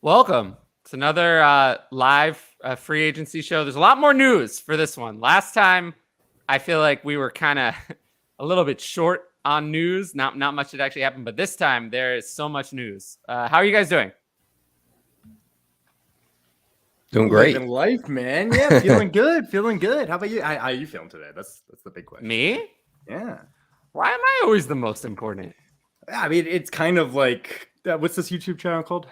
Welcome. It's another live free agency show. There's a lot more news for this one. Last time, I feel like we were kind of a little bit short on news. Not much had actually happened, but this time there is so much news. How are you guys doing? Doing great. Living life, man. Yeah, feeling good. Feeling good. How about you? How are you feeling today? That's the big question. Me? Yeah. Why am I always the most important? I mean, it's kind of like what's this YouTube channel called?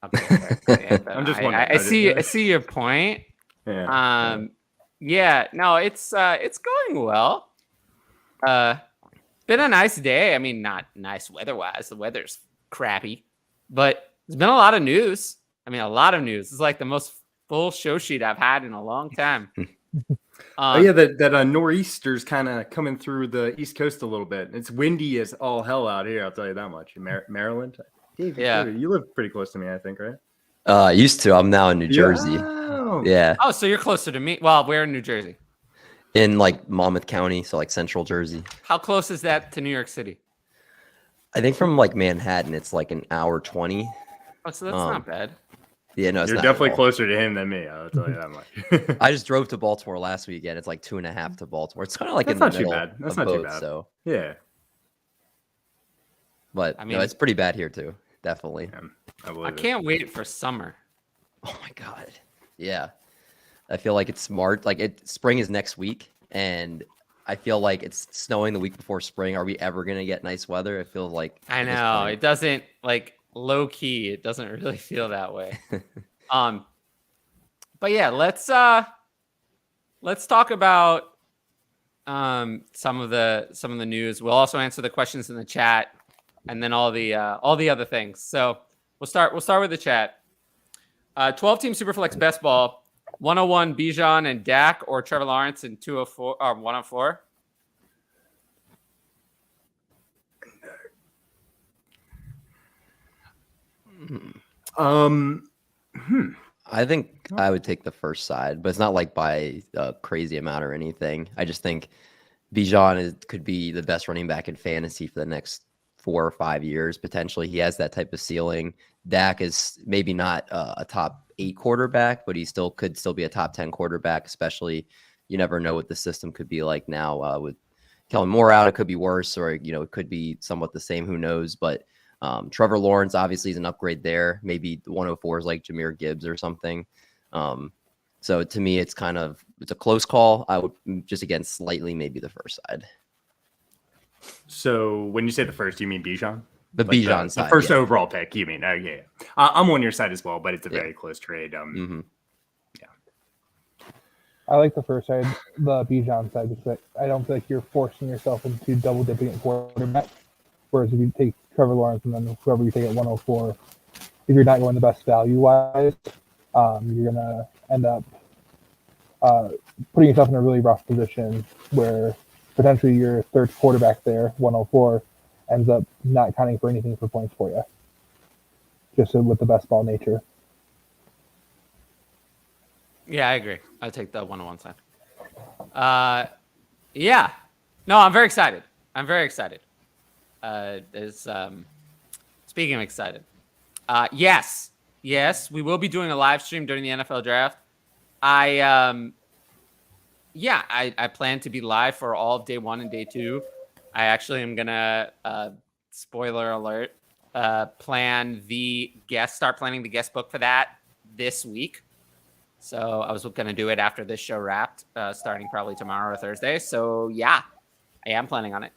Okay, yeah, I'm just wondering. I see your point. Yeah. Yeah. No, it's going well. Been a nice day. I mean, not nice weather-wise. The weather's crappy, but there's been a lot of news. I mean, a lot of news. It's like the most full show sheet I've had in a long time. That nor'easter's kind of coming through the East Coast a little bit. It's windy as all hell out here. I'll tell you that much. In Maryland. Dave, yeah, you live pretty close to me, I think, right? Used to. I'm now in New Jersey. Yeah. Oh, so you're closer to me. Well, we're in New Jersey. In like Monmouth County, so like central Jersey. How close is that to New York City? I think from like Manhattan, it's like an hour 20. Oh, so that's not bad. Yeah, no, it's You're not definitely closer to him than me. I'll tell you that much. I just drove to Baltimore last weekend. It's like 2.5 to Baltimore. It's kind of like That's in the not too middle bad. That's of not both, too bad. So Yeah. But I mean, no, it's pretty bad here too. Definitely. I can't wait for summer. Oh my god. Yeah. I feel like it's smart. Like spring is next week, and I feel like it's snowing the week before spring. Are we ever gonna get nice weather? I feel like I know it doesn't, like, low key. It doesn't really feel that way. But yeah, let's talk about some of the news. We'll also answer the questions in the chat, and then all the other things. So we'll start with the chat. 12-team Superflex best ball, 101 Bijan and Dak, or Trevor Lawrence in 204 or 104. I think I would take the first side, but it's not like by a crazy amount or anything. I just think Bijan could be the best running back in fantasy for the next 4 or 5 years, potentially. He has that type of ceiling. Dak is maybe not a top 8 quarterback, but he could still be a top 10 quarterback, especially you never know what the system could be like now with Kellen Moore out. It could be worse, or it could be somewhat the same. Who knows? But Trevor Lawrence obviously is an upgrade there. Maybe the 104 is like Jahmyr Gibbs or something. So to me, it's a close call. I would just, again, slightly maybe the first side. So when you say the first, you mean Bijan? The like Bijan side. The first overall pick, you mean? Oh, yeah. I'm on your side as well, but it's a very close trade. Yeah. I like the first side, the Bijan side, because I don't feel like you're forcing yourself into double dipping at quarterback. Whereas if you take Trevor Lawrence and then whoever you take at 104, if you're not going the best value-wise, you're going to end up putting yourself in a really rough position where potentially your third quarterback there, 104, ends up not counting for anything for points for you, just with the best ball nature. Yeah, I agree. I'll take the 101 side. Yeah. No, I'm very excited. Speaking of excited, yes, we will be doing a live stream during the NFL draft. I plan to be live for all of day 1 and day 2. I actually am gonna, spoiler alert, start planning the guest book for that this week. So I was gonna do it after this show wrapped, starting probably tomorrow or Thursday. So yeah, I am planning on it.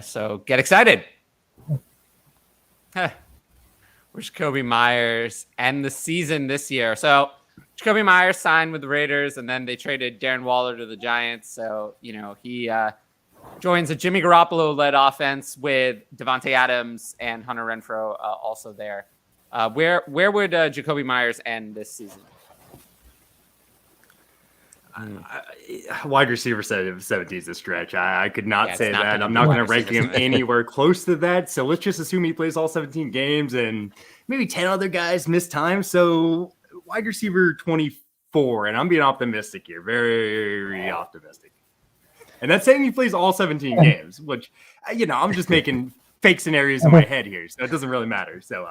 So get excited. Where's Jacoby Myers and the season this year? So Jacoby Myers signed with the Raiders, and then they traded Darren Waller to the Giants. So, he joins a Jimmy Garoppolo-led offense with Devontae Adams and Hunter Renfrow also there. Where would Jacoby Myers end this season? Wide receiver 17 is a stretch. I could not say that. I'm not going to rank him anywhere close to that. So let's just assume he plays all 17 games and maybe 10 other guys miss time. So wide receiver 24, and I'm being optimistic here, very optimistic. And that's saying he plays all 17 games, which, I'm just making fake scenarios in my head here, so it doesn't really matter. So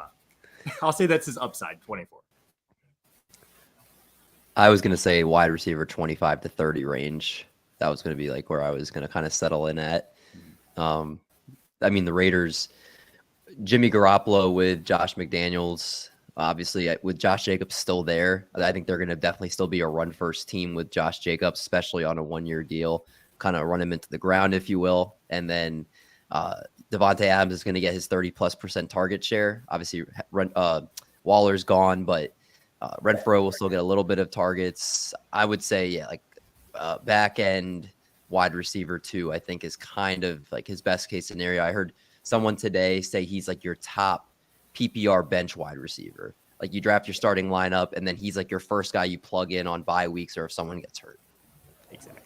I'll say that's his upside, 24. I was gonna say wide receiver 25 to 30 range. That was gonna be like where I was gonna kind of settle in at. I mean, the Raiders, Jimmy Garoppolo with Josh McDaniels, obviously with Josh Jacobs still there. I think they're gonna definitely still be a run-first team with Josh Jacobs, especially on a 1-year deal. Kind of run him into the ground, if you will, and then Devontae Adams is going to get his 30+% target share. Obviously, Waller's gone, but Renfro will still get a little bit of targets. I would say, yeah, like back end wide receiver 2, I think is kind of like his best case scenario. I heard someone today say he's like your top PPR bench wide receiver. Like you draft your starting lineup, and then he's like your first guy you plug in on bye weeks or if someone gets hurt. Exactly.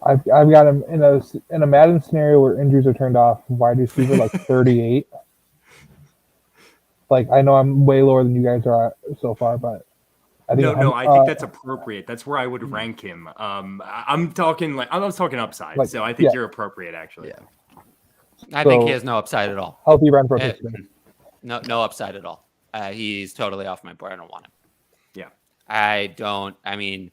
I've got him in a Madden scenario where injuries are turned off, wide receiver like 38. Like I know I'm way lower than you guys are so far, but I think I think that's appropriate. That's where I would rank him. I'm talking upside, so I think you're appropriate actually. Yeah. I think he has no upside at all. Healthy run for No upside at all. He's totally off my board. I don't want him. Yeah. I mean,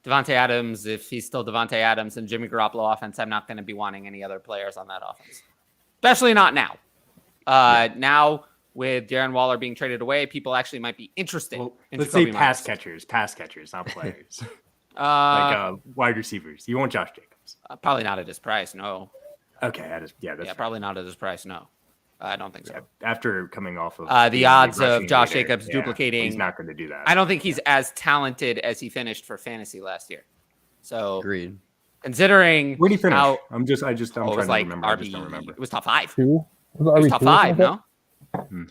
Devontae Adams, if he's still Devontae Adams and Jimmy Garoppolo offense, I'm not going to be wanting any other players on that offense. Especially not now. Now, with Darren Waller being traded away, people actually might be interested. Well, in let's Jacoby say Myers. pass catchers, not players. Like wide receivers. You want Josh Jacobs? Probably not at his price, no. Okay, that's probably not at his price, no. I don't think so. Yeah, after coming off of the odds of Josh leader, Jacobs duplicating, he's not going to do that. I don't think he's as talented as he finished for fantasy last year. So, Agreed. Considering where did he finish? It I'm was trying to remember. I just don't remember. It was top 5. Two? It was top 5, no?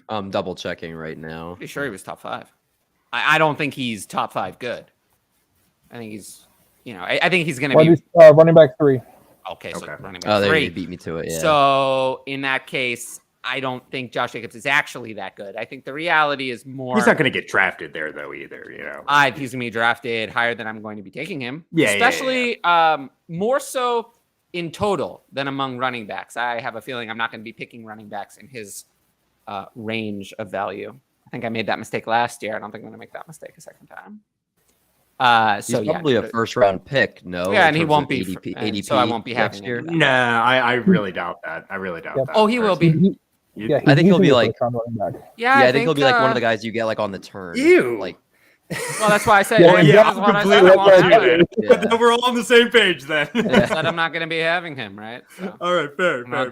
I'm double checking right now. Pretty sure he was top 5. I don't think he's top 5 good. I think he's, I think he's going to be running back 3. Okay, so running Oh, back 3. They beat me to it. Yeah. So in that case, I don't think Josh Jacobs is actually that good. I think the reality is more. He's not going to get drafted there though either. He's going to be drafted higher than I'm going to be taking him. Yeah, especially more so in total than among running backs. I have a feeling I'm not going to be picking running backs in his range of value. I think I made that mistake last year. I don't think I'm going to make that mistake a second time. He's probably a first-round pick, no? Yeah, and he won't be ADP so I won't be having year. him. Nah, I really doubt that. that. Oh, he will be. Yeah, I think he'll be like. Yeah, I think he'll be like one of the guys you get like on the turn. Ew. Like. Well, that's why I said. But we're all on the same page then. I said I'm not going to be having him, right? So. All right, fair. So. No,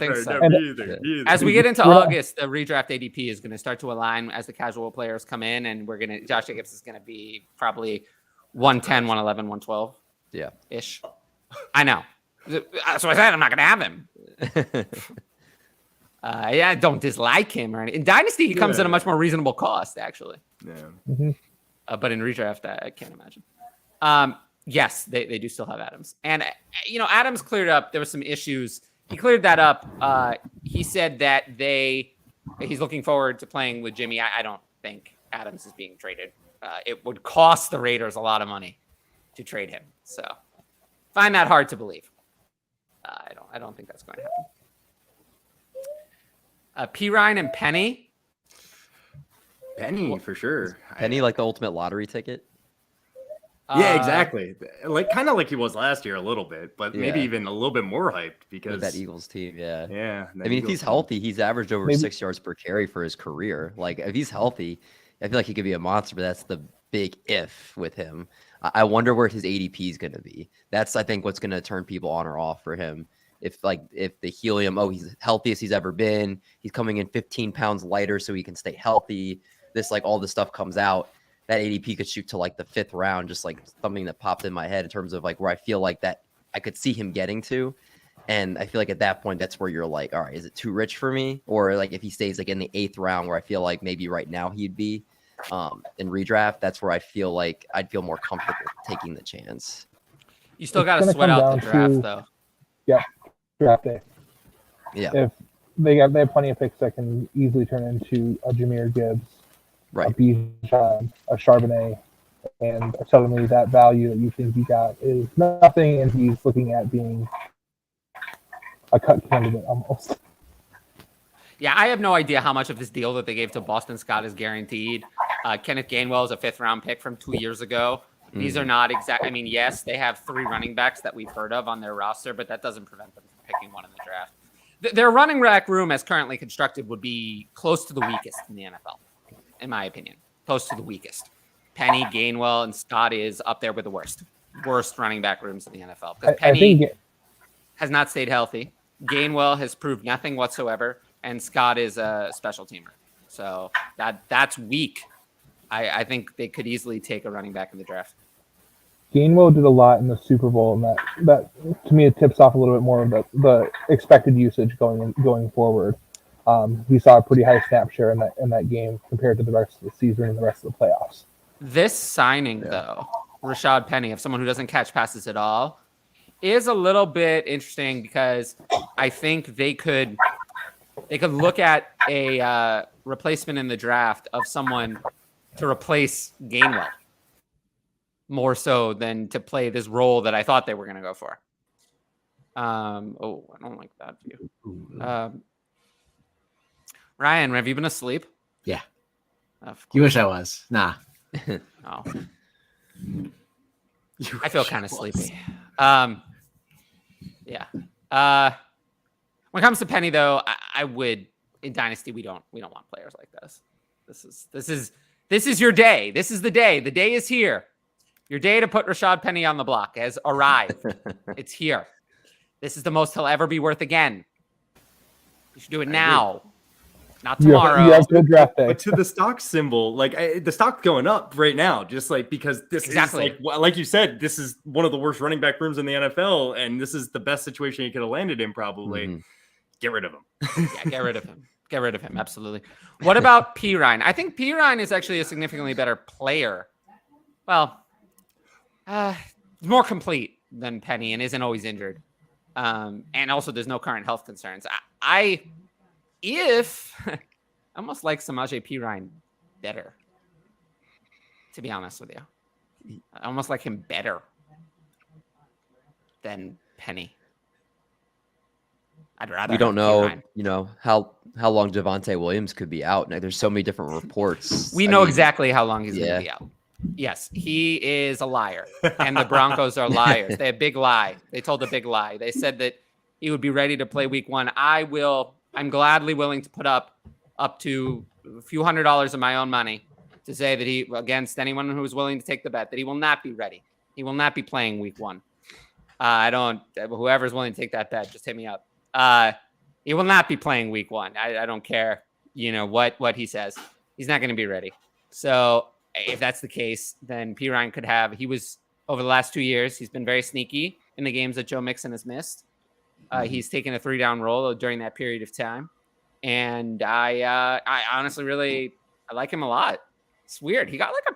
me either. As we get into August, the redraft ADP is going to start to align as the casual players come in, and Josh Jacobs is going to be probably 110, 111, 112. Yeah. Ish. I know. So I said I'm not going to have him. I don't dislike him or anything. In Dynasty, he comes at a much more reasonable cost, actually. Yeah. Mm-hmm. But in redraft, I can't imagine. Yes, they do still have Adams. And, Adams cleared up. There were some issues. He cleared that up. He said that he's looking forward to playing with Jimmy. I don't think Adams is being traded. It would cost the Raiders a lot of money to trade him. So find that hard to believe. I don't think that's going to happen. Pirine and Penny. Penny for sure. Penny like the ultimate lottery ticket. Yeah, exactly. Kind of like he was last year a little bit, but maybe even a little bit more hyped because with that Eagles team. Yeah. Yeah. I mean, if he's healthy, he's averaged over 6 yards per carry for his career. Like if he's healthy, I feel like he could be a monster, but that's the big if with him. I wonder where his ADP is going to be. That's, I think, what's going to turn people on or off for him. If the helium, he's healthiest he's ever been. He's coming in 15 pounds lighter so he can stay healthy. All this stuff comes out. That ADP could shoot to like the 5th round, just like something that popped in my head in terms of like where I feel like that I could see him getting to. And I feel like at that point, that's where you're like, all right, is it too rich for me? Or like if he stays like in the 8th round where I feel like maybe right now he'd be in redraft, that's where I feel like I'd feel more comfortable taking the chance. You still got to sweat out the draft though. Yeah, draft day. Yeah. If they have plenty of picks that can easily turn into a Jahmyr Gibbs, right, a Bijan, a Charbonnet, and suddenly that value that you think you got is nothing, and he's looking at being a cut candidate almost. Yeah, I have no idea how much of this deal that they gave to Boston Scott is guaranteed. Kenneth Gainwell is a 5th-round pick from 2 years ago. These are not exact. I mean, yes, they have 3 running backs that we've heard of on their roster, but that doesn't prevent them from picking one in the draft. Their running back room, as currently constructed, would be close to the weakest in the NFL, in my opinion. Close to the weakest. Penny, Gainwell, and Scott is up there with the worst running back rooms in the NFL. Because Penny has not stayed healthy. Gainwell has proved nothing whatsoever, and Scott is a special teamer. So that's weak. I think they could easily take a running back in the draft. Gainwell did a lot in the Super Bowl, and that to me it tips off a little bit more of the expected usage going forward. He saw a pretty high snap share in that game compared to the rest of the season and the rest of the playoffs. This signing, though, Rashad Penny, of someone who doesn't catch passes at all, is a little bit interesting because I think they could look at a replacement in the draft of someone to replace Gainwell more so than to play this role that I thought they were going to go for. I don't like that view. Ryan, have you been asleep? Yeah. You wish I was. Nah. Oh. I feel kind of sleepy. Yeah. When it comes to Penny, though, I would in Dynasty we don't want players like this. This is your day. This is the day. The day is here. Your day to put Rashad Penny on the block has arrived. It's here. This is the most he'll ever be worth again. You should do it now, not tomorrow. Yeah, good draft day. But to the stock symbol, like the stock's going up right now, just like because this is like you said, this is one of the worst running back rooms in the NFL, and this is the best situation he could have landed in probably. Mm-hmm. Get rid of him. Yeah, get rid of him. Get rid of him. Absolutely. What about P. Ryan? I think P. Ryan is actually a significantly better player. Well, more complete than Penny and isn't always injured. And also there's no current health concerns. I almost like Samaje P. Ryan better, to be honest with you. I almost like him better than Penny. I'd rather. We don't know, how long Javonte Williams could be out. Now, there's so many different reports. We know exactly how long he's going to be out. Yes, he is a liar, and the Broncos are liars. They have big lie. They told a big lie. They said that he would be ready to play week 1. I'm gladly willing to put up to a few $100s of my own money to say that he, against anyone who is willing to take the bet, that he will not be ready. He will not be playing week 1. Whoever's willing to take that bet, just hit me up. He will not be playing week 1. I don't care, what he says. He's not going to be ready. So if that's the case, then P. Ryan could have. He was over the last 2 years. He's been very sneaky in the games that Joe Mixon has missed. He's taken a 3-down role during that period of time, and I honestly I like him a lot. It's weird. He got like a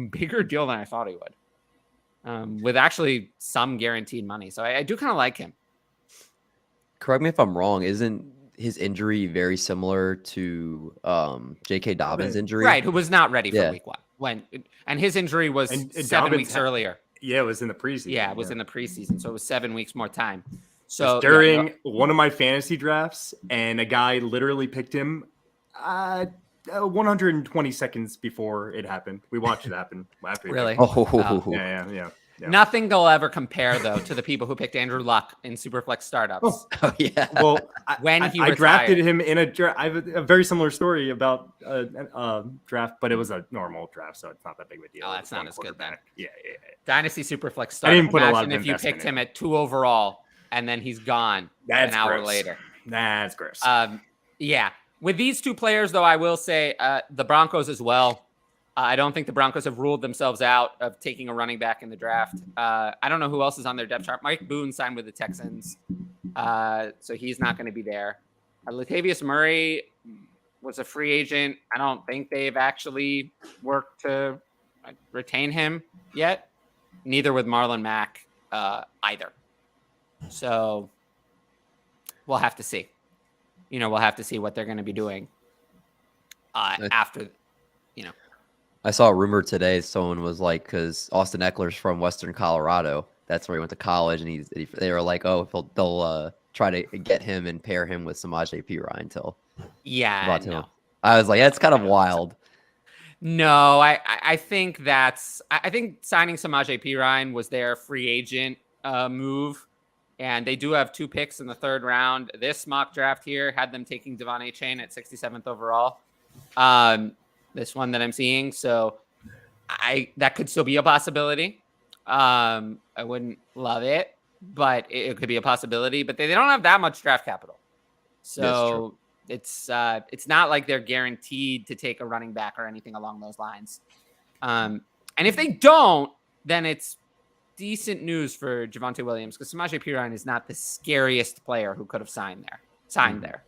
bigger deal than I thought he would, with actually some guaranteed money. So I do kind of like him. Correct me if I'm wrong. Isn't his injury very similar to J.K. Dobbins' injury? Right, who was not ready for week 1. And his injury was 7 weeks earlier. Yeah, it was in the preseason. Yeah, it was in the preseason. So it was 7 weeks more time. So during one of my fantasy drafts, and a guy literally picked him 120 seconds before it happened. We watched it happen. Really? Yeah. Nothing will ever compare, though, to the people who picked Andrew Luck in Superflex startups. Oh yeah. Well, I drafted him in a draft. I have a very similar story about a draft, but it was a normal draft, so it's not that big of a deal. Oh, that's not as good then. Yeah. Dynasty Superflex startup. I didn't put a lot of if you picked him at 2 overall and then he's gone an hour later. That's gross. Yeah. With these 2 players, though, I will say the Broncos as well. I don't think the Broncos have ruled themselves out of taking a running back in the draft. I don't know who else is on their depth chart. Mike Boone signed with the Texans, so he's not going to be there. Latavius Murray was a free agent. I don't think they've actually worked to retain him yet. Neither with Marlon Mack either. So we'll have to see. We'll have to see what they're going to be doing after, I saw a rumor today. Someone was like, because Austin Eckler's from Western Colorado. That's where he went to college, and they were like, oh, they'll try to get him and pair him with Samaje P. Ryan till Yeah, Javonte no. Williams. I was like, that's kind of wild. No, I think I think signing Samaje Perine was their free agent move, and they do have 2 picks in the 3rd round. This mock draft here had them taking Devon Achane at 67th overall. This one that I'm seeing, so that could still be a possibility. I wouldn't love it, but it could be a possibility. But they don't have that much draft capital, so it's not like they're guaranteed to take a running back or anything along those lines. And if they don't, then it's decent news for Javonte Williams, because Samaje Perine is not the scariest player who could have signed there.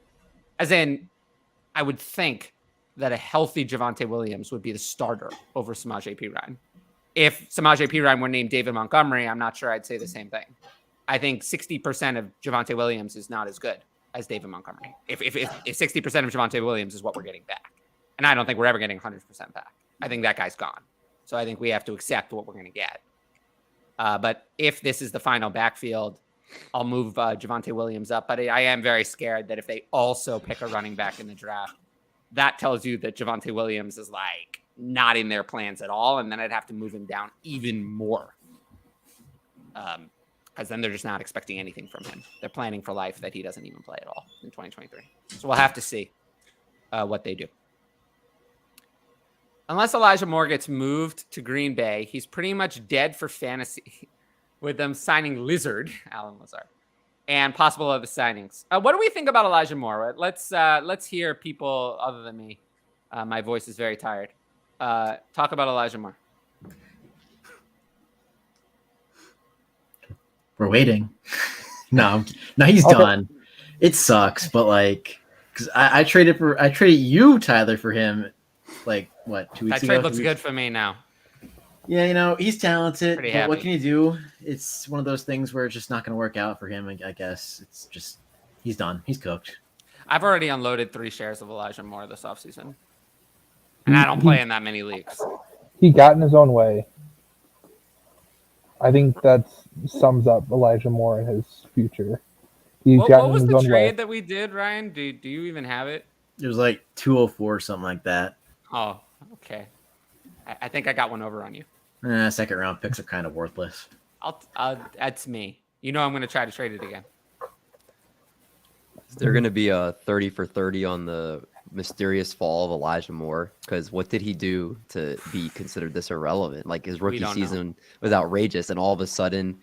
As in, I would think that a healthy Javonte Williams would be the starter over Samaje Perine. If Samaje Perine were named David Montgomery, I'm not sure I'd say the same thing. I think 60% of Javonte Williams is not as good as David Montgomery. If 60% of Javonte Williams is what we're getting back. And I don't think we're ever getting 100% back. I think that guy's gone. So I think we have to accept what we're going to get. But if this is the final backfield, I'll move Javonte Williams up. But I am very scared that if they also pick a running back in the draft, that tells you that Javonte Williams is like not in their plans at all. And then I'd have to move him down even more. Because then they're just not expecting anything from him. They're planning for life that he doesn't even play at all in 2023. So we'll have to see what they do. Unless Elijah Moore gets moved to Green Bay, he's pretty much dead for fantasy with them signing Alan Lazard, and possible other signings. What do we think about Elijah Moore? Let's hear people other than me. My voice is very tired. Talk about Elijah Moore. We're waiting. No, he's done. It sucks, but like, because I traded you, Tyler, for him. Like what, 2 weeks ago? That trade looks good for me now. Yeah, he's talented. Pretty But happy. what can you do? It's one of those things where it's just not going to work out for him. I guess it's just he's done. He's cooked. I've already unloaded 3 shares of Elijah Moore this offseason. And I don't play in that many leagues. He got in his own way. I think that sums up Elijah Moore and his future. What was the trade that we did, Ryan? Do you even have it? It was like 204, something like that. Oh, okay. I think I got one over on you. Second round picks are kind of worthless. That's me. I'm going to try to trade it again. Is there going to be a 30 for 30 on the mysterious fall of Elijah Moore? Because what did he do to be considered this irrelevant? Like his rookie season was outrageous, and all of a sudden,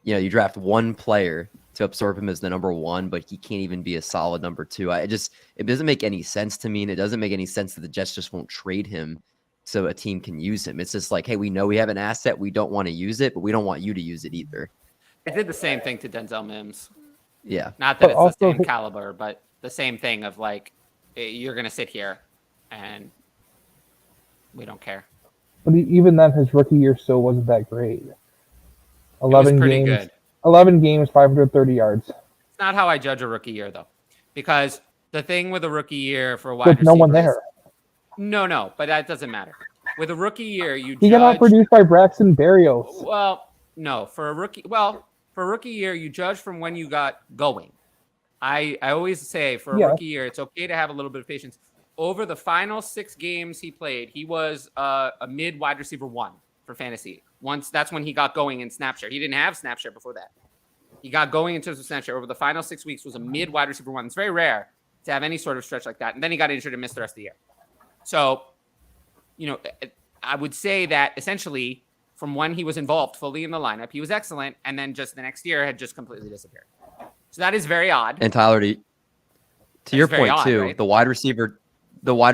you draft one player to absorb him as the number 1, but he can't even be a solid number 2. It doesn't make any sense to me, and it doesn't make any sense that the Jets just won't trade him so a team can use him. It's just like, hey, we know we have an asset, we don't want to use it, but we don't want you to use it either. I did the same thing to Denzel Mims. Yeah. Not that it's the same caliber, but the same thing of like, you're going to sit here and we don't care. But even then, his rookie year still wasn't that great. 11 games. Good. 11 games, 530 yards. It's not how I judge a rookie year, though, because the thing with a rookie year for a wide With receiver, no one there. No, but that doesn't matter. With a rookie year, He got outproduced by Braxton Berrios. Well, no, for a rookie year, you judge from when you got going. I always say for a rookie year, it's okay to have a little bit of patience. Over the final 6 games he played, he was a mid wide receiver 1 for fantasy. That's when he got going in snap share. He didn't have snap share before that. He got going in terms of snap share over the final 6 weeks, was a mid wide receiver 1. It's very rare to have any sort of stretch like that. And then he got injured and missed the rest of the year. So, I would say that essentially from when he was involved fully in the lineup, he was excellent. And then just the next year had just completely disappeared. So that is very odd. And Tyler, to your point too, right? the wide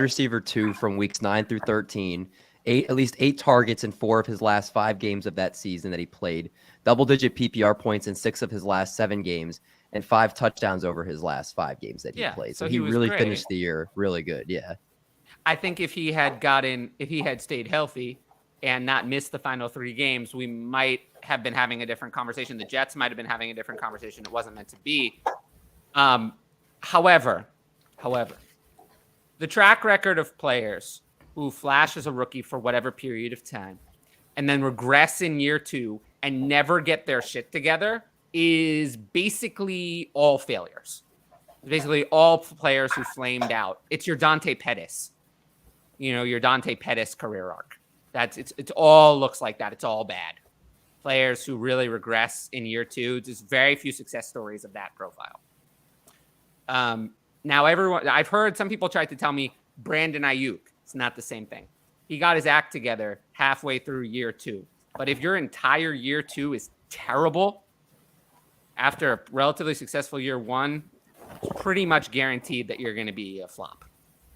receiver 2 from weeks 9 through 13, at least 8 targets in 4 of his last 5 games of that season that he played, double-digit PPR points in 6 of his last 7 games, and 5 touchdowns over his last 5 games that he played. So he really finished the year really good. Yeah. I think if he had stayed healthy and not missed the final 3 games, we might have been having a different conversation. The Jets might have been having a different conversation. It wasn't meant to be. However, the track record of players who flash as a rookie for whatever period of time and then regress in year 2 and never get their shit together is basically all failures. Basically, all players who flamed out. It's your Dante Pettis, your Dante Pettis career arc. It's all looks like that. It's all bad. Players who really regress in year 2. There's very few success stories of that profile. Now, I've heard some people try to tell me Brandon Ayuk. It's not the same thing. He got his act together halfway through year 2. But if your entire year 2 is terrible after a relatively successful year 1, it's pretty much guaranteed that you're going to be a flop.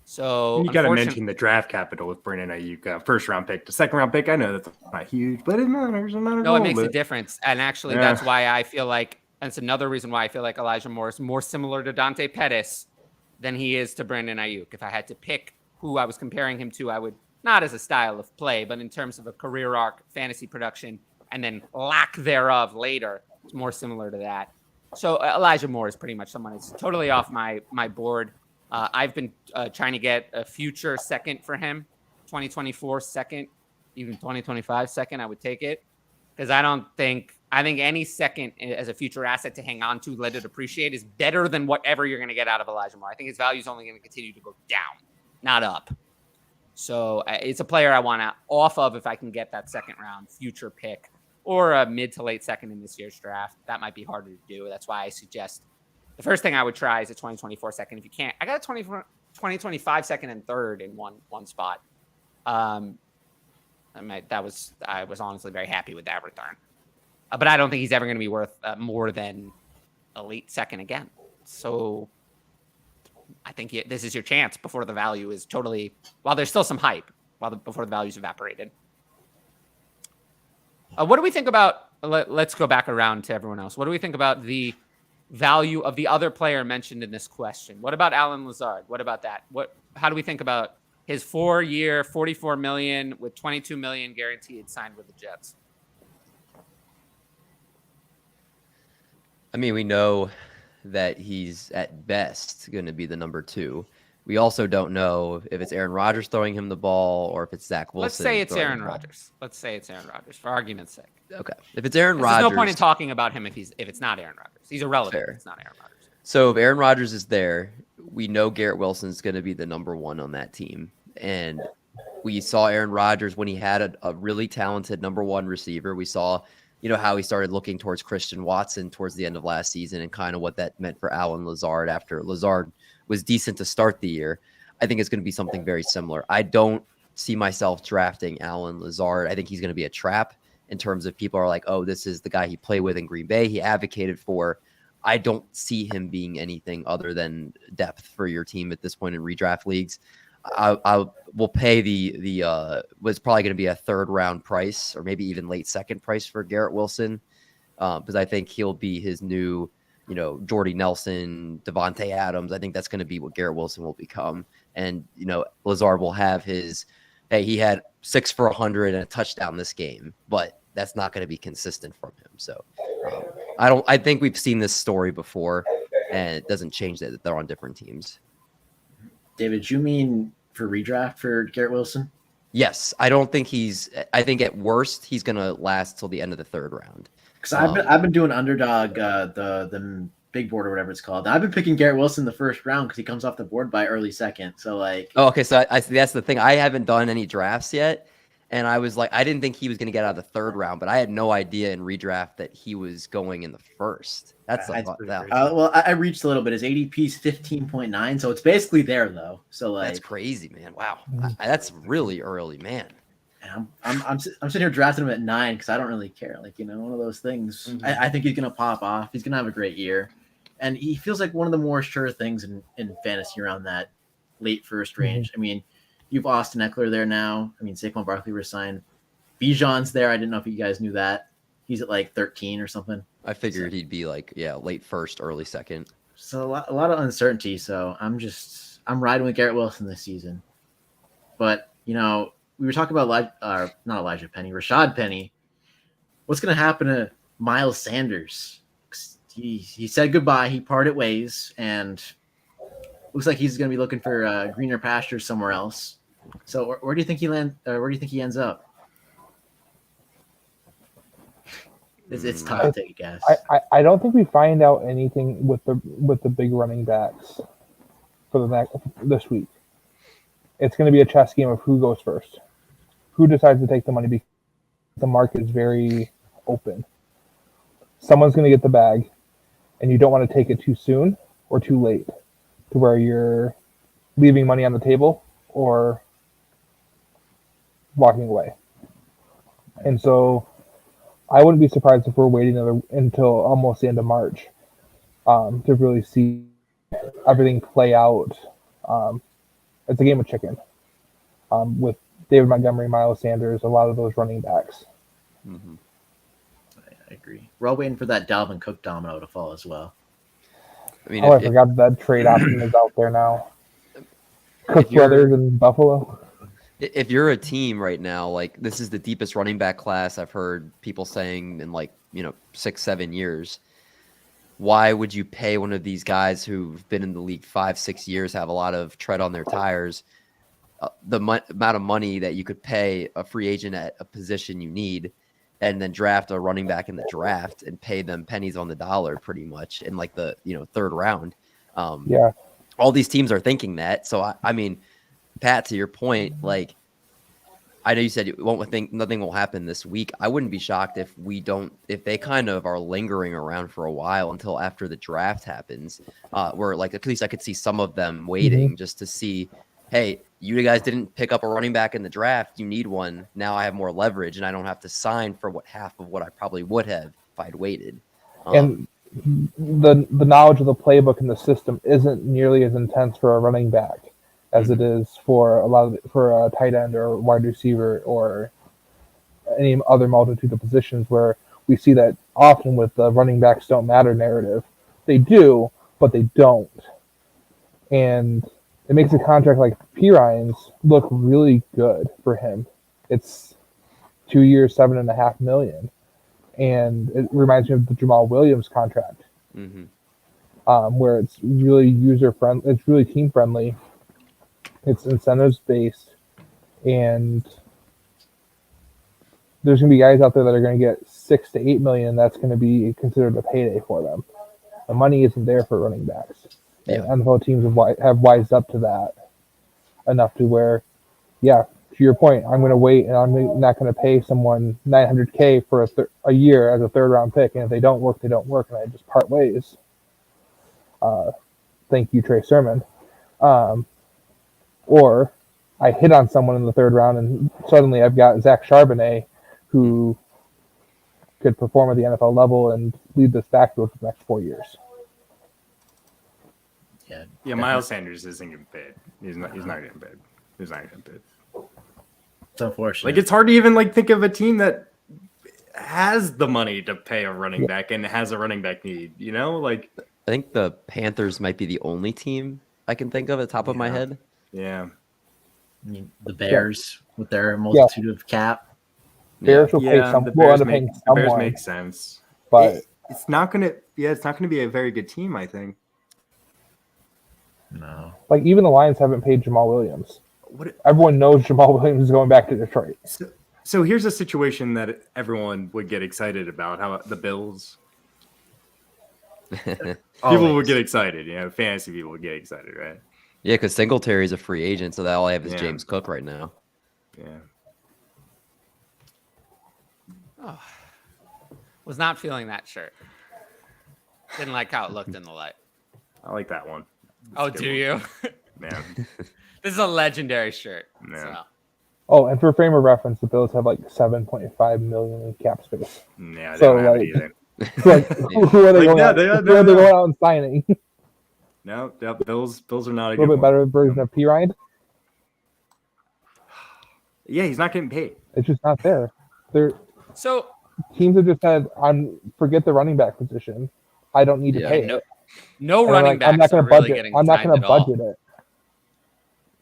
So you got to mention the draft capital with Brandon Ayuk, first round pick to second round pick. I know that's not huge, but it matters. No, it makes a difference. And actually, that's why I feel like, that's another reason why I feel like Elijah Moore is more similar to Dante Pettis than he is to Brandon Ayuk. If I had to pick who I was comparing him to, I would, not as a style of play, but in terms of a career arc, fantasy production, and then lack thereof later, it's more similar to that. So Elijah Moore is pretty much someone that's totally off my board. I've been trying to get a future second for him, 2024 second, even 2025 second. I would take it because I think any second as a future asset to hang on to, let it appreciate, is better than whatever you're going to get out of Elijah Moore. I think his value is only going to continue to go down, not up. So it's a player I want to off of if I can get that second round future pick or a mid to late second in this year's draft. That might be harder to do. That's why I suggest the first thing I would try is a 2024 second. If you can't, I got a 2025 second and third in one spot. I was honestly very happy with that return. But I don't think he's ever going to be worth more than a late second again. So I think this is your chance before the value is totally, while there's still some hype, before the value's evaporated. What do we think about, let's go back around to everyone else. What do we think about the value of the other player mentioned in this question? What about Allen Lazard? What about that? How do we think about his 4-year, $44 million with $22 million guaranteed signed with the Jets? I mean, we know that he's at best going to be the number 2. We also don't know if it's Aaron Rodgers throwing him the ball or if it's Zach Wilson. Let's say it's Aaron Rodgers. For argument's sake. Okay. If it's Aaron Rodgers, there's no point in talking about him if it's not Aaron Rodgers. He's irrelevant. If it's not Aaron Rodgers. So if Aaron Rodgers is there, we know Garrett Wilson's going to be the number 1 on that team. And we saw Aaron Rodgers when he had a really talented number 1 receiver. We saw, how he started looking towards Christian Watson towards the end of last season and kind of what that meant for Allen Lazard after Lazard was decent to start the year. I think it's going to be something very similar. I don't see myself drafting Allen Lazard. I think he's going to be a trap in terms of people are like, oh, this is the guy he played with in Green Bay. He advocated for. I don't see him being anything other than depth for your team at this point in redraft leagues. I will pay what's probably going to be a 3rd round price or maybe even late second price for Garrett Wilson because I think he'll be his new, Jordy Nelson, Devontae Adams. I think that's going to be what Garrett Wilson will become. And, Lazard will have he had 6 for 100 and a touchdown this game, but that's not going to be consistent from him. So I think we've seen this story before and it doesn't change that they're on different teams. David, you mean for redraft for Garrett Wilson? Yes. I think at worst he's going to last till the end of the 3rd round. Because I've been doing underdog, the big board or whatever it's called. I've been picking Garrett Wilson the 1st round because he comes off the board by early second. So okay. So that's the thing. I haven't done any drafts yet. And I was like, I didn't think he was going to get out of the 3rd round, but I had no idea in redraft that he was going in the 1st. That's well, I reached a little bit. His ADP's 15.9, so it's basically there though. So that's crazy, man. Wow, that's really early, man. I'm sitting here drafting him at 9 because I don't really care. One of those things. Mm-hmm. I think he's gonna pop off. He's gonna have a great year, and he feels like one of the more sure things in fantasy around that late 1st range. Mm-hmm. I mean. You've Austin Eckler there now. I mean, Saquon Barkley resigned. Bijan's there. I didn't know if you guys knew that. He's at 13 or something. I figured he'd be late 1st, early 2nd. So a lot of uncertainty. So I'm riding with Garrett Wilson this season. But, we were talking about not Elijah Penny, Rashad Penny. What's going to happen to Miles Sanders? He said goodbye. He parted ways and looks like he's going to be looking for greener pastures somewhere else. So where do you think he ends up? It's tough to guess. I don't think we find out anything with the big running backs for this week. It's going to be a chess game of who goes first, who decides to take the money, because the market is very open. Someone's going to get the bag, and you don't want to take it too soon or too late, to where you're leaving money on the table or walking away. And so I wouldn't be surprised if we're waiting until almost the end of March to really see everything play out. It's a game of chicken with David Montgomery, Miles Sanders, a lot of those running backs. Mm-hmm. I agree. We're all waiting for that Dalvin Cook domino to fall as well. I mean, I forgot that trade option is out there now. Cook brothers in Buffalo. If you're a team right now, like this is the deepest running back class I've heard people saying in 6-7 years. Why would you pay one of these guys who've been in the league 5-6 years, have a lot of tread on their tires, the amount of money that you could pay a free agent at a position you need, and then draft a running back in the draft and pay them pennies on the dollar pretty much in the third round? Yeah. All these teams are thinking that. So I mean, Pat, to your point, I know you said you won't think nothing will happen this week. I wouldn't be shocked if they kind of are lingering around for a while until after the draft happens, where at least I could see some of them waiting just to see, hey, you guys didn't pick up a running back in the draft. You need one. Now I have more leverage and I don't have to sign for half of what I probably would have if I'd waited. And the knowledge of the playbook and the system isn't nearly as intense for a running back as it is for a tight end or wide receiver or any other multitude of positions, where we see that often with the running backs don't matter narrative. They do, but they don't. And it makes a contract like Ryan's look really good for him. It's 2 years, $7.5 million. And it reminds me of the Jamal Williams contract, where it's really user-friendly. It's really team-friendly. It's incentives-based. And there's going to be guys out there that are going to get $6 to $8 million, and that's going to be considered a payday for them. The money isn't there for running backs. Yeah. And NFL teams have wised up to that enough to where, yeah, to your point, I'm going to wait and I'm not going to pay someone $900K for a year as a third-round pick, and if they don't work, they don't work, and I just part ways. Thank you, Trey Sermon. Or I hit on someone in the third round, and suddenly I've got Zach Charbonnet, who could perform at the NFL level and lead this backfield for the next 4 years. Yeah, Miles Sanders isn't getting paid. He's not getting paid. He's not getting paid. It's unfortunate. It's hard to even think of a team that has the money to pay a running back and has a running back need. I think the Panthers might be the only team I can think of at the top of my head. Yeah. I mean, the Bears with their multitude of cap. Bears will pay some. We'll end up paying someone. The Bears make sense, but it's not gonna. Yeah, it's not gonna be a very good team, I think. No. Even the Lions haven't paid Jamal Williams. Everyone knows Jamal Williams is going back to Detroit. So here's a situation that everyone would get excited about. How about the Bills? People would get excited. Fantasy people would get excited, right? Yeah, because Singletary is a free agent, so all I have is James Cook right now. Yeah. Oh, was not feeling that shirt. Didn't like how it looked in the light. I like that one. Do you? Man. This is a legendary shirt. Yeah. So. Oh, and for frame of reference, the Bills have $7.5 million in cap space. Yeah, they don't have it either. Who are they going out? Who are they going out and signing? No, Bills are not a little bit better version of P. Ryan. Yeah, he's not getting paid. It's just not there. So teams have just said, forget the running back position. I don't need to pay it. No running backs. I'm not going to really budget. I'm not going to budget it.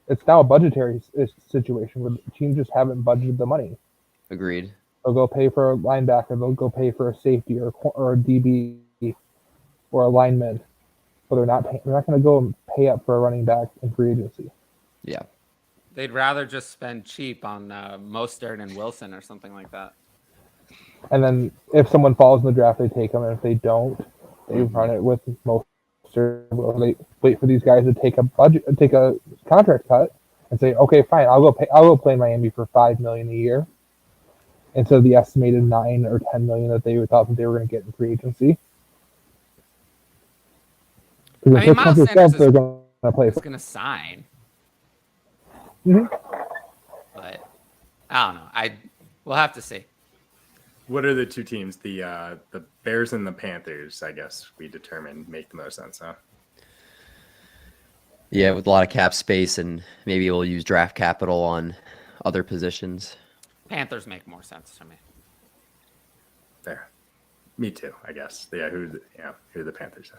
It's now a budgetary situation where teams just haven't budgeted the money. Agreed. They'll go pay for a linebacker. They'll go pay for a safety or a DB or a lineman. But they're not going to go and pay up for a running back in free agency. Yeah. They'd rather just spend cheap on Mostert and Wilson or something like that. And then if someone falls in the draft, they take them, and if they don't, they run it with most. They wait for these guys to take a contract cut, and say, okay, fine, I'll go play Miami for $5 million a year, instead of the estimated $9 or $10 million that they thought that they were going to get in free agency. I mean, Miles Sanders is going to sign. Mm-hmm. But I don't know. We'll have to see. What are the two teams? The Bears and the Panthers, I guess we determined make the most sense, huh? Yeah, with a lot of cap space, and maybe we'll use draft capital on other positions. Panthers make more sense to me. Fair. Me too, I guess. Yeah, who are the Panthers?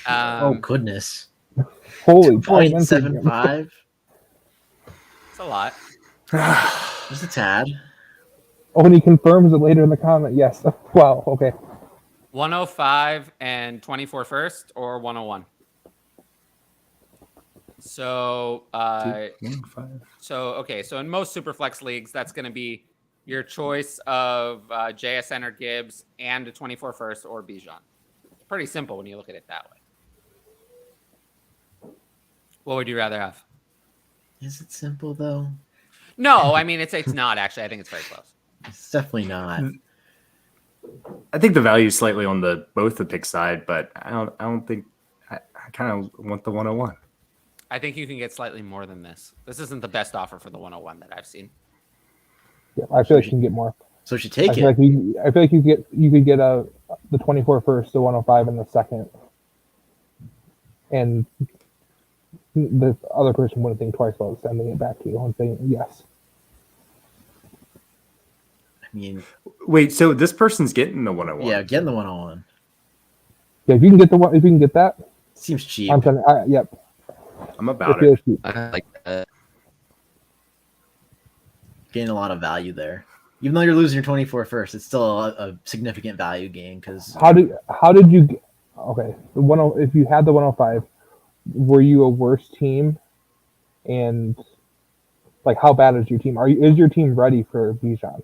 Oh goodness! Holy 2.75. It's a lot. Just a tad. Oh, and he confirms it later in the comment. Yes. Wow. Okay. 105 and 24 first, or 101. So, so in most Superflex leagues, that's going to be your choice of JSN or Gibbs and a 24 first or Bijan. It's pretty simple when you look at it that way. What would you rather have? Is it simple though? No, I mean it's not actually. I think it's very close. It's definitely not. I think the value is slightly on both the pick side, but I don't think I kind of want the 101. I think you can get slightly more than this. This isn't the best offer for the 101 that I've seen. Yeah, I feel like you can get more. So you should take I it. feel like you could get the 24 first, the 105 in the second, and the other person wouldn't think twice about sending it back to you and saying yes. I mean, wait, so this person's getting the 101? Yeah, getting the 101. Yeah, if you can get that, seems cheap. I'm sending. Yep. I'm about it. I like that. Getting a lot of value there. Even though you're losing your 24 first, it's still a significant value gain. Because how did you get, okay, if you had the 105, were you a worse team? And like, how bad is your team? Is your team ready for Bijan?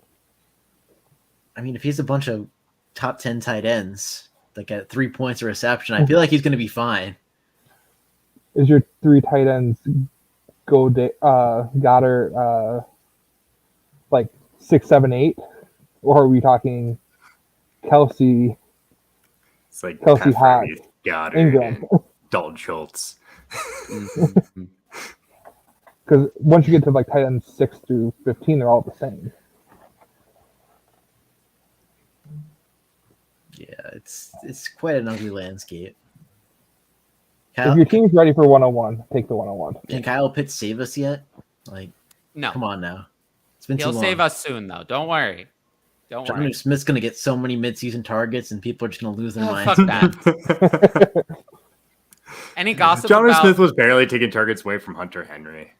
I mean, if he's a bunch of top 10 tight ends, like at 3 points a reception, I feel like he's going to be fine. Is your 3 tight ends Goddard like 6, 7, 8, or are we talking Kelsey? It's like Kelsey Hot, Goddard, Ingram, Dalton Schultz. Because once you get to like tight ends 6 through 15, they're all the same. Yeah, it's quite an ugly landscape. If your team's ready for 101, take the 101. Can Kyle Pitts save us yet? Like, no. Come on now. It's been He'll too long. save us soon, though. Don't worry. Jonnu Smith's going to get so many midseason targets, and people are just going to lose their minds. Fuck that. Any gossip Jonnu Smith was barely taking targets away from Hunter Henry.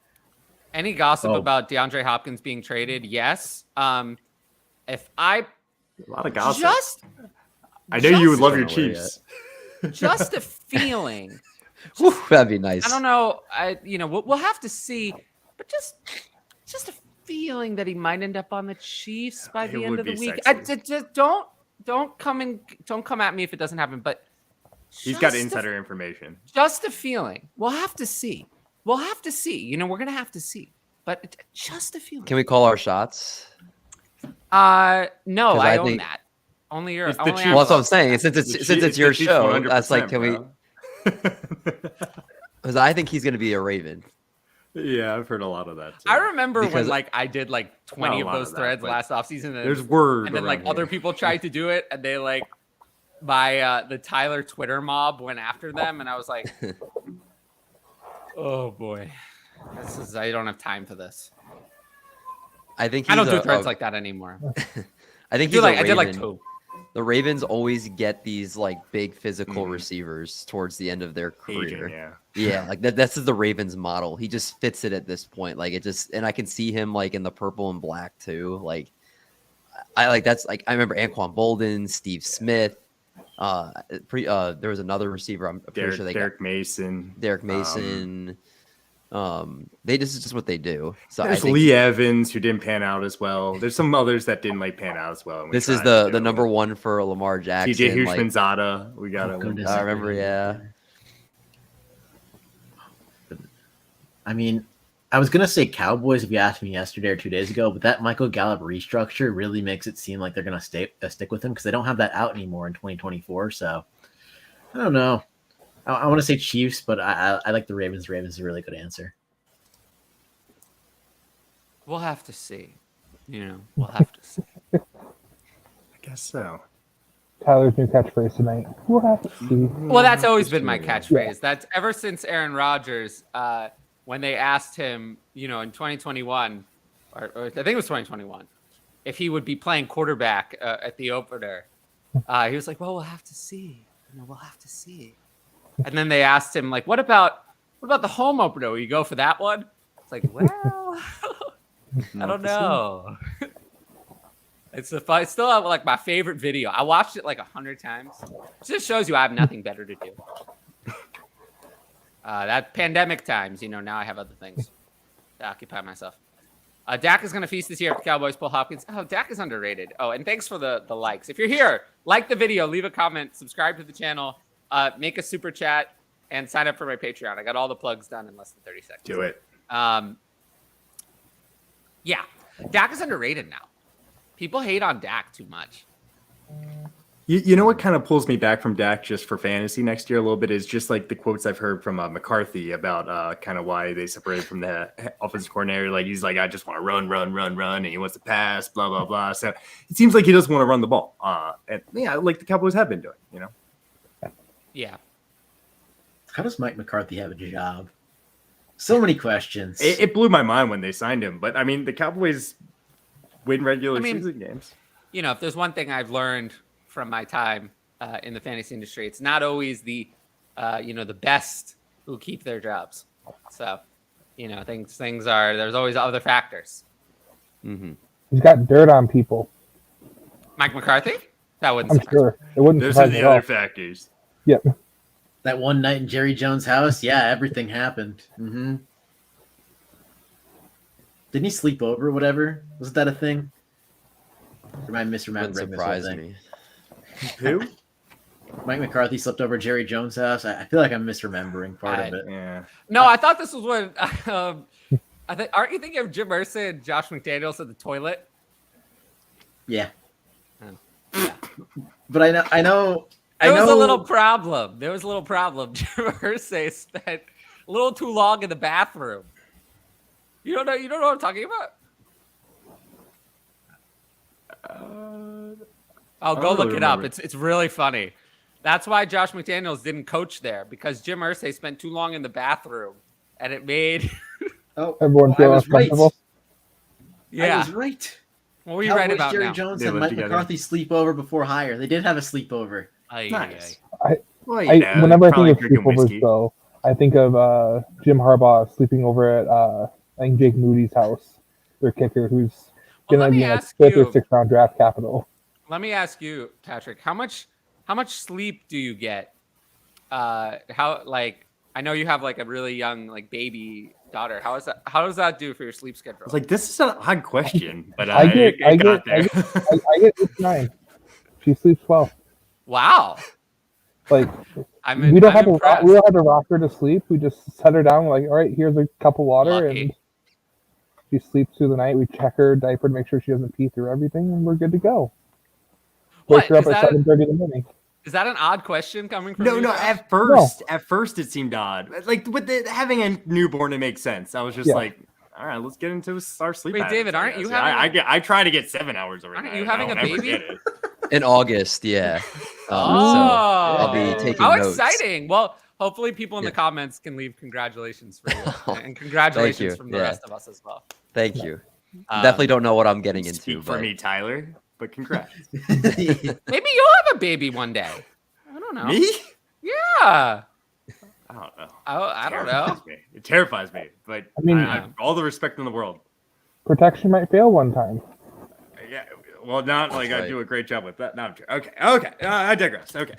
Any gossip about DeAndre Hopkins being traded? Yes. If I a lot of gossip. I know you would love your Chiefs. Just a feeling. Whew, that'd be nice. I don't know. We'll have to see, but just a feeling that he might end up on the Chiefs by the end of the week. Just don't come at me if it doesn't happen. But he's got insider information. Just a feeling. We'll have to see. We're gonna have to see. But just a feeling. Can we call our shots? No, I own that. Only your. Well, that's what I'm saying. Since it's your show, that's like, can we? Because I think he's going to be a Raven. Yeah, I've heard a lot of that too. I remember when I did 20 of those threads last offseason. There's word. And then other people tried to do it, and they the Tyler Twitter mob went after them, and I was like, oh boy, I don't have time for this. I think I don't do threads like that anymore. I think I did 2. The Ravens always get these big physical receivers towards the end of their career. Yeah, that's the Ravens model. He just fits it at this point. And I can see him in the purple and black too. I remember Anquan Bolden, Steve Smith. There was another receiver. I'm pretty sure they Derek Mason. Derek Mason. This is just what they do. So There's Lee Evans who didn't pan out as well. There's some others that didn't pan out as well. This is the number one for Lamar Jackson. TJ Hushmanzada. We got to. I remember, yeah. I mean, I was gonna say Cowboys if you asked me yesterday or 2 days ago, but that Michael Gallup restructure really makes it seem like they're gonna stick with him because they don't have that out anymore in 2024. So I don't know. I want to say Chiefs, but I like the Ravens. Ravens is a really good answer. We'll have to see. We'll have to see. I guess so. Tyler's new catchphrase tonight. We'll have to see. Well, that's always been my catchphrase. Yeah. That's ever since Aaron Rodgers, when they asked him, in 2021, or I think it was 2021, if he would be playing quarterback at the opener, he was like, "Well, we'll have to see. We'll have to see." And then they asked him, like, "What about the home opener? Will you go for that one?" It's like, well, I don't know. It's still like my favorite video. I watched it like 100 times. It just shows you I have nothing better to do. That pandemic times, now I have other things to occupy myself. Dak is going to feast this year if the Cowboys pull Hopkins. Oh, Dak is underrated. Oh, and thanks for the likes. If you're here, like the video, leave a comment, subscribe to the channel, make a super chat, and sign up for my Patreon. I got all the plugs done in less than 30 seconds. Do it. Yeah, Dak is underrated now. People hate on Dak too much. You know what kind of pulls me back from Dak just for fantasy next year a little bit is just like the quotes I've heard from McCarthy about kind of why they separated from the offensive coordinator. Like he's like, I just want to run, and he wants to pass, blah blah blah. So it seems like he doesn't want to run the ball. And yeah, like the Cowboys have been doing. Yeah. How does Mike McCarthy have a job? So many questions. It blew my mind when they signed him, but I mean the Cowboys win regular season games. If there's one thing I've learned from my time in the fantasy industry, it's not always the the best who keep their jobs. So things are, there's always other factors. Mm-hmm. He's got dirt on people. Mike McCarthy? That wouldn't. I'm sure it wouldn't. Those are the other factors. Yep. That one night in Jerry Jones' house, yeah, everything happened. Mm-hmm. Didn't he sleep over or whatever? Was that a thing? Or am I misremembering this whole thing? Who? Mike McCarthy slept over Jerry Jones' house. I feel like I'm misremembering part of it. Yeah. No, I thought this was when. Aren't you thinking of Jim Irsay and Josh McDaniels at the toilet? Yeah. Oh. Yeah. But I know. There was a little problem. Jim Irsay spent a little too long in the bathroom. You don't know what I'm talking about? I'll go look it up. It's really funny. That's why Josh McDaniels didn't coach there, because Jim Irsay spent too long in the bathroom, and it made everyone feel uncomfortable. Yeah, I was right. What were you right about Jerry now? Jones and Mike McCarthy sleepover before hire. They did have a sleepover. Nice. Whenever I think of sleepovers, though, I think of Jim Harbaugh sleeping over at I think Jake Moody's house, their kicker, who's gonna be like 5th or 6th round draft capital. Let me ask you, Patrick, how much sleep do you get? I know you have like a really young baby daughter. How does that do for your sleep schedule? I was like, this is an odd question, but I get 9. She sleeps well. Wow. We don't have to rock her to sleep. We just set her down. We're like, all right, here's a cup of water, and she sleeps through the night. We check her diaper to make sure she doesn't pee through everything, and we're good to go. Wake her up at 7:30 in the morning. Is that an odd question coming from you? No. At first it seemed odd. Like with having a newborn, it makes sense. I was just like, all right, let's get into our sleep. Wait, habits, David, aren't you having? I try to get 7 hours every night. Aren't you having a baby? In August, yeah. So I'll be taking notes. How exciting! Well, hopefully people in the comments can leave congratulations for you, and congratulations from the rest of us as well. Thank you. Definitely don't know what I'm getting into. Speak for me, Tyler, but congrats. Maybe you'll have a baby one day. I don't know. Me? Yeah. I don't know. I don't know. It terrifies me, but I mean, I have all the respect in the world. Protection might fail one time. Yeah, well, not like I do a great job with that. No, I'm okay. I digress. Okay.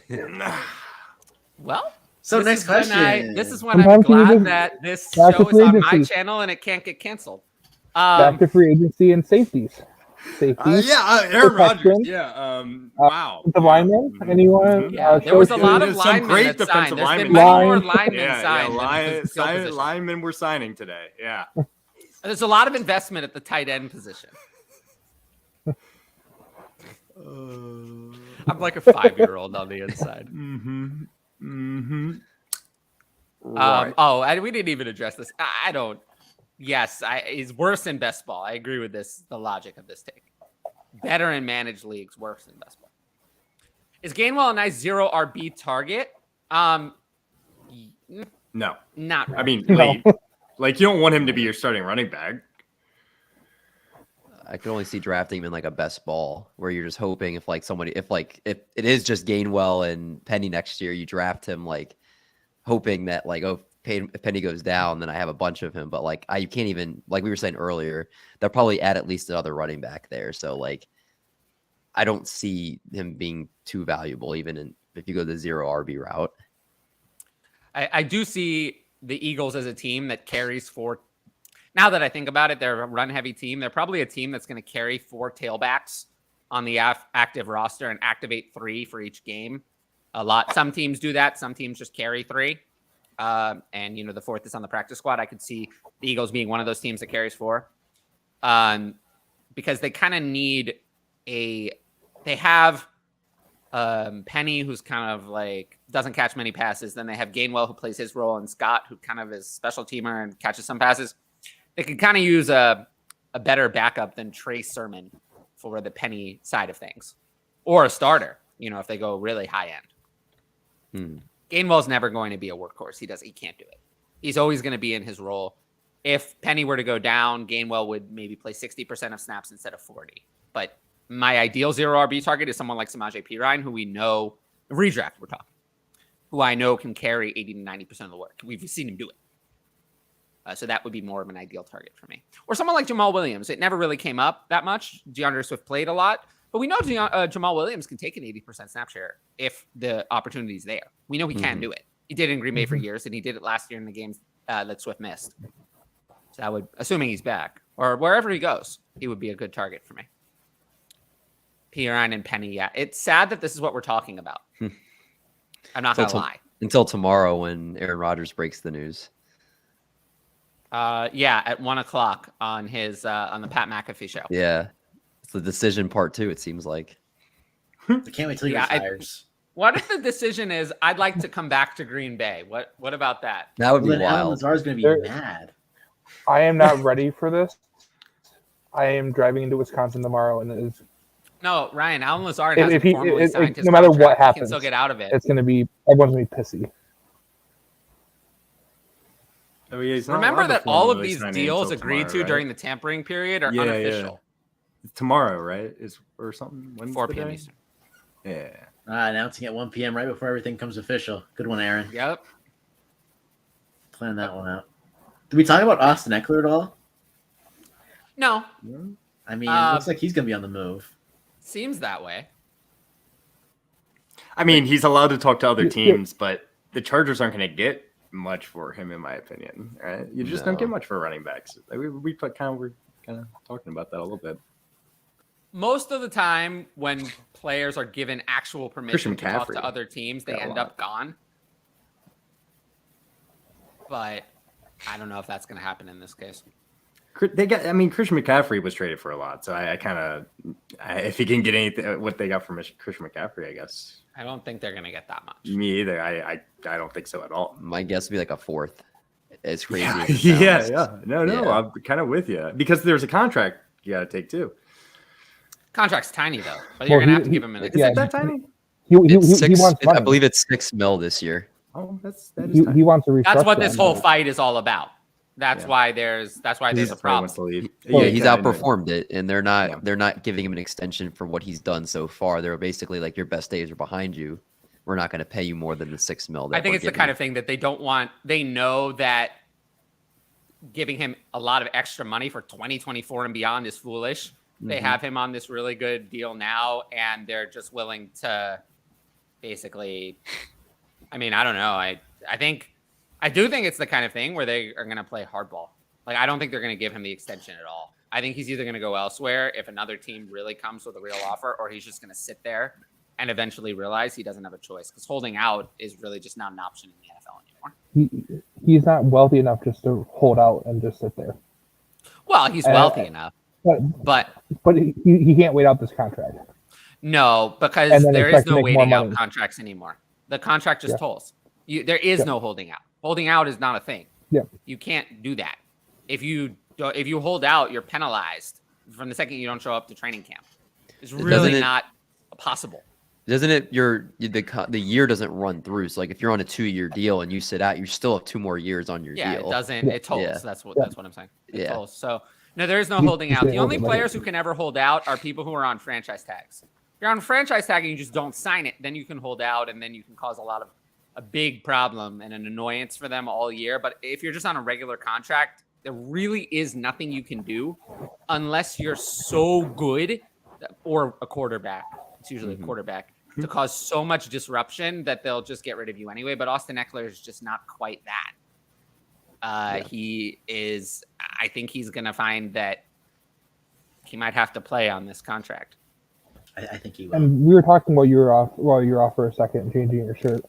Well, So next question. This is when I'm glad that this show is on my channel and it can't get canceled. Back to free agency and safeties. Aaron Rodgers. Yeah. Wow. The linemen. Anyone? Yeah, there was a lot of linemen that signed. There's been many more linemen signed. Linemen were signing today. Yeah. There's a lot of investment at the tight end position. I'm like a 5-year-old on the inside. Right. We didn't even address this. I don't. Yes, he's worse in best ball. I agree with this. The logic of this take. Better in managed leagues, worse in best ball. Is Gainwell a nice 0 RB target? No, not really. I mean, like you don't want him to be your starting running back. I could only see drafting him in like a best ball where you're just hoping if it is just Gainwell and Penny next year, you draft him like hoping that like, oh, if Penny goes down, then I have a bunch of him. But like, you can't even, like we were saying earlier, they'll probably add at least another running back there. So like, I don't see him being too valuable, even if you go the 0 RB route. I do see the Eagles as a team that carries 4. Now that I think about it, they're a run-heavy team. They're probably a team that's going to carry 4 tailbacks on the active roster and activate 3 for each game. A lot. Some teams do that. Some teams just carry 3. And the 4th is on the practice squad. I could see the Eagles being one of those teams that carries 4, because they kind of need they have Penny, who's kind of like doesn't catch many passes. Then they have Gainwell, who plays his role, and Scott, who kind of is special teamer and catches some passes. They could kind of use a better backup than Trey Sermon for the Penny side of things, or a starter. If they go really high end. Gainwell's never going to be a workhorse. He can't do it. He's always going to be in his role. If Penny were to go down, Gainwell would maybe play 60% of snaps instead of 40. But my ideal 0 RB target is someone like Samaje Perine, who we know, redraft we're talking, who I know can carry 80 to 90% of the work. We've seen him do it. So that would be more of an ideal target for me. Or someone like Jamal Williams. It never really came up that much. DeAndre Swift played a lot. But we know Jamal Williams can take an 80% snap share if the opportunity is there. We know he can do it. He did in Green Bay for years, and he did it last year in the games that Swift missed. So I would, assuming he's back, or wherever he goes, he would be a good target for me. Perine and Penny, yeah. It's sad that this is what we're talking about. I'm not going to lie. Until tomorrow when Aaron Rodgers breaks the news. At 1:00 on his on the Pat McAfee show. Yeah. It's the decision part 2, it seems like. I can't wait till he retires. What if the decision is I'd like to come back to Green Bay? What about that? That would be Alan wild. Lazard's going to be mad. I am not ready for this. I am driving into Wisconsin tomorrow, and it is. No, Ryan, Alan Lazard hasn't If formally signed his no matter contract. what happens, he can still get out of it. It's going to be everyone's going to be pissy. Oh, yeah, Remember that all of these deals agreed to during the tampering period are unofficial. Yeah. Tomorrow, right? Or something? When's 4 p.m. Eastern. Yeah. Announcing at 1 p.m. right before everything comes official. Good one, Aaron. Yep. Plan that one out. Did we talk about Austin Eckler at all? No. I mean, it looks like he's going to be on the move. Seems that way. I mean, he's allowed to talk to other teams, but the Chargers aren't going to get much for him, in my opinion. Right? You just don't get much for running backs. Like we're kind of talking about that a little bit. Most of the time, when players are given actual permission to talk to other teams, they end up gone. But I don't know if that's going to happen in this case. Christian McCaffrey was traded for a lot, so I kind of, if he can get anything, what they got from Christian McCaffrey, I guess. I don't think they're going to get that much. Me either. I don't think so at all. My guess would be like a 4th. It's crazy. Yeah. No, I'm kind of with you because there's a contract you got to take too. Contract's tiny though, but you're going to have to give him an. Is it that tiny? He wants money. I believe it's $6 million this year. Oh, that is tiny. He wants to restructure. That's what this whole fight is all about. That's why there's a problem. Yeah, he's outperformed it, and they're not giving him an extension for what he's done so far. They're basically like, your best days are behind you. We're not going to pay you more than the $6 million. I think it's the kind of thing that they don't want. They know that giving him a lot of extra money for 2024 and beyond is foolish. They have him on this really good deal now, and they're just willing to basically. I mean, I don't know. I do think it's the kind of thing where they are going to play hardball. Like, I don't think they're going to give him the extension at all. I think he's either going to go elsewhere if another team really comes with a real offer, or he's just going to sit there and eventually realize he doesn't have a choice, because holding out is really just not an option in the NFL anymore. He's not wealthy enough just to hold out and just sit there. Well, he's wealthy enough, but he can't wait out this contract. No, because there is no waiting out money. contracts anymore. The contract just tolls. There is no holding out. Holding out is not a thing. Yeah. You can't do that. If you hold out, you're penalized from the second you don't show up to training camp. It's really not possible. Doesn't it? The year doesn't run through. So like if you're on a 2-year deal and you sit out, you still have 2 more years on your deal. Yeah, it doesn't. It tolls. Yeah. That's what I'm saying. It tolls. So no, there is no holding out. The only players who can ever hold out are people who are on franchise tags. If you're on franchise tag and you just don't sign it, then you can hold out, and then you can cause a big problem and an annoyance for them all year. But if you're just on a regular contract, there really is nothing you can do unless you're so good, or a quarterback. It's usually a quarterback, to cause so much disruption that they'll just get rid of you anyway. But Austin Eckler is just not quite that. He is. I think he's going to find that he might have to play on this contract. I think he will. And we were talking while you were off for a second, changing your shirt,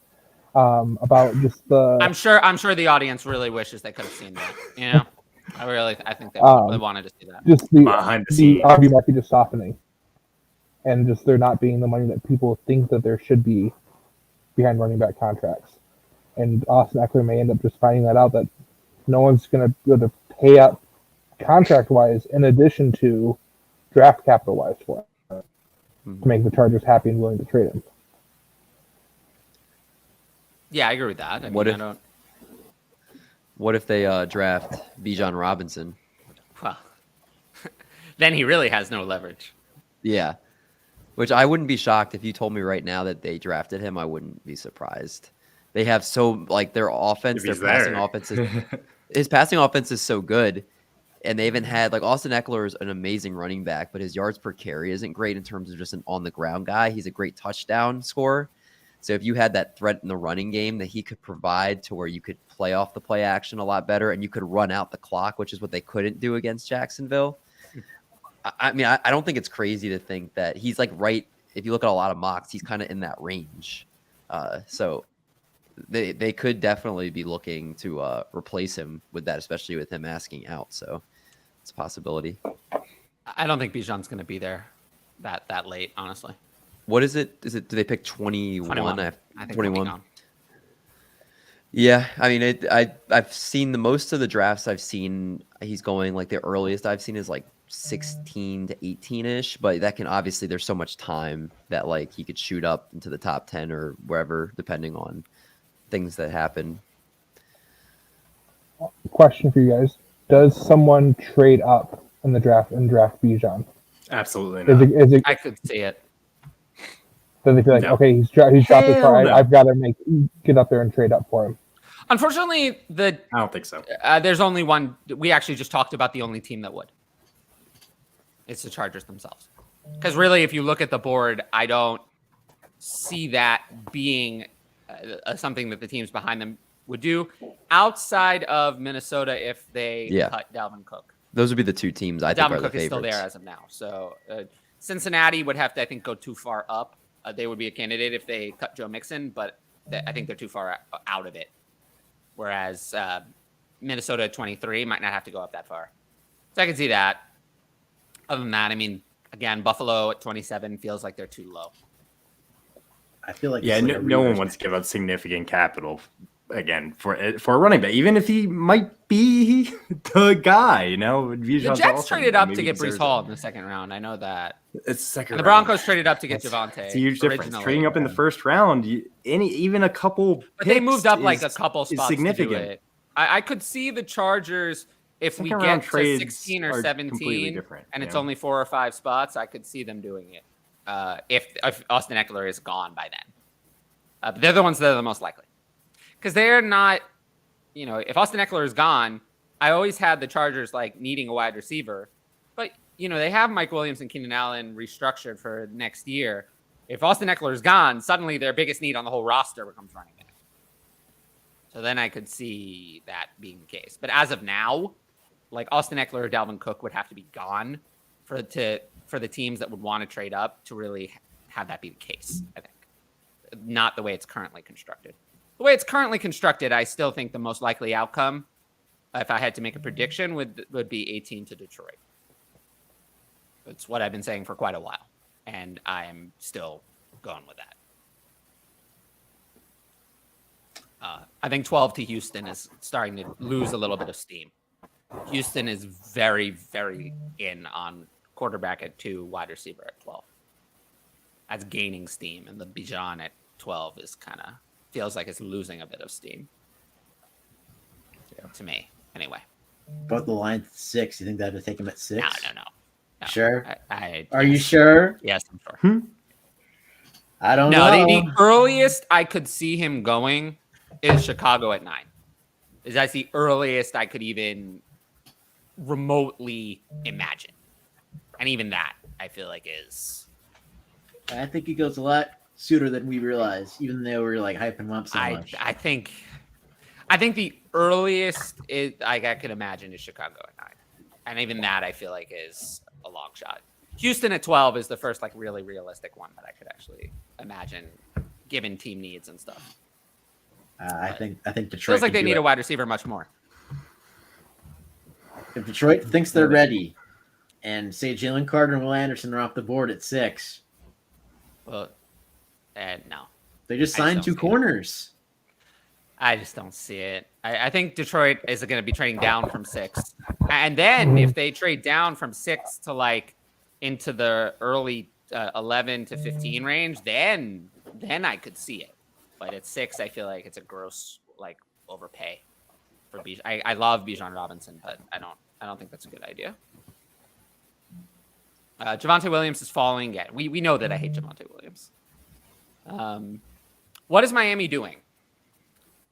about just the. I'm sure the audience really wishes they could have seen that. You know, I think they wanted to see that. Just the Behind the scenes. RB market just softening, and just there not being the money that people think that there should be behind running back contracts, and Austin Eckler may end up just finding that out, that no one's going to be able to pay up contract wise in addition to draft capital wise for him, to make the Chargers happy and willing to trade him. Yeah, I agree with that. What if they draft Bijan Robinson? Well, then he really has no leverage. Yeah. Which I wouldn't be shocked if you told me right now that they drafted him. I wouldn't be surprised. They have their offense, their passing offense his passing offense is so good. And they haven't had, Austin Eckler is an amazing running back, but his yards per carry isn't great in terms of just an on-the-ground guy. He's a great touchdown scorer. So if you had that threat in the running game that he could provide to where you could play off the play action a lot better and you could run out the clock, which is what they couldn't do against Jacksonville. I mean, I don't think it's crazy to think that he's right. If you look at a lot of mocks, he's kind of in that range. So they could definitely be looking to replace him with that, especially with him asking out. So it's a possibility. I don't think Bijan's going to be there that late, honestly. What is it? Do they pick 21? 21. I think 21. Yeah, I mean, I've seen most of the drafts I've seen. He's going the earliest I've seen is 16 to 18-ish, but that can obviously, there's so much time that he could shoot up into the top 10 or wherever, depending on things that happen. Question for you guys: does someone trade up in the draft and draft Bijan? Absolutely not. Is it, I could see it. then they feel okay, he's dropped this far. I've got to get up there and trade up for him. Unfortunately, I don't think so. There's only one. We actually just talked about the only team that would. It's the Chargers themselves. Because really, if you look at the board, I don't see that being something that the teams behind them would do, outside of Minnesota if they cut Dalvin Cook. Those would be the two teams I think are Dalvin Cook the favorites. is still there as of now. So Cincinnati would have to, I think, go too far up. They would be a candidate if they cut Joe Mixon, but I think they're too far out of it. Whereas Minnesota at 23 might not have to go up that far. So I can see that. Other than that, I mean, again, Buffalo at 27 feels like they're too low. I feel like no one wants to give up significant capital again for a running back, even if he might be the guy. The Jets traded up to get Breece Hall in the second round. I know that. It's second. And the Broncos traded up to get Javonte. It's a huge difference. Trading up in the first round, even a couple. But they moved up a couple spots significant. To do it. I could see the Chargers. If we get to 16 or 17 and it's only 4 or 5 spots, I could see them doing it if Austin Eckler is gone by then. But they're the ones that are the most likely. Because they're not, if Austin Eckler is gone, I always had the Chargers needing a wide receiver. But, they have Mike Williams and Keenan Allen restructured for next year. If Austin Eckler is gone, suddenly their biggest need on the whole roster becomes running back. So then I could see that being the case. But as of now, like Austin Eckler or Dalvin Cook would have to be gone for the teams that would want to trade up to really have that be the case, I think. Not the way it's currently constructed. The way it's currently constructed, I still think the most likely outcome, if I had to make a prediction, would be 18 to Detroit. It's what I've been saying for quite a while, and I'm still going with that. I think 12 to Houston is starting to lose a little bit of steam. Houston is very, very in on quarterback at 2, wide receiver at 12. That's gaining steam, and the Bijan at 12 is kind of feels like it's losing a bit of steam. To me, anyway. But the line 6, you think that would take him at 6? No. Sure. Are yes. you sure? Yes, I'm sure. I don't know. The earliest I could see him going is Chicago at 9. That's the earliest I could even remotely imagine. And even that, I feel like is... I think he goes a lot sooner than we realize, even though we're like hyping him up so much. I think the earliest is I could imagine is Chicago at 9. And even that I feel like is a long shot. Houston at 12 is the first like really realistic one that I could actually imagine given team needs and stuff. I think Detroit feels like they need a wide receiver much more. If Detroit thinks they're ready, and say Jalen Carter and Will Anderson are off the board at 6, well, no, they just signed 2 corners. I just don't see it. I think Detroit is going to be trading down from 6, and then if they trade down from 6 to like into the early 11 to 15 range, then I could see it. But at 6, I feel like it's a gross like overpay for Bijan. I love Bijan Robinson, but I don't think that's a good idea. Javonte Williams is falling again. We know that I hate Javonte Williams. What is Miami doing?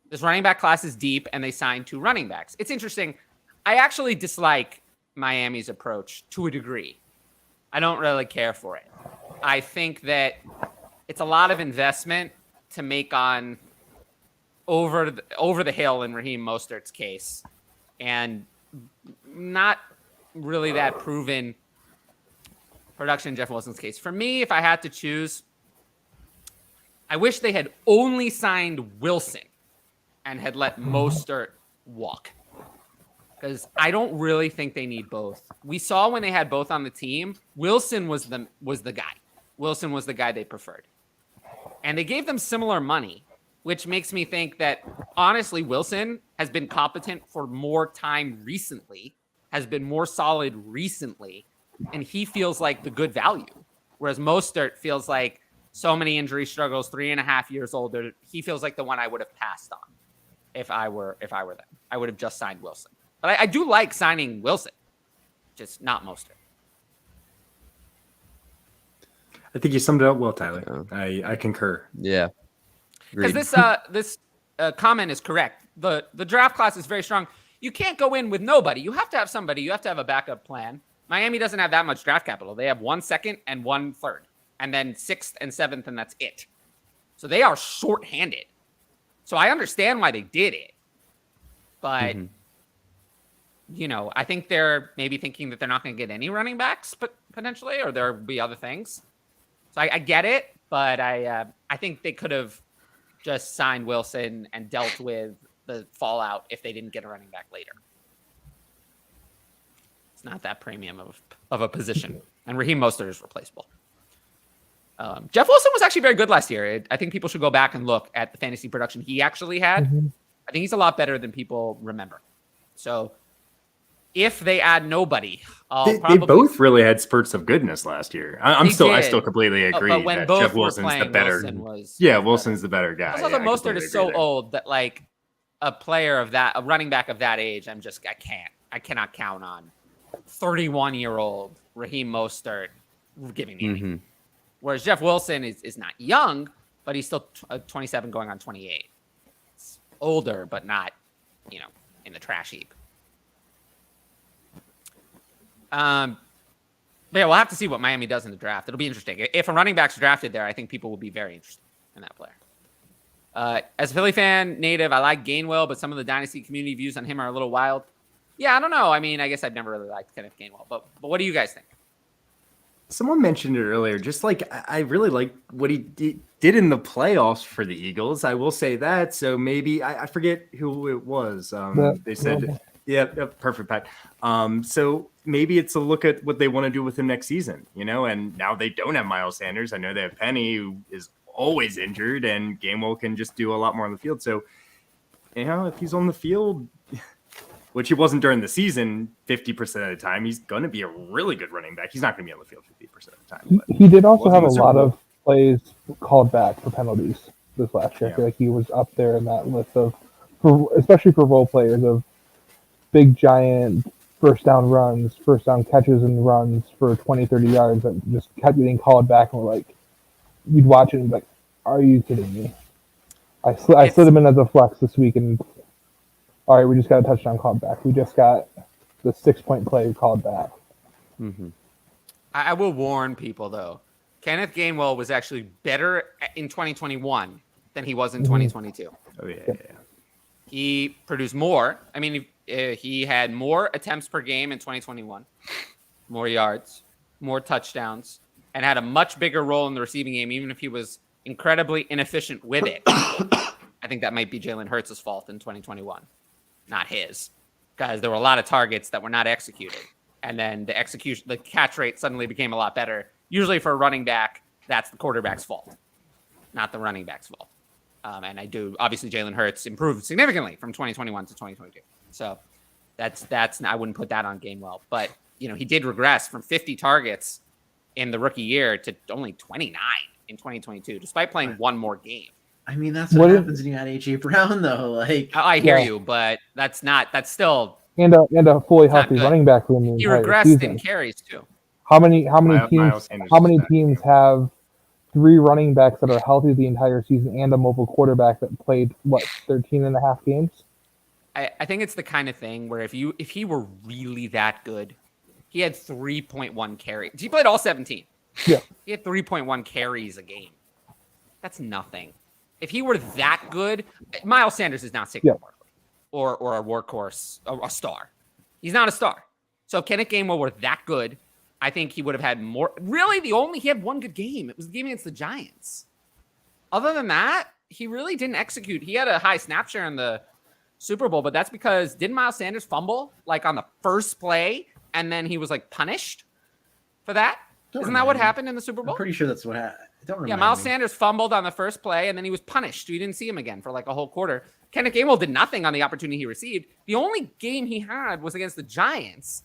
This running back class is deep, and they signed 2 running backs. It's interesting. I actually dislike Miami's approach to a degree. I don't really care for it. I think that it's a lot of investment to make on over the hill in Raheem Mostert's case, and not really that proven production in Jeff Wilson's case. For me, if I had to choose, I wish they had only signed Wilson and had let Mostert walk, because I don't really think they need both. We saw when they had both on the team, Wilson was the guy. Wilson was the guy they preferred. And they gave them similar money, which makes me think that, honestly, Wilson has been competent for more time recently, has been more solid recently, and he feels like the good value. Whereas Mostert feels like so many injury struggles, 3.5 years older. He feels like the one I would have passed on if I were them. I would have just signed Wilson. But I do like signing Wilson, just not Mostert. I think you summed it up well, Tyler. I concur. Yeah. Because this comment is correct. The draft class is very strong. You can't go in with nobody. You have to have somebody. You have to have a backup plan. Miami doesn't have that much draft capital. They have 1 second and 1 third, and then 6th and 7th, and that's it. So they are short-handed. So I understand why they did it. But, I think they're maybe thinking that they're not going to get any running backs, but potentially, or there'll be other things. So I get it, but I think they could have just signed Wilson and dealt with the fallout if they didn't get a running back later. It's not that premium of a position. And Raheem Mostert is replaceable. Jeff Wilson was actually very good last year. I think people should go back and look at the fantasy production he actually had. I think he's a lot better than people remember. So if they add nobody, they both really had spurts of goodness last year. I still completely agree but when that both Jeff were Wilson's playing, the better. Wilson's the better guy. Also, Mostert is so old that like a running back of that age, I cannot count on 31-year-old Raheem Mostert giving me anything. Whereas Jeff Wilson is not young, but he's still 27 going on 28. It's older, but not, in the trash heap. But yeah, we'll have to see what Miami does in the draft. It'll be interesting. If a running back's drafted there, I think people will be very interested in that player. As a Philly fan native, I like Gainwell, but some of the Dynasty community views on him are a little wild. Yeah, I don't know. I mean, I guess I've never really liked Kenneth Gainwell, but what do you guys think? Someone mentioned it earlier. Just like I really like what he did in the playoffs for the Eagles. I will say that. So maybe I forget who it was. They said, yeah, perfect, Pat. So maybe it's a look at what they want to do with him next season, and now they don't have Miles Sanders. I know they have Penny, who is always injured, and Gainwell can just do a lot more on the field. So, if he's on the field, which he wasn't during the season, 50% of the time, he's going to be a really good running back. He's not going to be on the field 50% of the time. He did also have a lot of plays called back for penalties this last year. Yeah. I feel like he was up there in that list especially for role players, of big, giant first down runs, first down catches and runs for 20, 30 yards that just kept getting called back. And we're like, you'd watch it and be like, are you kidding me? I slid him in as a flex this week, and all right, we just got a touchdown called back. We just got the 6-point play called back. Mm-hmm. I will warn people, though. Kenneth Gainwell was actually better in 2021 than he was in 2022. Oh, yeah. He produced more. I mean, he had more attempts per game in 2021, more yards, more touchdowns, and had a much bigger role in the receiving game, even if he was incredibly inefficient with it. I think that might be Jalen Hurts' fault in 2021, not his, because there were a lot of targets that were not executed. And then the catch rate suddenly became a lot better. Usually for a running back, that's the quarterback's fault, not the running back's fault. And obviously Jalen Hurts improved significantly from 2021 to 2022. So I wouldn't put that on Gainwell, but he did regress from 50 targets in the rookie year to only 29 in 2022, despite playing one more game. I mean, that's what happens when you got A.J. Brown, though. Like, I hear you, but that's still and a fully healthy running back room. He regressed in carries too. How many teams have 3 running backs that are healthy the entire season and a mobile quarterback that played 13 and a half games? I think it's the kind of thing where if he were really that good, he had 3.1 carries. He played all 17. Yeah. He had 3.1 carries a game. That's nothing. If he were that good, Miles Sanders is not Saquon Barkley or a workhorse, a star. He's not a star. So if Kenneth Gainwell were that good, I think he would have had more. Really, he had one good game. It was the game against the Giants. Other than that, he really didn't execute. He had a high snap share in the Super Bowl, but that's because didn't Miles Sanders fumble on the first play and then he was punished for that? Isn't that what happened in the Super Bowl? I'm pretty sure that's what happened. Don't remember. Yeah, Miles Sanders fumbled on the first play and then he was punished. You didn't see him again for a whole quarter. Kenneth Gainwell did nothing on the opportunity he received. The only game he had was against the Giants,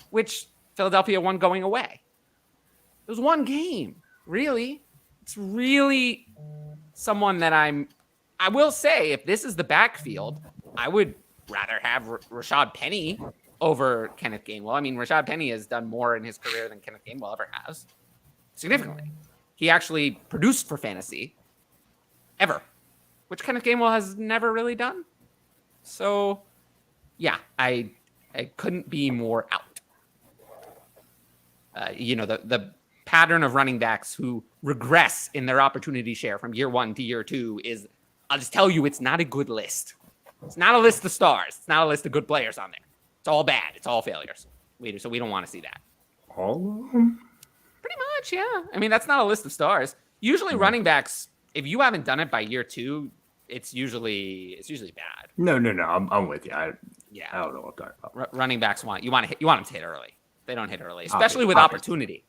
which Philadelphia won going away. It was one game, really. It's really someone that I will say, if this is the backfield, I would rather have Rashad Penny over Kenneth Gainwell. I mean, Rashad Penny has done more in his career than Kenneth Gainwell ever has, significantly. He actually produced for fantasy ever, which Kenneth Gainwell has never really done. So, yeah, I couldn't be more out. The pattern of running backs who regress in their opportunity share from year 1 to year 2 is, I'll just tell you, it's not a good list. It's not a list of stars. It's not a list of good players on there. It's all bad. It's all failures. So we don't want to see that. All of them? Pretty much, yeah. I mean, that's not a list of stars. Usually running backs, if you haven't done it by year 2, it's usually bad. No. I'm with you. I don't know what I'm talking about. Running backs you want them to hit early. They don't hit early, especially with opportunity.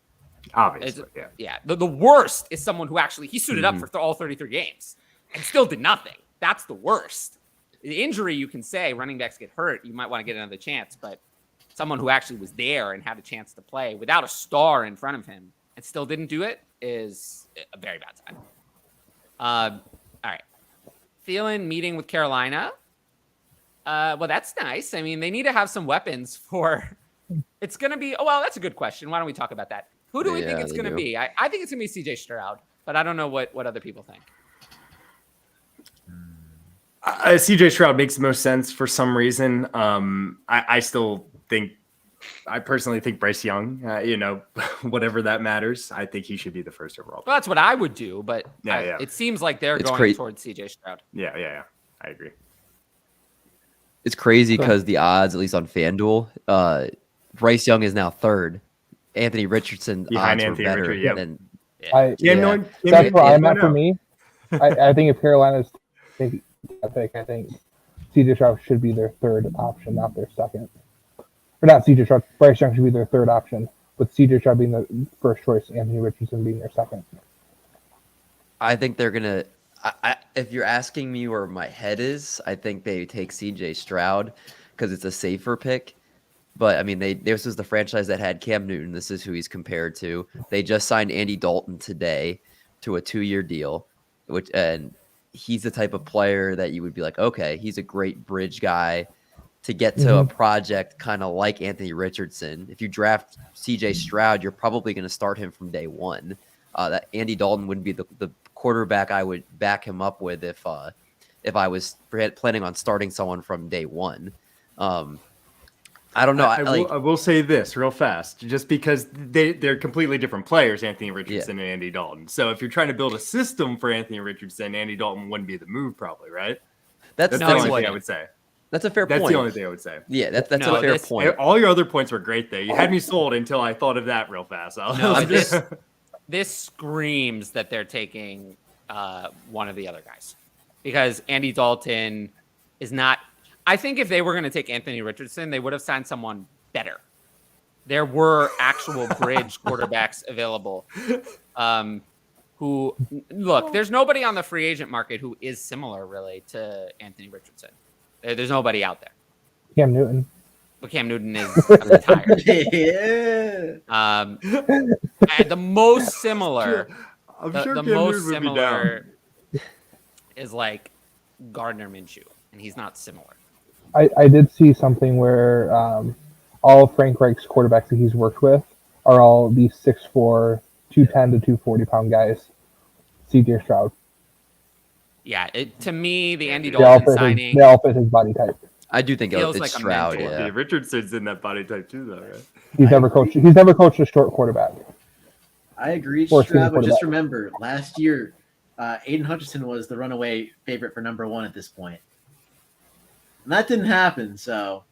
Obviously, yeah. Yeah. The worst is someone who actually he suited up for all 33 games and still did nothing. That's the worst. The injury, you can say running backs get hurt. You might want to get another chance, but someone who actually was there and had a chance to play without a star in front of him and still didn't do it is a very bad sign. All right. Thielen meeting with Carolina. Well, that's nice. I mean, they need to have some weapons for. It's going to be. Oh, well, that's a good question. Why don't we talk about that? Who do we think it's going to be? I think it's going to be C.J. Stroud, but I don't know what other people think. C.J. Stroud makes the most sense for some reason. I still think I personally think Bryce Young, whatever that matters, I think he should be the first overall. Well, that's what I would do, but Yeah. It seems like they're It's going towards CJ Stroud. Yeah. I agree. It's crazy because the odds, at least on FanDuel, Bryce Young is now third. Anthony Richardson Behind odds Anthony were better Richardson, than. That's where I'm at for me. I think if Carolina's taking a pick, I think CJ Stroud should be their third option, not their second. Or not CJ Stroud. Bryce Young should be their third option, with CJ Stroud being the first choice, Anthony Richardson being their second. I think they're gonna. If you're asking me where my head is, I think they take CJ Stroud because it's a safer pick. But I mean, this is the franchise that had Cam Newton. This is who he's compared to. They just signed Andy Dalton today to a 2-year deal, and he's the type of player that you would be like, okay, he's a great bridge guy to get to a project kind of like Anthony Richardson. If you draft CJ Stroud, you're probably going to start him from day one. That Andy Dalton wouldn't be the quarterback I would back him up with if I was planning on starting someone from day one. I don't know. I will say this real fast, just because they're completely different players, Anthony Richardson and Andy Dalton. So if you're trying to build a system for Anthony Richardson, Andy Dalton wouldn't be the move, probably, right? That's the only thing I would say. That's a fair point. That's the only thing I would say. Yeah, that's a fair point. All your other points were great there. You had me sold until I thought of that real fast. This screams that they're taking one of the other guys, because Andy Dalton is not. I think if they were going to take Anthony Richardson, they would have signed someone better. There were actual bridge quarterbacks available. Who look? There's nobody on the free agent market who is similar really to Anthony Richardson. There's nobody out there. Cam Newton. But Cam Newton is retired. And the most similar, the most similar is like Gardner Minshew, and he's not similar. I did see something where all of Frank Reich's quarterbacks that he's worked with are all these 6'4", 210 to 240 pound guys. CJ Stroud. Yeah, to me, the Andy Dalton signing, they all fit his body type. I do think it's like Stroud. Yeah. Richardson's in that body type too, though, right? He's never coached a short quarterback. I agree, Stroud, but just remember, last year, Aiden Hutchinson was the runaway favorite for number one at this point. And that didn't happen, so.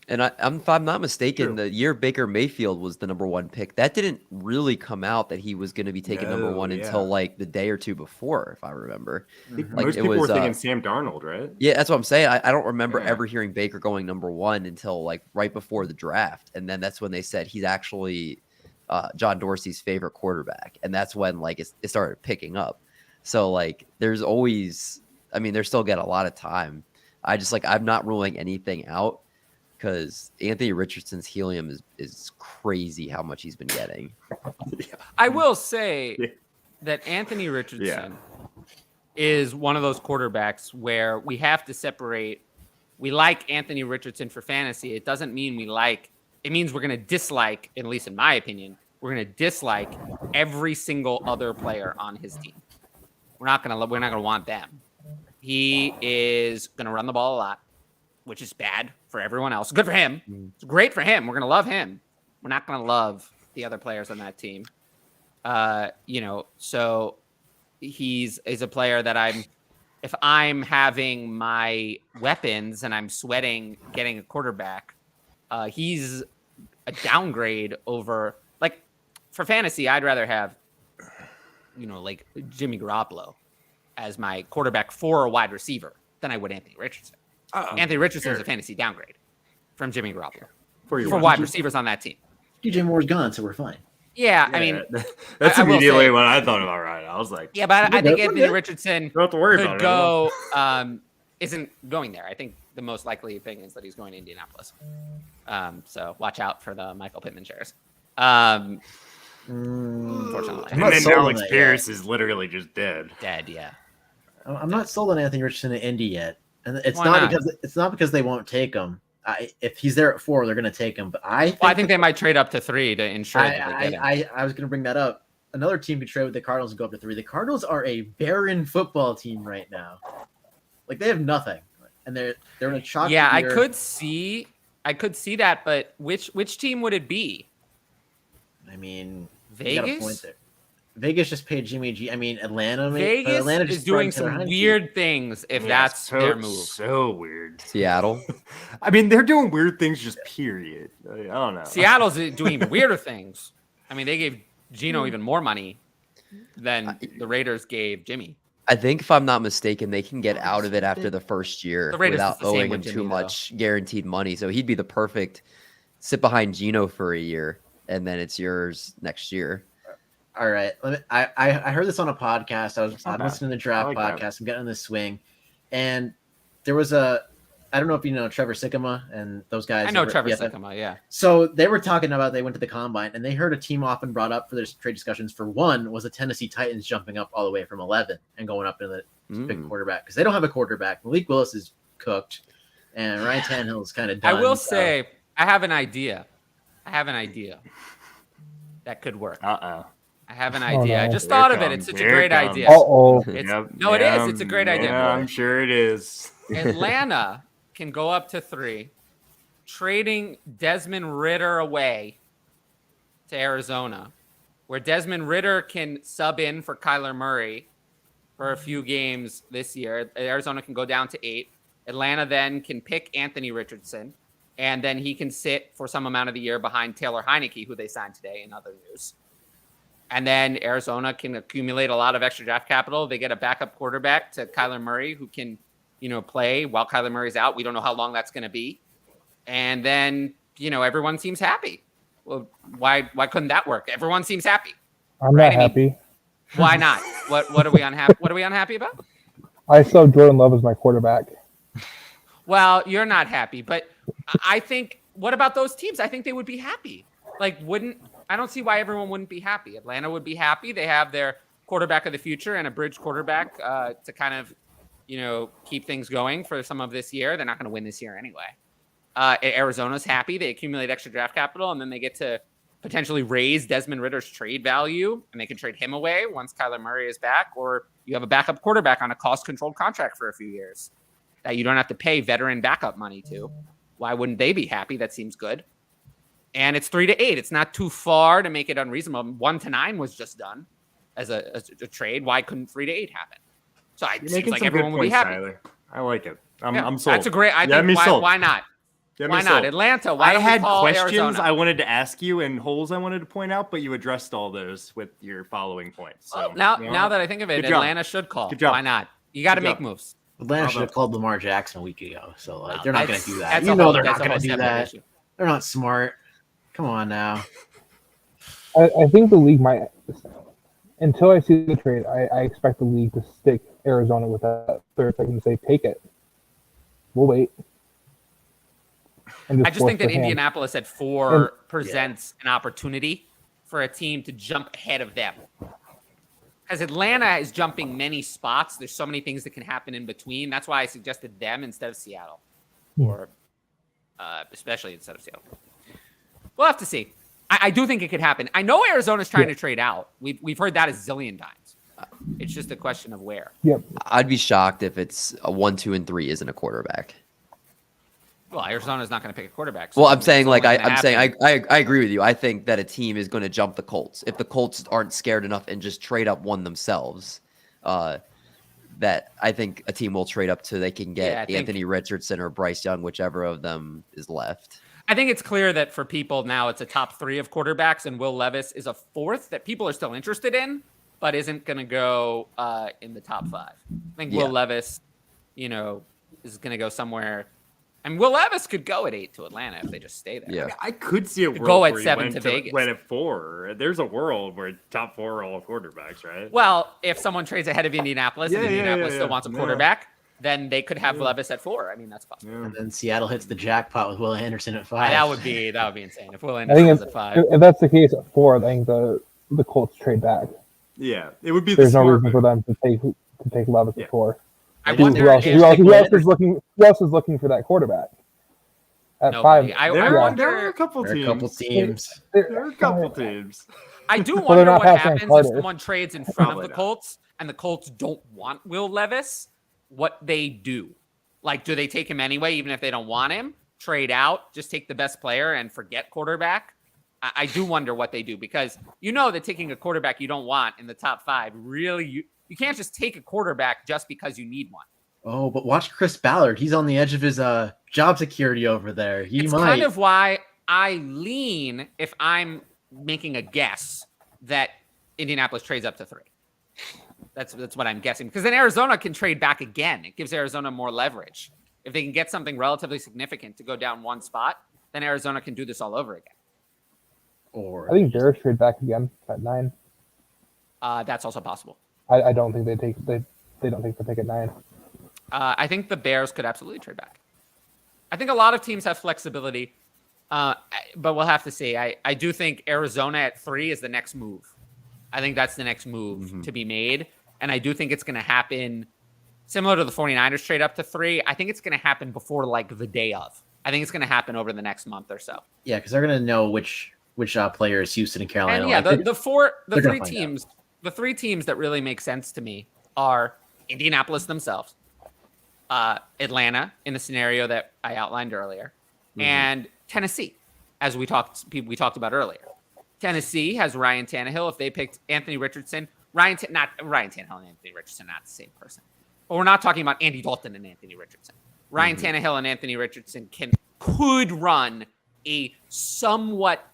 And if I'm not mistaken, the year Baker Mayfield was the number one pick, that didn't really come out that he was going to be taken number one until like the day or two before, if I remember. Like most people were thinking Sam Darnold, right? Yeah, that's what I'm saying. I don't remember ever hearing Baker going number one until like right before the draft. And then that's when they said he's actually John Dorsey's favorite quarterback. And that's when like it started picking up. So like there's always, I mean, they're still got a lot of time. I'm not ruling anything out. Because Anthony Richardson's helium is crazy how much he's been getting. I will say that Anthony Richardson is one of those quarterbacks where we have to separate. We like Anthony Richardson for fantasy. It doesn't mean it means we're going to dislike, at least in my opinion, we're going to dislike every single other player on his team. We're not going to want them. He is going to run the ball a lot, which is bad for everyone else. Good for him. It's great for him. We're going to love him. We're not going to love the other players on that team. So he's a player that if I'm having my weapons and I'm sweating getting a quarterback, he's a downgrade over, like, for fantasy, I'd rather have, like Jimmy Garoppolo as my quarterback for a wide receiver than I would Anthony Richardson. Anthony Richardson is a fantasy downgrade from Jimmy Garoppolo for wide receivers on that team. DJ Moore's gone, so we're fine. Yeah, I mean, that's immediately what I thought about. Right, I was like, yeah, but I think Anthony Richardson don't have to worry about go. Isn't going there. I think the most likely thing is that he's going to Indianapolis. So watch out for the Michael Pittman shares. Unfortunately, and then Alex Pierce is literally just dead. Yeah. I'm not sold on Anthony Richardson at Indy yet. And it's not because they won't take him. If he's there at 4, they're going to take him. But I think they might trade up to 3 to ensure that they get him. I was going to bring that up. Another team could trade with the Cardinals and go up to 3. The Cardinals are a barren football team right now. Like, they have nothing, and they're in a chalky year. I could see I could see that, but which team would it be? I mean, you got a point Vegas? there. Vegas just paid Jimmy G. I mean, Atlanta. Vegas Atlanta is doing some weird things if that's their move. So weird. Seattle. I mean, they're doing weird things. Just period. I don't know. Seattle's doing even weirder things. I mean, they gave Geno even more money than the Raiders gave Jimmy. I think if I'm not mistaken, they can get out of it after the first year The Raiders without is the same owing with him Jimmy, too though. much guaranteed money. So he'd be the perfect sit behind Geno for a year, and then it's yours next year. All right. I heard this on a podcast. I'm listening to the draft I like podcast. that. I'm getting in the swing. And there was I don't know if you know Trevor Sikkema and those guys. I know over- Trevor yeah, Sikkema, yeah. So they were talking about they went to the combine and they heard a team often brought up for their trade discussions. For one was the Tennessee Titans jumping up all the way from 11 and going up into the big quarterback because they don't have a quarterback. Malik Willis is cooked and Ryan Tannehill is kind of done. I will say, I have an idea. That could work. I have an idea. I no. just Here thought it of it. comes. It's such a Here it great comes. idea. Uh-oh. It is. It's a great idea. Yeah, I'm sure it is. Atlanta can go up to 3, trading Desmond Ridder away to Arizona, where Desmond Ridder can sub in for Kyler Murray for a few games this year. Arizona can go down to 8. Atlanta then can pick Anthony Richardson, and then he can sit for some amount of the year behind Taylor Heineke, who they signed today in other news. And then Arizona can accumulate a lot of extra draft capital. They get a backup quarterback to Kyler Murray who can, play while Kyler Murray's out. We don't know how long that's going to be. And then, everyone seems happy. Well, why couldn't that work? Everyone seems happy. I'm Right, not I mean- happy. Why not? What are we unhappy? What are we unhappy about? I still have Jordan Love as my quarterback. Well, you're not happy, but I think, what about those teams? I think they would be happy. I don't see why everyone wouldn't be happy. Atlanta would be happy. They have their quarterback of the future and a bridge quarterback to kind of, keep things going for some of this year. They're not going to win this year anyway. Arizona's happy. They accumulate extra draft capital, and then they get to potentially raise Desmond Ridder's trade value, and they can trade him away once Kyler Murray is back, or you have a backup quarterback on a cost-controlled contract for a few years that you don't have to pay veteran backup money to. Why wouldn't they be happy? That seems good. And it's 3 to 8. It's not too far to make it unreasonable. 1 to 9 was just done as a trade. Why couldn't 3 to 8 happen? So it seems like everyone would be happy. Tyler. I like it. Yeah, I'm sold. That's a great. I think why not? Get me Why not sold. Atlanta? Why I don't we had call questions Arizona? I wanted to ask you and holes I wanted to point out, but you addressed all those with your following points. So Now that I think of it, Good job. Atlanta should call. Good job. Why not? You got to Good make job. moves. Atlanta should Bravo. have called Lamar Jackson a week ago. So Wow, they're not going that's- to do that. that's You a know whole- they're that's not a going to whole do separate that. issue. They're not smart. Come on now. I think the league might, until I see the trade, I expect the league to stick Arizona with that third pick and say, take it. We'll wait. And I just force think that their hand. Indianapolis at 4 presents an opportunity for a team to jump ahead of them. Because Atlanta is jumping many spots. There's so many things that can happen in between. That's why I suggested them instead of Seattle. Or especially instead of Seattle. We'll have to see. I do think it could happen. I know Arizona's trying to trade out. We've heard that a zillion times. It's just a question of where. Yep. I'd be shocked if it's a 1, 2, and 3 isn't a quarterback. Well, Arizona's not going to pick a quarterback. So Well, I'm saying it's only gonna I agree with you. I think that a team is going to jump the Colts if the Colts aren't scared enough and just trade up one themselves. That I think a team will trade up to they can Yeah, I get think- Anthony Richardson or Bryce Young, whichever of them is left. I think it's clear that for people now, it's a top 3 of quarterbacks, and Will Levis is a 4th that people are still interested in, but isn't going to go in the top 5. I think Will Yeah. Levis, is going to go somewhere. And Will Levis could go at 8 to Atlanta if they just stay there. Yeah. I could see a world go at where 7 you to Vegas. went at 4. There's a world where top 4 are all quarterbacks, right? Well, if someone trades ahead of Indianapolis and Indianapolis still wants a Yeah. quarterback, then they could have Levis at 4. I mean, that's possible. Yeah. And then Seattle hits the jackpot with Will Anderson at 5. That would be insane if Will I think Anderson was at 5. if that's the case at 4, I think the Colts trade back. Yeah, it would be There's the no smart reason for them to take Levis Yeah. at 4. I Who wonder Who else, if who else Will is looking? Who else is looking for that quarterback? At nobody. 5, I There are wonder. a couple There are teams. a couple teams. There are a couple teams. I do they're wonder not what passing happens if Carter. someone trades in front Probably of the not. Colts and the Colts don't want Will Levis. What they do? Like, do they take him anyway, even if they don't want him? trade out, just take the best player and forget quarterback, I do wonder what they do, because you know that taking a quarterback you don't want in the top 5, really, you can't just take a quarterback just because you need one. Oh, but watch Chris Ballard. He's on the edge of his job security over there. It's kind of why I lean, if I'm making a guess, that Indianapolis trades up to 3. That's what I'm guessing, because then Arizona can trade back again. It gives Arizona more leverage. If they can get something relatively significant to go down one spot, then Arizona can do this all over again. Or I think Bears trade back again at 9. That's also possible. I don't think they don't think they take at 9. I think the Bears could absolutely trade back. I think a lot of teams have flexibility, but we'll have to see. I do think Arizona at 3 is the next move. I think that's the next move to be made. And I do think it's going to happen similar to the 49ers trade up to 3. I think it's going to happen before like the day of. I think it's going to happen over the next month or so. Yeah, because they're going to know which players Houston and Carolina. And yeah, like. the three teams that really make sense to me are Indianapolis themselves, Atlanta in the scenario that I outlined earlier, and Tennessee, as we talked about earlier. Tennessee has Ryan Tannehill. If they picked Anthony Richardson, Ryan Tannehill and Anthony Richardson, not the same person. But we're not talking about Andy Dalton and Anthony Richardson. Ryan Tannehill and Anthony Richardson could run a somewhat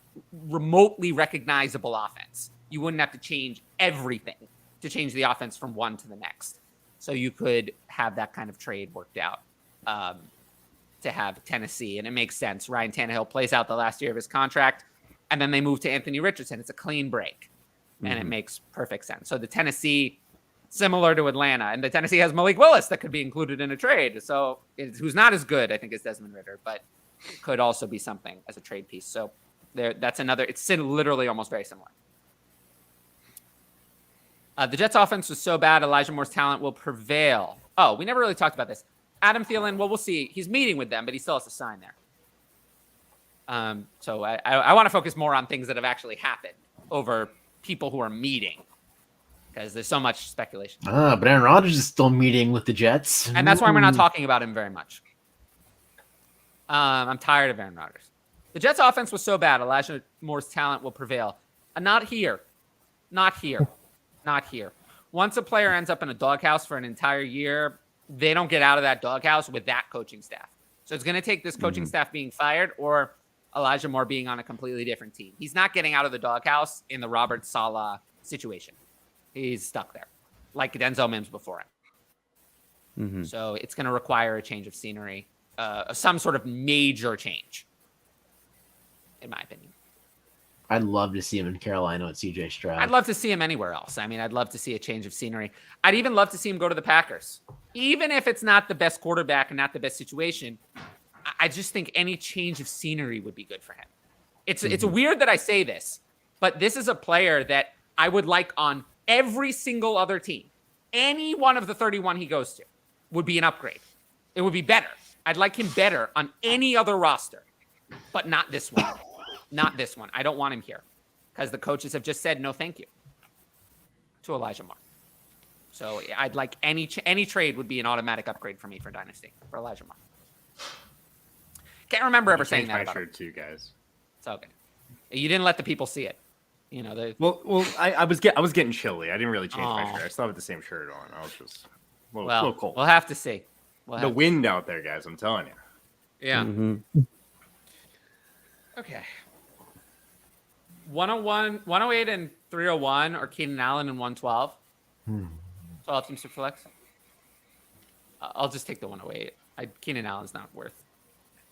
remotely recognizable offense. You wouldn't have to change everything to change the offense from one to the next. So you could have that kind of trade worked out to have Tennessee, and it makes sense. Ryan Tannehill plays out the last year of his contract, and then they move to Anthony Richardson. It's a clean break, and it makes perfect sense. So the Tennessee, similar to Atlanta, and the Tennessee has Malik Willis that could be included in a trade. So who's not as good, I think, as Desmond Ridder, but could also be something as a trade piece. So that's another. It's literally almost very similar. The Jets' offense was so bad, Elijah Moore's talent will prevail. Oh, we never really talked about this. Adam Thielen, well, we'll see. He's meeting with them, but he still has to sign there. So I want to focus more on things that have actually happened over people who are meeting, because there's so much speculation. But Aaron Rodgers is still meeting with the Jets. And that's why we're not talking about him very much. I'm tired of Aaron Rodgers. The Jets' offense was so bad, Elijah Moore's talent will prevail. Not here. Not here. Not here. Once a player ends up in a doghouse for an entire year, they don't get out of that doghouse with that coaching staff. So it's going to take this coaching staff being fired or Elijah Moore being on a completely different team. He's not getting out of the doghouse in the Robert Saleh situation. He's stuck there, like Denzel Mims before him. So it's going to require a change of scenery, some sort of major change, in my opinion. I'd love to see him in Carolina with CJ Stroud. I'd love to see him anywhere else. I mean, I'd love to see a change of scenery. I'd even love to see him go to the Packers. Even if it's not the best quarterback and not the best situation, I just think any change of scenery would be good for him. It's weird that I say this, but this is a player that I would like on every single other team. Any one of the 31 he goes to would be an upgrade. It would be better. I'd like him better on any other roster, but not this one. Not this one. I don't want him here because the coaches have just said no thank you to Elijah Moore. So I'd like any trade would be an automatic upgrade for me for Dynasty for Elijah Moore. Can't remember ever saying that about him. Too, guys. It's okay. You didn't let the people see it. You know. Well, I was getting chilly. I didn't really change my shirt. I still have the same shirt on. I was just a little cold. We'll have to see. The wind out there, guys. I'm telling you. Yeah. Okay. 101, 108 and 301 or Keenan Allen and 112. 12 teams to flex. I'll just take the 108. Keenan Allen's not worth.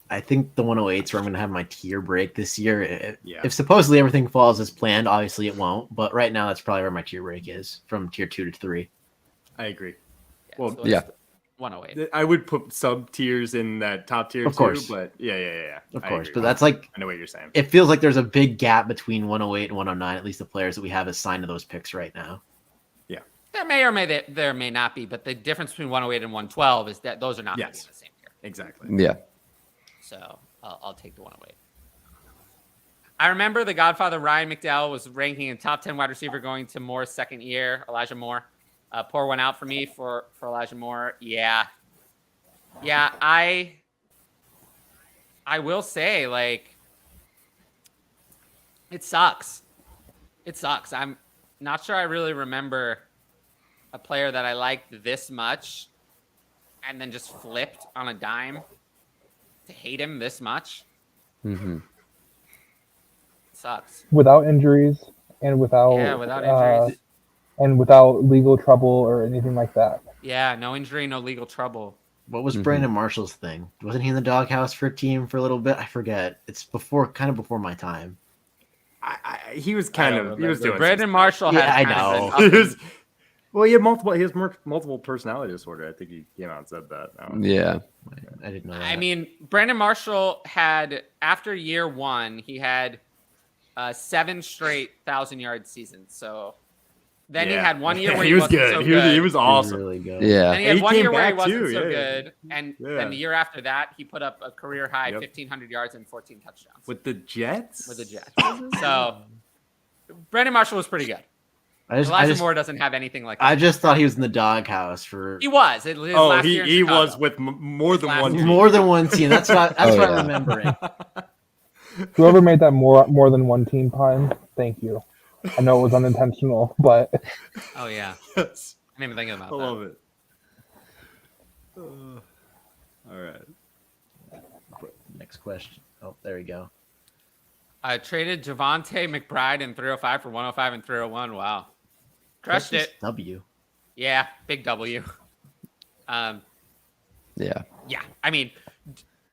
I think the 108's where I'm going to have my tier break this year. If supposedly everything falls as planned, obviously it won't. But right now, that's probably where my tier break is, from tier 2 to 3. I agree. Yeah, so 108. I would put sub tiers in that top tier of course. Too, but yeah. Of course, but that's like, I know what you're saying. It feels like there's a big gap between 108 and 109, at least the players that we have assigned to those picks right now. Yeah. There may not be, but the difference between 108 and 112 is that those are not going to be in the same tier. Exactly. Yeah. So I'll take the 108. I remember the Godfather Ryan McDowell was ranking a top 10 wide receiver going to Moore's second year, Elijah Moore. Pour one out for me for Elijah Moore. Yeah, I I will say, like, it sucks. It sucks. I'm not sure I really remember a player that I liked this much and then just flipped on a dime to hate him this much. Mm-hmm. Sucks. Without injuries and without injuries. and without legal trouble or anything like that. Yeah, no injury, no legal trouble. What was Brandon Marshall's thing? Wasn't he in the doghouse for a team for a little bit? I forget. It's kind of before my time. He was doing Brandon Marshall Yeah, had I know. He was, well, he had multiple personality disorder. I think he came out and said that. Yeah. I didn't know that. I mean, Brandon Marshall had, after year one, he had 7 straight 1,000-yard seasons. So then he had 1 year where he was wasn't good. so He was good. awesome. Really good. Yeah. Then he had He 1 came year where he back wasn't too, so yeah. good. And then the year after that, he put up a career high 1,500 yards and 14 touchdowns. With the Jets? With the Jets. So Brandon Marshall was pretty good. Elijah Moore doesn't have anything like that. I just thought he was in the doghouse for. He was. His last year in he Chicago. was with more than one team. More than one team. That's what I'm remembering. Whoever made that more than one team pun, thank you. I know it was unintentional, but Oh, yeah. Yes. I didn't even think about I that. love it. All right. Next question. Oh, there we go. I traded Javonte McBride in 305 for 105 and 301. Wow. Crushed That's it. just W. Yeah, big W. Yeah. Yeah, I mean,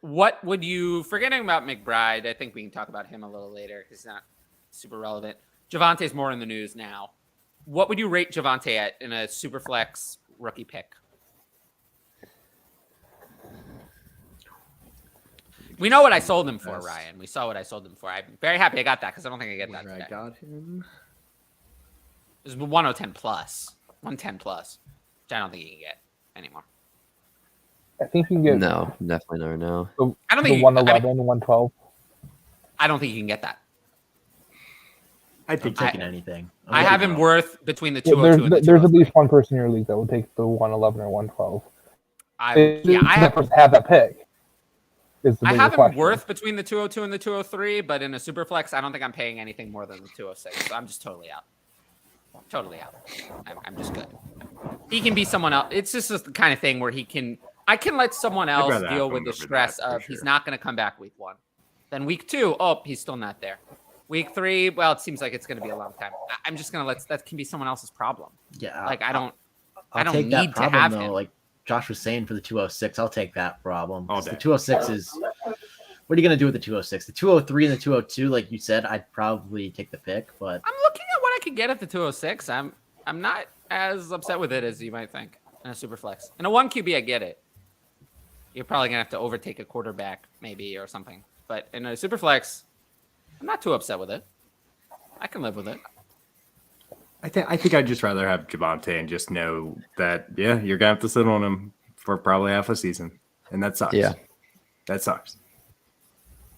what would you, forgetting about McBride, I think we can talk about him a little later because he's not super relevant. Javonte's more in the news now. What would you rate Javonte at in a super flex rookie pick? We know what I sold him for, Ryan. We saw what I sold him for. I'm very happy I got that because I don't think I get that today. I got him. It was 110 plus, 110 plus, which I don't think you can get anymore. I think you can get No, definitely never know. I don't the think 111, 112. I don't think you can get that. I think Taking anything. I have him worth between the Yeah, 202 and the there's at 203. least one person in your league that would take the 111 or 112. I have that pick. Is the I bigger have him question. worth between the 202 and the 203, but in a super flex, I don't think I'm paying anything more than the 206. So I'm just totally out. Totally out. I'm just good. He can be someone else. It's just the kind of thing where I can let someone else rather deal have with him the over stress that, for of he's sure. not going to come back week 1. Then week 2, he's still not there. Week 3, well, it seems like it's going to be a long time. I'm just going to that can be someone else's problem. Yeah. Like I don't take that need to problem, have though. him. Like Josh was saying for the 206, I'll take that problem. All The day. 206 is. What are you going to do with the 206? The 203 and the 202, like you said, I'd probably take the pick, but I'm looking at what I could get at the 206. I'm not as upset with it as you might think in a super flex. In a 1 QB, I get it. You're probably gonna have to overtake a quarterback, maybe, or something. But in a super flex, I'm not too upset with it. I can live with it. I think I'd just rather have Javonte and just know that you're gonna have to sit on him for probably half a season, and that sucks. Yeah. That sucks.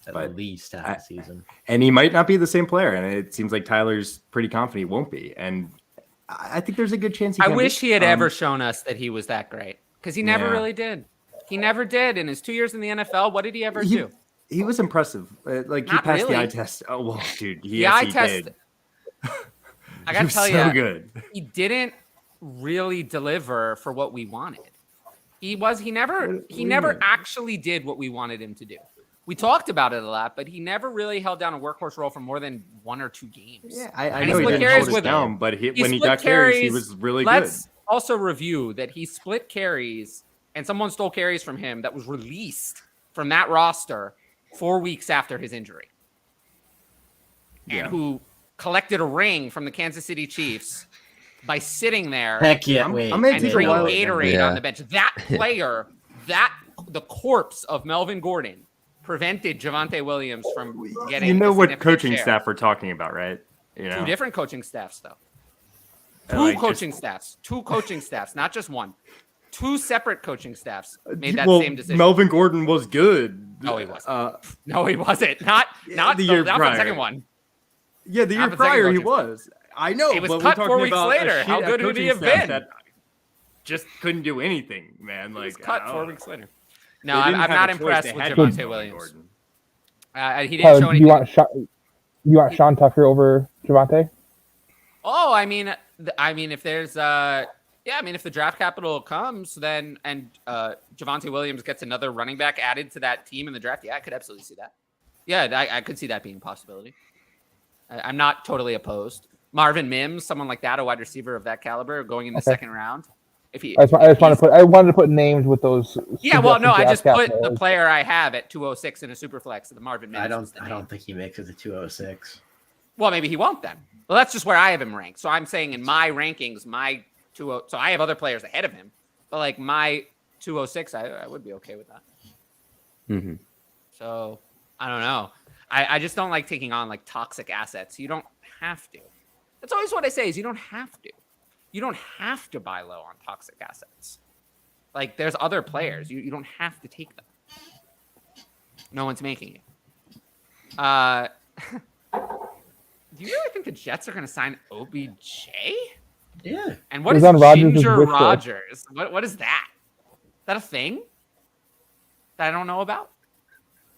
at But least half a season. And he might not be the same player, and it seems like Tyler's pretty confident he won't be. And I think there's a good chance. I wish he had ever shown us that he was that great, because he never really did. He never did. In his 2 years in the NFL, what did he ever do? He was impressive. Like Not he passed really. the eye test. Oh well, dude. The eye test. Did. I gotta tell so you, good. he didn't really deliver for what we wanted. He never actually did what we wanted him to do. We talked about it a lot, but he never really held down a workhorse role for more than 1 or 2 games. Yeah, I And he know he split didn't carries hold us with down, but when he split got carries, he was really good. Let's also review that he split carries and someone stole carries from him that was released from that roster 4 weeks after his injury. And who collected a ring from the Kansas City Chiefs by sitting there Heck yeah! I'm Wait, gonna and take a drinking while. Gatorade on the bench. That player, the corpse of Melvin Gordon, prevented Javonte Williams from getting. You know a what significant coaching share. staff we're talking about, right? You know, 2 different coaching staffs, though. Like, Two coaching staffs, not just one. 2 separate coaching staffs made that well, same decision. Melvin Gordon was good. No, he wasn't. No, he wasn't. Not the year not for the prior. second one. Yeah, the year Not the second prior he coaching was. I know. He was but cut we're 4 talking weeks about later. a How good would he coaching have staff been? that just couldn't do anything, man. He was Like cut I 4 don't weeks later. know. No, They I'm didn't have not a choice. impressed They with had to use Javonte Melvin Williams. Gordon. He didn't Tyler, show do anything. you want Sean Tucker over Javonte? Oh, I mean, if there's if the draft capital comes, then and Javonte Williams gets another running back added to that team in the draft, yeah, I could absolutely see that. Yeah, I could see that being a possibility. I'm not totally opposed. Marvin Mims, someone like that, a wide receiver of that caliber, going in the second round. I wanted to put names with those. Yeah, well, no, I just put the player I have at 206 in a super flex. The Marvin Mims. I don't think he makes it to 206. Well, maybe he won't then. Well, that's just where I have him ranked. So I'm saying in my rankings, so I have other players ahead of him, but like my 206, I would be okay with that. Mm-hmm. So I don't know. I just don't like taking on like toxic assets. You don't have to. That's always what I say is you don't have to. You don't have to buy low on toxic assets. Like there's other players. You don't have to take them. No one's making it. Do you really think the Jets are going to sign OBJ? Yeah. And what is Ginger Rogers? What is that? Is that a thing that I don't know about?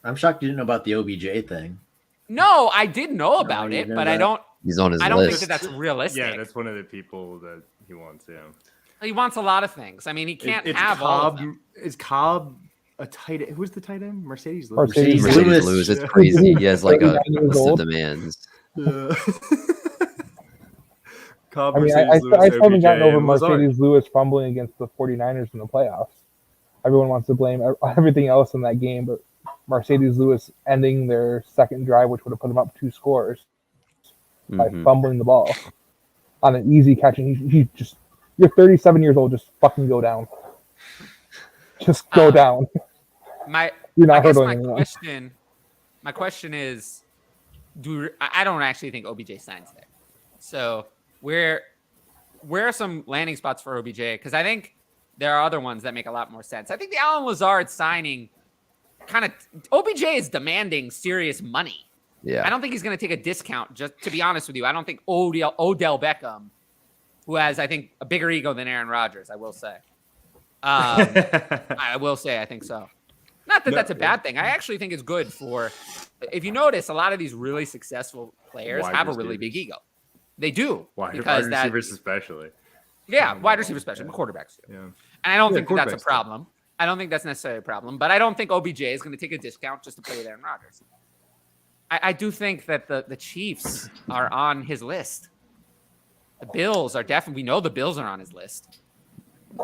I'm shocked you didn't know about the OBJ thing. No, I did know about it, but I don't. He's on his list. I don't think that's realistic. Yeah, that's one of the people that he wants. Yeah. He wants a lot of things. I mean, he can't have all of them. Is Cobb a tight end? Who's the tight end? Mercedes Lewis. It's crazy. He has like a list of demands. Cobb, I haven't gotten over Mercedes Lewis fumbling against the 49ers in the playoffs. Everyone wants to blame everything else in that game, but Mercedes Lewis ending their second drive, which would have put them up 2 scores, by fumbling the ball on an easy catch. And you're 37 years old, just fucking go down. Just go down. You're not hurting anyone. My question is, I don't actually think OBJ signs there. So where are some landing spots for OBJ? Because I think there are other ones that make a lot more sense. I think the Allen Lazard signing OBJ is demanding serious money. Yeah. I don't think he's going to take a discount. Just to be honest with you, I don't think Odell Beckham, who has, I think, a bigger ego than Aaron Rodgers, I will say. I will say I think so. Not that that's a bad thing. I actually think it's good for, if you notice, a lot of these really successful players have a really big ego. They do. Wide receivers especially. Yeah, wide receivers especially, but quarterbacks too. Yeah. And I don't think that's a problem. I don't think that's necessarily a problem, but I don't think OBJ is going to take a discount just to play with Aaron Rodgers. I do think that the Chiefs are on his list. The Bills are definitely, we know the Bills are on his list.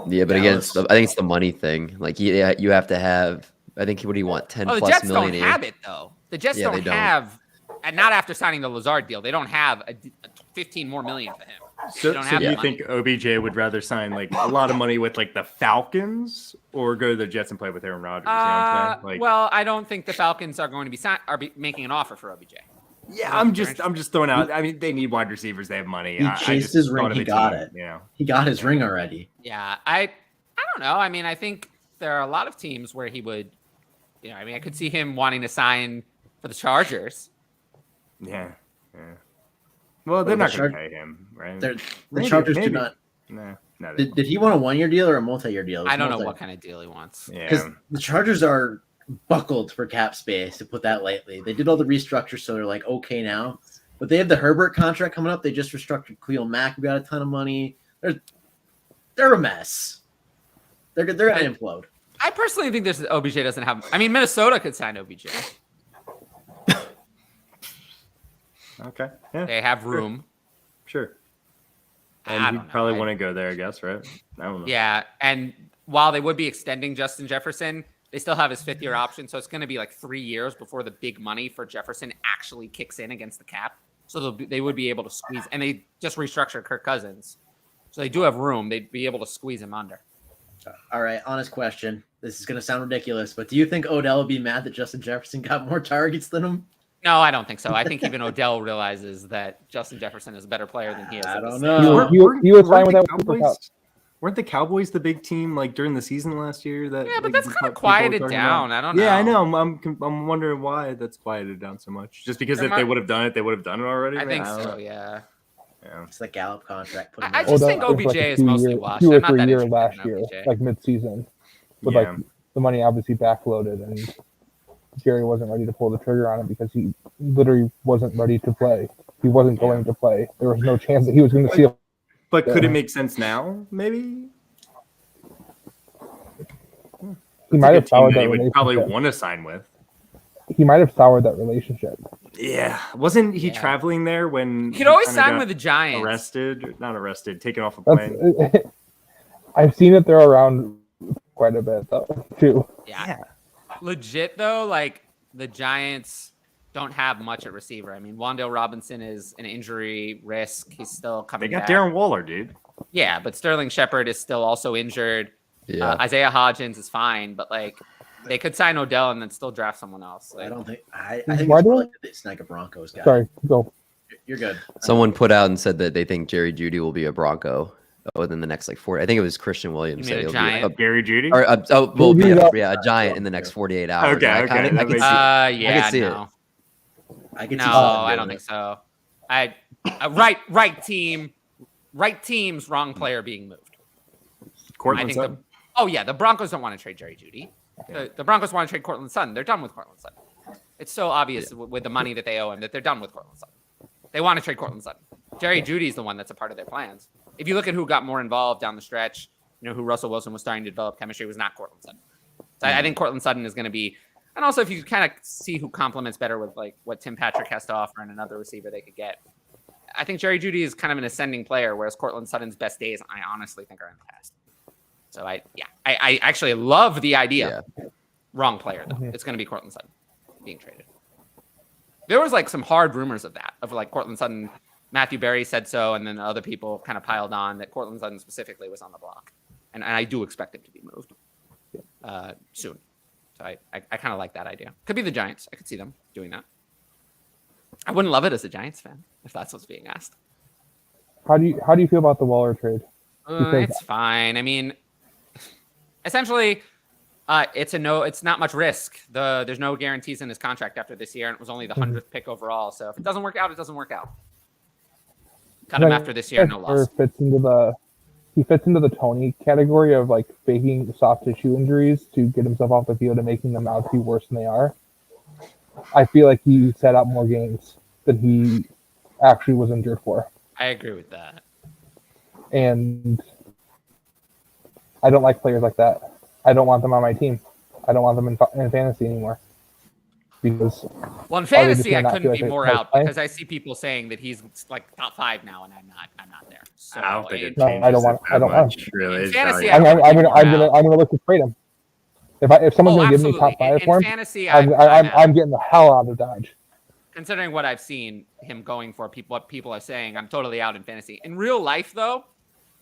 Yeah, but again, I think it's the money thing. Like, you have to have, I think, what do you want, 10 plus million? The Jets don't have it, though. The Jets don't have, and not after signing the Lazard deal, they don't have a 15 more million for him. So do you think OBJ would rather sign like a lot of money with like the Falcons or go to the Jets and play with Aaron Rodgers? You know what I'm saying? Well, I don't think the Falcons are going to be making an offer for OBJ. Yeah, I'm just throwing out. I mean, they need wide receivers. They have money. He chased his ring. He got it. Yeah, he got his ring already. Yeah, I don't know. I mean, I think there are a lot of teams where he would. I could see him wanting to sign for the Chargers. Yeah. Well, they're not going to pay him, right? The Chargers do not. No. Did he want a 1-year deal or a multi-year deal? I don't know what kind of deal he wants. Yeah, because the Chargers are buckled for cap space, to put that lightly. They did all the restructure, so they're like okay now. But they have the Herbert contract coming up. They just restructured Khalil Mack. We got a ton of money. They're a mess. They're going to implode. I personally think OBJ doesn't have. I mean, Minnesota could sign OBJ. Okay. Yeah. They have room. Sure. And you probably want to go there, I guess, right? I don't know. Yeah, and while they would be extending Justin Jefferson, they still have his 5th-year option, so it's going to be like 3 years before the big money for Jefferson actually kicks in against the cap. So they would be able to squeeze, and they just restructured Kirk Cousins, so they do have room. They'd be able to squeeze him under. All right, honest question. This is going to sound ridiculous, but do you think Odell would be mad that Justin Jefferson got more targets than him? No, I don't think so. I think even Odell realizes that Justin Jefferson is a better player than he is. I don't know. He was fine with that. Weren't the Cowboys the big team like during the season last year? But that's kind of quieted down. I don't know. Yeah, I know. I'm wondering why that's quieted down so much. Just because if they would have done it, they would have done it already. I think so. Yeah. It's the Gallup contract. I just think OBJ is mostly washed. 2 or 3 years last year, like mid-season, with like the money obviously backloaded and Jerry wasn't ready to pull the trigger on it because he literally wasn't ready to play. He wasn't going to play. There was no chance that he was going to see. But could it make sense now? Maybe He might have soured that he would relationship. probably want to sign with. He might have soured that relationship. Yeah, wasn't he traveling there when He could always kinda sign got with the Giants. not arrested, taken off a plane? I've seen it throw around quite a bit though, too. Yeah. Legit though, like the Giants don't have much at receiver. I mean, Wan'Dale Robinson is an injury risk. He's still They coming got back. Darren Waller, dude. Yeah, but Sterling Shepard is still also injured. Yeah. Isaiah Hodgins is fine, but like they could sign Odell and then still draft someone else. Like, I don't think. I think Why it's do more like they snag a Broncos guy. Sorry, go. You're good. Someone put out and said that they think Jerry Jeudy will be a Bronco within the next 40. I think it was Christian Williams. You mean said a he'll Giant? Gary Judy. Be a giant in the next 48 hours. Okay, I okay, kinda- I that can makes see it. yeah, could see it. no. I could No, see someone I doing don't it. think so. Right teams, wrong player being moved. I Cortland think Sutton. the Broncos don't want to trade Jerry Jeudy. The Broncos want to trade Cortland Sutton. They're done with Cortland Sutton. It's so obvious with the money that they owe him that they're done with Cortland Sutton. They want to trade Cortland Sutton. Jerry Judy's the one that's a part of their plans. If you look at who got more involved down the stretch, who Russell Wilson was starting to develop chemistry was not Cortland Sutton. So I think Cortland Sutton is going to be, and also if you kind of see who complements better with like what Tim Patrick has to offer and another receiver they could get. I think Jerry Jeudy is kind of an ascending player, whereas Cortland Sutton's best days, I honestly think, are in the past. So I actually love the idea. Yeah. Wrong player though. It's going to be Cortland Sutton being traded. There was like some hard rumors of that, of like Cortland Sutton. Matthew Berry said so, and then other people kind of piled on that Cortland Sutton specifically was on the block, and I do expect him to be moved soon. So I kind of like that idea. Could be the Giants. I could see them doing that. I wouldn't love it as a Giants fan if that's what's being asked. How do you feel about the Waller trade? It's fine. I mean, essentially, it's not much risk. There's no guarantees in his contract after this year, and it was only the 100th pick overall. So if it doesn't work out, it doesn't work out. Cut him after this year, no loss. He fits into the Tony category of like faking soft tissue injuries to get himself off the field and making them out to be worse than they are. I feel like he set out more games than he actually was injured for. I agree with that. And I don't like players like that. I don't want them on my team. I don't want them in fantasy anymore. Because well, in fantasy, I not couldn't feel be like more it's out play. because I see people saying that he's like top 5 now, and I'm not there. So I don't think it No, changes. I don't want- it I don't that want- much, really. In It's fantasy, not- I- I'm gonna look to trade him. If someone's gonna give me top 5 for in him, fantasy, I'm getting the hell out of Dodge. considering what I've seen him going for, what people are saying, I'm totally out in fantasy. In real life, though,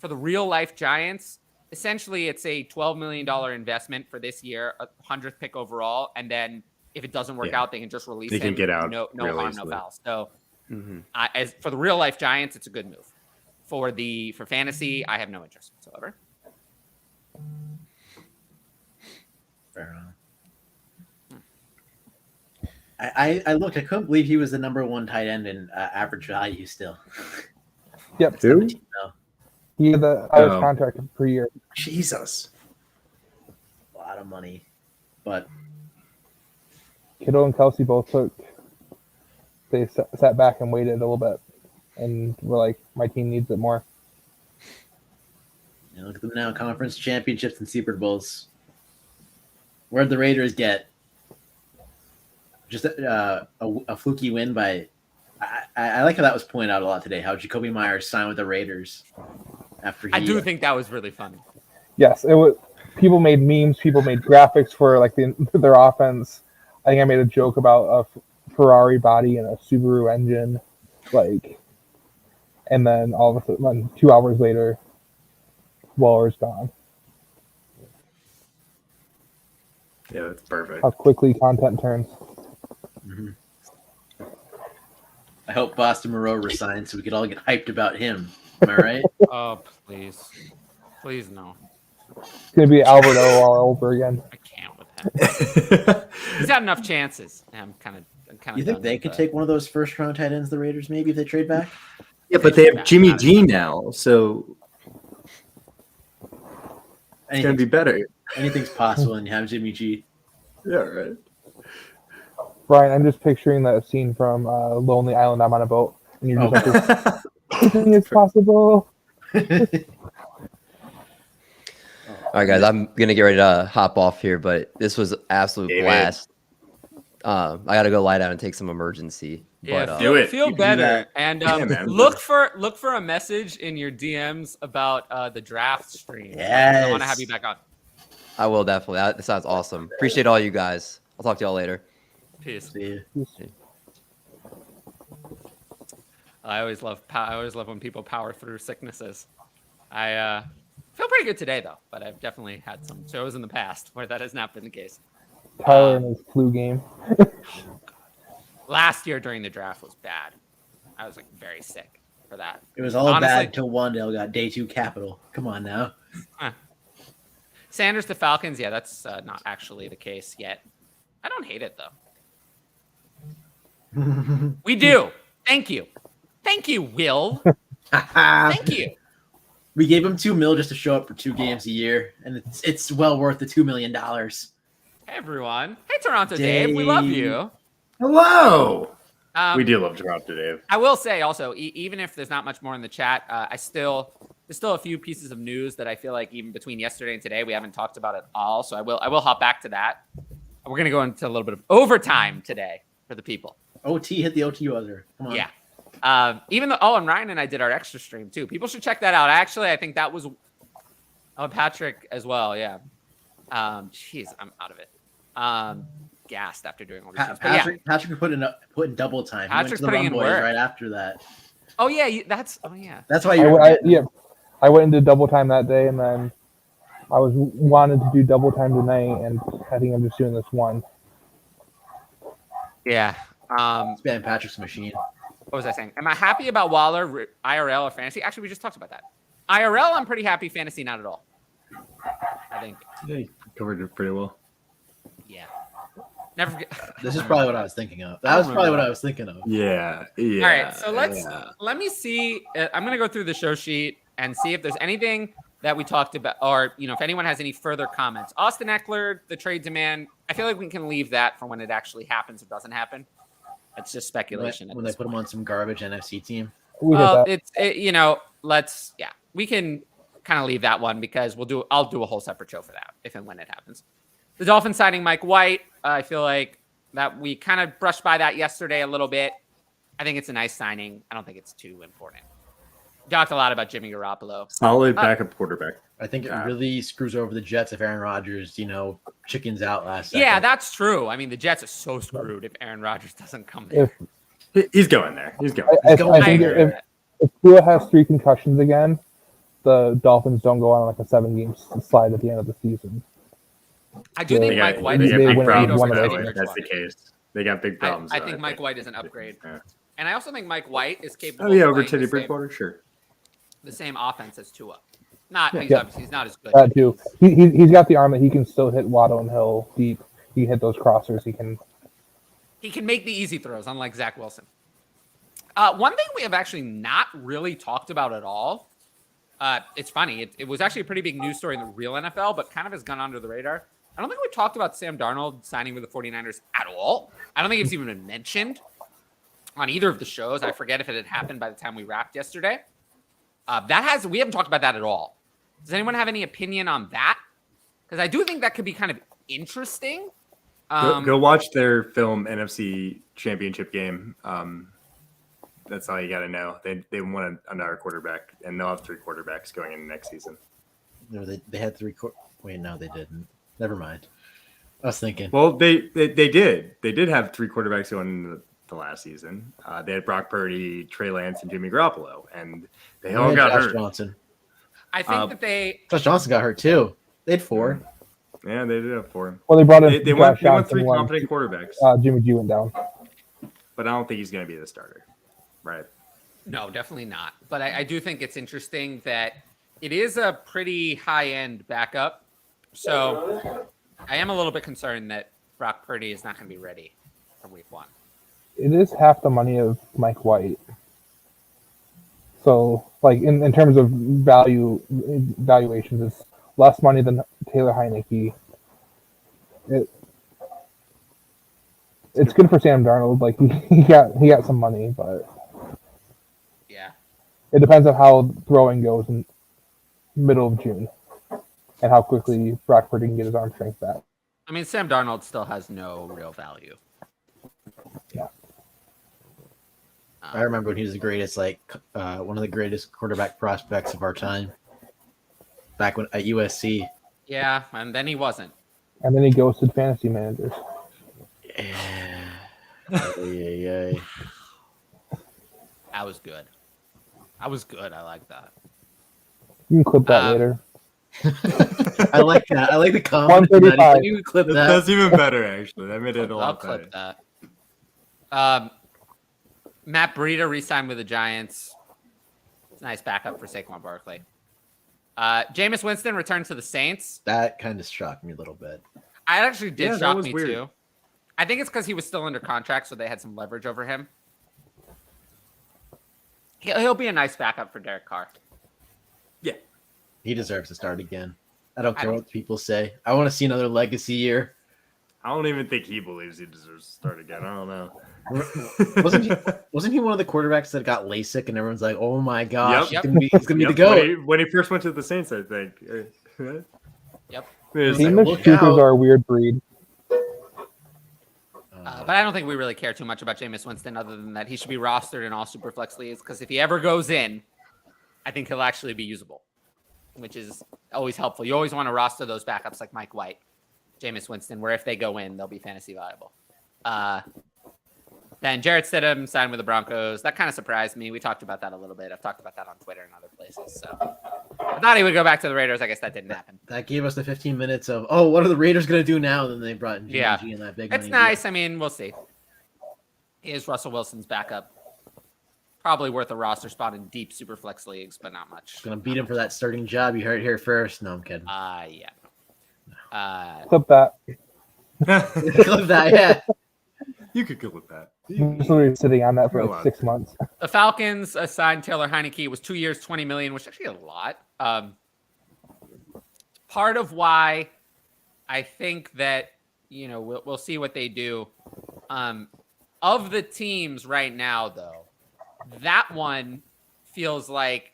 for the real life Giants, essentially it's a $12 million investment for this year, a 100th pick overall, and then if it doesn't work out, they can just release They can him. get out No really harm, no easily. foul. So, as for the real life Giants, it's a good move. For fantasy, I have no interest whatsoever. Fair enough. I looked. I couldn't believe he was the number 1 tight end in average value still. Yep. Who? 17 mil. He had the highest Oh. contract per year. Jesus. A lot of money, but Kittle and Kelsey both they sat back and waited a little bit, and were like, my team needs it more. look at them now: conference championships and Super Bowls. Where'd the Raiders get? Just a fluky win by. I like how that was pointed out a lot today. How Jacoby Myers signed with the Raiders after he. I do think that was really funny. Yes, it was. People made memes. People made graphics for like their offense. I think I made a joke about a Ferrari body and a Subaru engine, and then all of a sudden, 2 hours later, Waller's gone. Yeah, that's perfect. How quickly content turns. Mhm. I hope Boston Moreau resigns so we could all get hyped about him. Am I right? Oh, please no. It's gonna be Albert O all over again. I can't with him. He's got enough chances. I'm kind of. You think they could take one of those first round tight ends, the Raiders, maybe if they trade back? Yeah, but they have Jimmy G now, so it's gonna be better. Anything's possible, and you have Jimmy G. Yeah, right. Brian, I'm just picturing that scene from Lonely Island. I'm on a boat, and you're just like, anything is possible. All right, guys, I'm gonna get ready to hop off here, but this was absolute David. blast. I gotta go lie down and take some emergency. Yeah, But, do it. feel You do better, that. and Yeah, man. look for a message in your DMs about the draft stream. I want to have you back on. I will definitely. That sounds awesome. Appreciate all you guys. I'll talk to y'all later. Peace. See Yes. I always love when people power through sicknesses. I feel pretty good today though, but I've definitely had some shows in the past where that has not been the case. Tyler and his flu game. Last year during the draft was bad. I was like very sick for that. It was all Honestly- bad until Wandale got day 2 capital. Come on now. Sanders to Falcons, yeah, that's not actually the case yet. I don't hate it though. We do. Thank you, Will. Thank you. We gave him $2 million just to show up for 2 games a year, and it's well worth the $2 million. Hey everyone. Hey Toronto Dave, we love you. Hello. Um, We do love Toronto Dave. I will say also, even if there's not much more in the chat, there's still a few pieces of news that I feel like even between yesterday and today we haven't talked about at all. So I will hop back to that. We're gonna go into a little bit of overtime today for the people. OT hit the OT buzzer. Come on. Yeah. Even though and Ryan and I did our extra stream too. People should check that out. Actually, I think that was Patrick as well. Yeah. Jeez, I'm out of it. Gassed after doing all these things. But yeah. Patrick put in double time. Patrick's he went putting to the in Rum Boys work. right after that. Oh yeah, that's That's why you're. I went into double time that day, and then I wanted to do double time tonight, and I think I'm just doing this one. yeah. Man, Patrick's a machine. What was I saying? Am I happy about Waller IRL or fantasy? Actually, we just talked about that. IRL, I'm pretty happy. Fantasy, not at all. I think. Yeah, you covered it pretty well. Yeah. Never forget. This is probably what I was thinking of. That was probably what I was thinking of. Yeah. All right, so let me see. I'm going to go through the show sheet and see if there's anything that we talked about, or if anyone has any further comments. Austin Eckler, the trade demand. I feel like we can leave that for when it actually happens or doesn't happen. It's just speculation. When they put him on some garbage NFC team. We did that. We can kind of leave that one because I'll do a whole separate show for that if and when it happens. The Dolphins signing Mike White. I feel like that we kind of brushed by that yesterday a little bit. I think it's a nice signing. I don't think it's too important. We talked a lot about Jimmy Garoppolo. Solid backup quarterback. I think it really screws over the Jets if Aaron Rodgers, chickens out last second. Yeah, that's true. I mean, the Jets are so screwed if Aaron Rodgers doesn't come there. He's going there. He's going. I think if Tua has 3 concussions again, the Dolphins don't go on like a 7-game slide at the end of the season. I do think Mike White they is got an big upgrade problems over that Teddy way. That's the Bridgewater. case. They got big problems. I think Mike White is an upgrade. Yeah. And I also think Mike White is capable Oh yeah, of over playing Teddy the same- Bridgewater, sure. the same offense as Tua. Obviously he's not as good. That too. He's got the arm that he can still hit Waddle and Hill deep. He can hit those crossers. He can make the easy throws, unlike Zach Wilson. One thing we have actually not really talked about at all. It's funny. It was actually a pretty big news story in the real NFL, but kind of has gone under the radar. I don't think we talked about Sam Darnold signing with the 49ers at all. I don't think it's even been mentioned on either of the shows. I forget if it had happened by the time we wrapped yesterday. We haven't talked about that at all. Does anyone have any opinion on that? Because I do think that could be kind of interesting. Go watch their film NFC Championship game. That's all you got to know. They want another quarterback, and they'll have 3 quarterbacks going into next season. No, they had 3. Wait, no, they didn't. Never mind. I was thinking. Well, they did. They did have 3 quarterbacks going into the last season. They had Brock Purdy, Trey Lance, and Jimmy Garoppolo, and they all got Josh hurt. Johnson. I think that Josh Johnson got hurt too. They had 4. Yeah, they did have 4. Well, they brought in They went Josh Johnson 3 when, competent quarterbacks, Jimmy G went down. but I don't think he's going to be the starter. Right. no, definitely not. But I do think it's interesting that it is a pretty high-end backup. So I am a little bit concerned that Brock Purdy is not going to be ready for week 1. It is half the money of Mike White. So, like in terms of valuations, it's less money than Taylor Heineke. It's good for Sam Darnold. Like he got some money, but Yeah. it depends on how throwing goes in middle of June and how quickly Brock Purdy can get his arm strength back. I mean, Sam Darnold still has no real value. Yeah. I remember when he was the greatest, one of the greatest quarterback prospects of our time. Back when at USC. Yeah, and then he wasn't. And then he ghosted fantasy managers. Yeah. Yeah. That was good. I like that. You can clip that later. I like that. I like the comment. 135. You can clip that. That's even better, actually. That made it a I'll lot clip better. that. Matt Breida re-signed with the Giants. It's a nice backup for Saquon Barkley. Jameis Winston returned to the Saints. That kind of shocked me a little bit. I actually did that shock was me weird. too. I think it's because he was still under contract, so they had some leverage over him. He'll be a nice backup for Derek Carr. Yeah. He deserves to start again. I don't care what people say. I want to see another legacy year. I don't even think he believes he deserves to start again. I don't know. Wasn't he one of the quarterbacks that got LASIK and everyone's like, "Oh my gosh, Yep. he's gonna be the GOAT." When he first went to the Saints, I think. Yep. Jameis shooters are a weird breed. But I don't think we really care too much about Jameis Winston other than that he should be rostered in all Superflex leagues because if he ever goes in, I think he'll actually be usable, which is always helpful. You always want to roster those backups like Mike White, Jameis Winston, where if they go in, they'll be fantasy viable. Then Jarrett Stidham signed with the Broncos. That kind of surprised me. We talked about that a little bit. I've talked about that on Twitter and other places. So I thought he would go back to the Raiders. I guess that didn't happen. That gave us the 15 minutes of, what are the Raiders going to do now? Then they brought in G and that big It's money nice. I mean, we'll see. He is Russell Wilson's backup. Probably worth a roster spot in deep super flex leagues, but not much. Going to beat him for that starting job. You heard it here first. No, I'm kidding. Yeah. Clip that. Clip that, yeah. You could go with that. Just literally sitting on that for like 6 months. The Falcons assigned Taylor Heineke. It was 2 years, $20 million, which is actually a lot. Part of why I think that, we'll see what they do. Of the teams right now, though, that one feels like,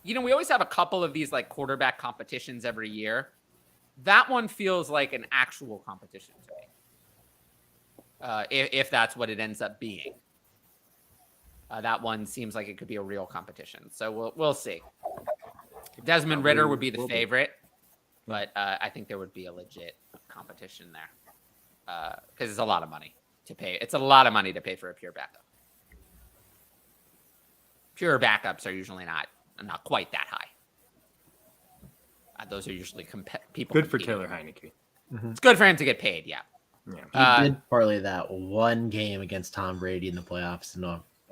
we always have a couple of these like quarterback competitions every year. That one feels like an actual competition to me. If that's what it ends up being. That one seems like it could be a real competition. So we'll see. Desmond Ridder would be the favorite, but I think there would be a legit competition there because it's a lot of money to pay. It's a lot of money to pay for a pure backup. Pure backups are usually not quite that high. Those are usually people. Good for competing. Taylor Heineke. It's good for him to get paid. Yeah. He did parlay that one game against Tom Brady in the playoffs.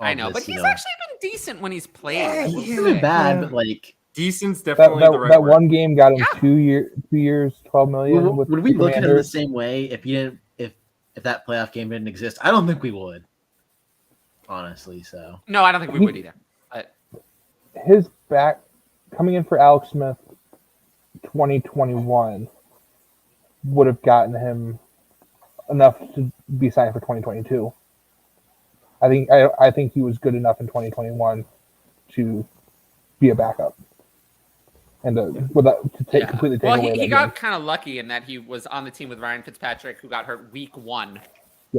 I know, but he's actually been decent when he's played. Yeah, he's been bad, but like decent's definitely the right that word. one game got him 2 years, $12 million. Would we look at him the same way if he didn't? If that playoff game didn't exist? I don't think we would. Honestly, so no, I don't think we would either. But his back coming in for Alex Smith, 2021 would have gotten him enough to be signed for 2022. I think he was good enough in 2021 to be a backup and completely take away. He got kind of lucky in that he was on the team with Ryan Fitzpatrick, who got hurt week 1,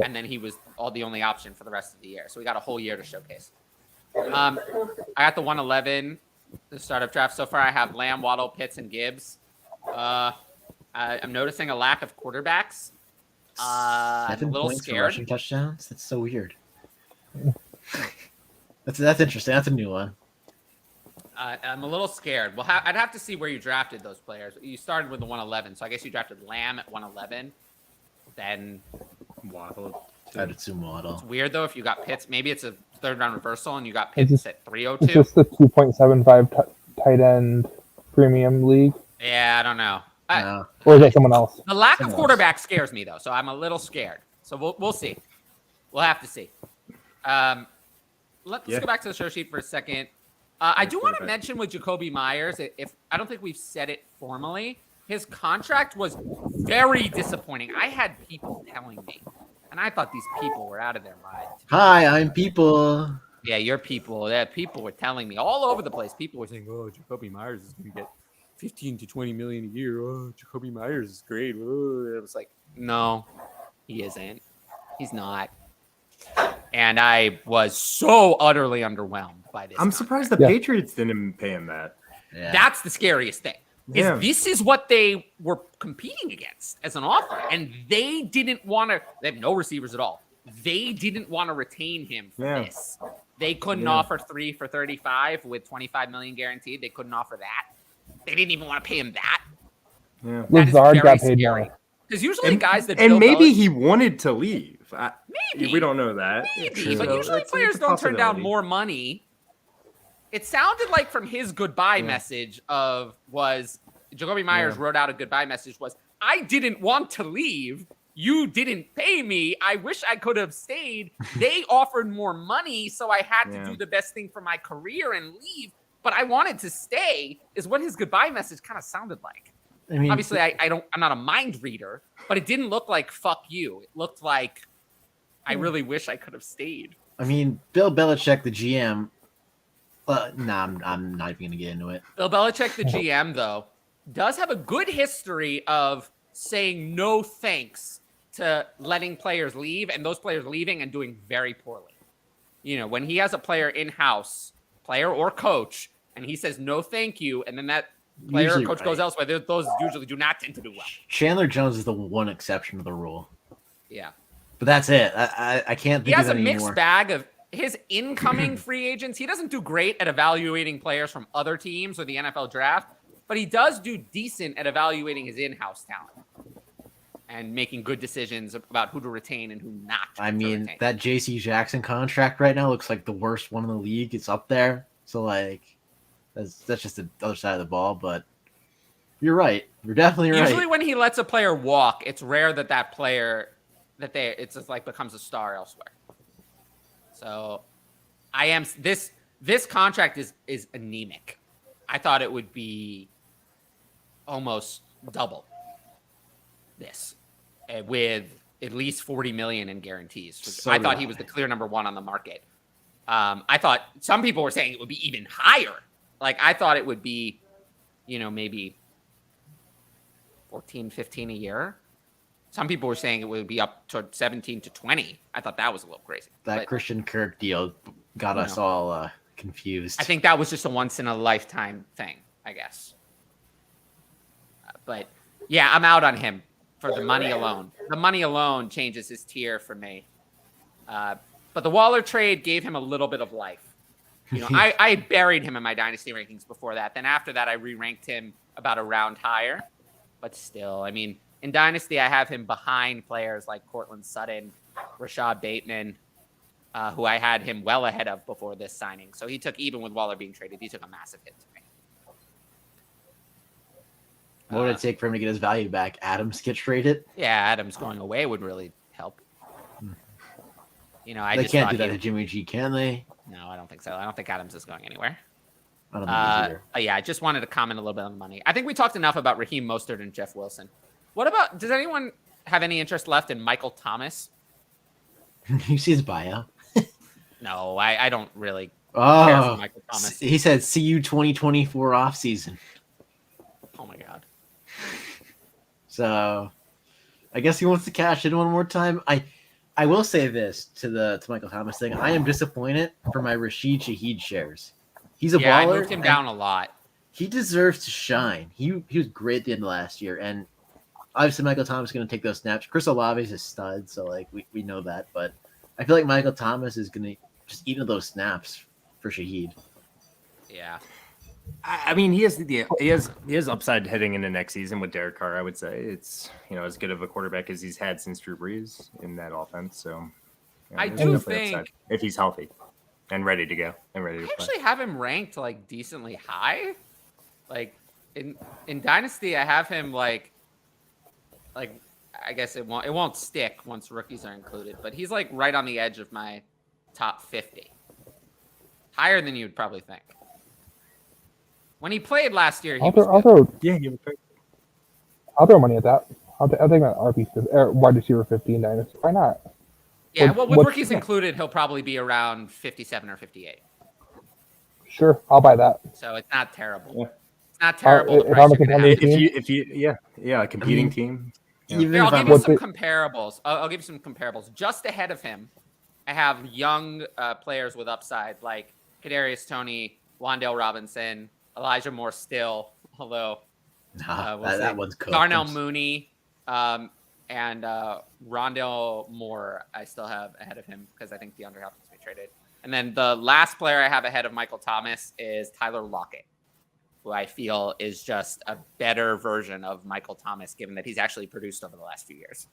and then he was the only option for the rest of the year. So we got a whole year to showcase. I got the 111, the startup draft. So far, I have Lamb, Waddle, Pitts, and Gibbs. I'm noticing a lack of quarterbacks. I'm a little scared. Rushing touchdowns. That's so weird. That's interesting. That's a new one. I'm a little scared. Well, I'd have to see where you drafted those players. You started with the 111, so I guess you drafted Lamb at 111. Then Waddle. I'd assume Waddle. It's weird though if you got Pitts. Maybe it's a third round reversal and you got Pitts at 302. It's just the 2.75 tight end premium league. Yeah, I don't know. Or is that someone else? The lack of quarterback scares me though, so I'm a little scared. So we'll see. We'll have to see. Let's go back to the show sheet for a second. I do want to mention with Jacoby Myers, if I don't think we've said it formally, his contract was very disappointing. I had people telling me, And I thought these people were out of their mind. Hi, I'm people. Yeah, your people. Yeah, people were telling me all over the place. People were saying, "Oh, Jacoby Myers is going to get 15 to 20 million a year. Oh, Jacoby Myers is great." Oh. It was like, no, he isn't. He's not. And I was so utterly underwhelmed by this. I'm surprised the Patriots didn't pay him that. Yeah. That's the scariest thing. Yeah. This is what they were competing against as an offer, and they didn't want to. They have no receivers at all. They didn't want to retain him for this. They couldn't offer 3 for 35 with 25 million guaranteed. They couldn't offer that. They didn't even want to pay him that. Yeah. That is Lazard got very paid scary. more. Because usually guys that and Bill maybe Belichick- he wanted to leave. Maybe We don't know that. Maybe, but So usually it's players a don't turn down possibility. more money. It sounded like from his goodbye message Jacoby Myers wrote out a goodbye message was, I didn't want to leave. You didn't pay me. I wish I could have stayed. They offered more money, so I had to do the best thing for my career and leave. But I wanted to stay, is what his goodbye message kind of sounded like. I mean, obviously, I'm not a mind reader, but it didn't look like fuck you. It looked like I really wish I could have stayed. I mean, Bill Belichick, the GM. I'm not even gonna get into it. Bill Belichick, the GM, though, does have a good history of saying no thanks to letting players leave and those players leaving and doing very poorly. You know, when he has a player in-house, player or coach, and he says no thank you, and then that player Usually or coach goes elsewhere, those usually do not tend to do well. Chandler Jones is the one exception to the rule. Yeah. But that's it. I can't He think has of a any mixed more. bag of his incoming free agents. He doesn't do great at evaluating players from other teams or the NFL draft, but he does do decent at evaluating his in-house talent and making good decisions about who to retain and who not I to mean, retain. that J.C. Jackson contract right now looks like the worst one in the league. It's up there. So, like, that's just the other side of the ball. But you're right. You're definitely right. Usually when he lets a player walk, it's rare that player it's just like becomes a star elsewhere. So this contract is anemic. I thought it would be almost double this with at least 40 million in guarantees. So I thought did he was the clear number one on the market. I thought some people were saying it would be even higher. Like I thought it would be, maybe 14, 15 a year. Some people were saying it would be up to 17 to 20. I thought that was a little crazy. That But Christian Kirk deal got us all confused. I think that was just a once in a lifetime thing, I guess. But yeah, I'm out on him for the money alone. The money alone changes his tier for me. But the Waller trade gave him a little bit of life. I buried him in my dynasty rankings before that. Then after that, I re-ranked him about a round higher. But still, I mean, in dynasty, I have him behind players like Cortland Sutton, Rashad Bateman, who I had him well ahead of before this signing. So he took, even with Waller being traded, he took a massive hit to me. What would it take for him to get his value back? Adams get traded? Yeah, Adams going away would really help. I They just can't thought do that to Jimmy G, can they? No, I don't think so. I don't think Adams is going anywhere. I don't think either. Yeah, I just wanted to comment a little bit on the money. I think we talked enough about Raheem Mostert and Jeff Wilson. What about, does anyone have any interest left in Michael Thomas? You see his bio? No, I don't really care for Michael Thomas. He said, see you 2024 offseason. Oh my God. So I guess he wants to cash in one more time. I will say this to Michael Thomas thing. I am disappointed for my Rashid Shaheed shares. He's a baller. I moved him down a lot. He deserves to shine. He was great at the end of last year, and obviously Michael Thomas is going to take those snaps. Chris Olave is a stud, so like we know that. But I feel like Michael Thomas is going to just eat into those snaps for Shaheed. Yeah. I mean, he has upside heading into next season with Derek Carr. I would say it's as good of a quarterback as he's had since Drew Brees in that offense. So I there's do definitely think upside if he's healthy and ready to go and ready to I play. actually have him ranked like decently high. Like in Dynasty, I have him like I guess it won't stick once rookies are included, but he's like right on the edge of my top 50. Higher than you'd probably think. When he played last year, he was I'll good. throw money at that. I'll take that RB wide receiver 15 dynasty. Why not? Yeah, What- well, with what's- rookies included, he'll probably be around 57 or 58. Sure, I'll buy that. So it's not terrible. Yeah. It's not terrible. The if price I'm a you're gonna contender have. team- If you, a competing team. Yeah. Even Here, I'll if give I'm you What's some it- comparables. I'll give you some comparables. Just ahead of him, I have young players with upside like Kadarius Toney, Wandale Robinson, Elijah Moore still, although we'll see. that one's cooked. Darnell Mooney, and Rondale Moore, I still have ahead of him because I think DeAndre Hopkins will be traded. And then the last player I have ahead of Michael Thomas is Tyler Lockett, who I feel is just a better version of Michael Thomas, given that he's actually produced over the last few years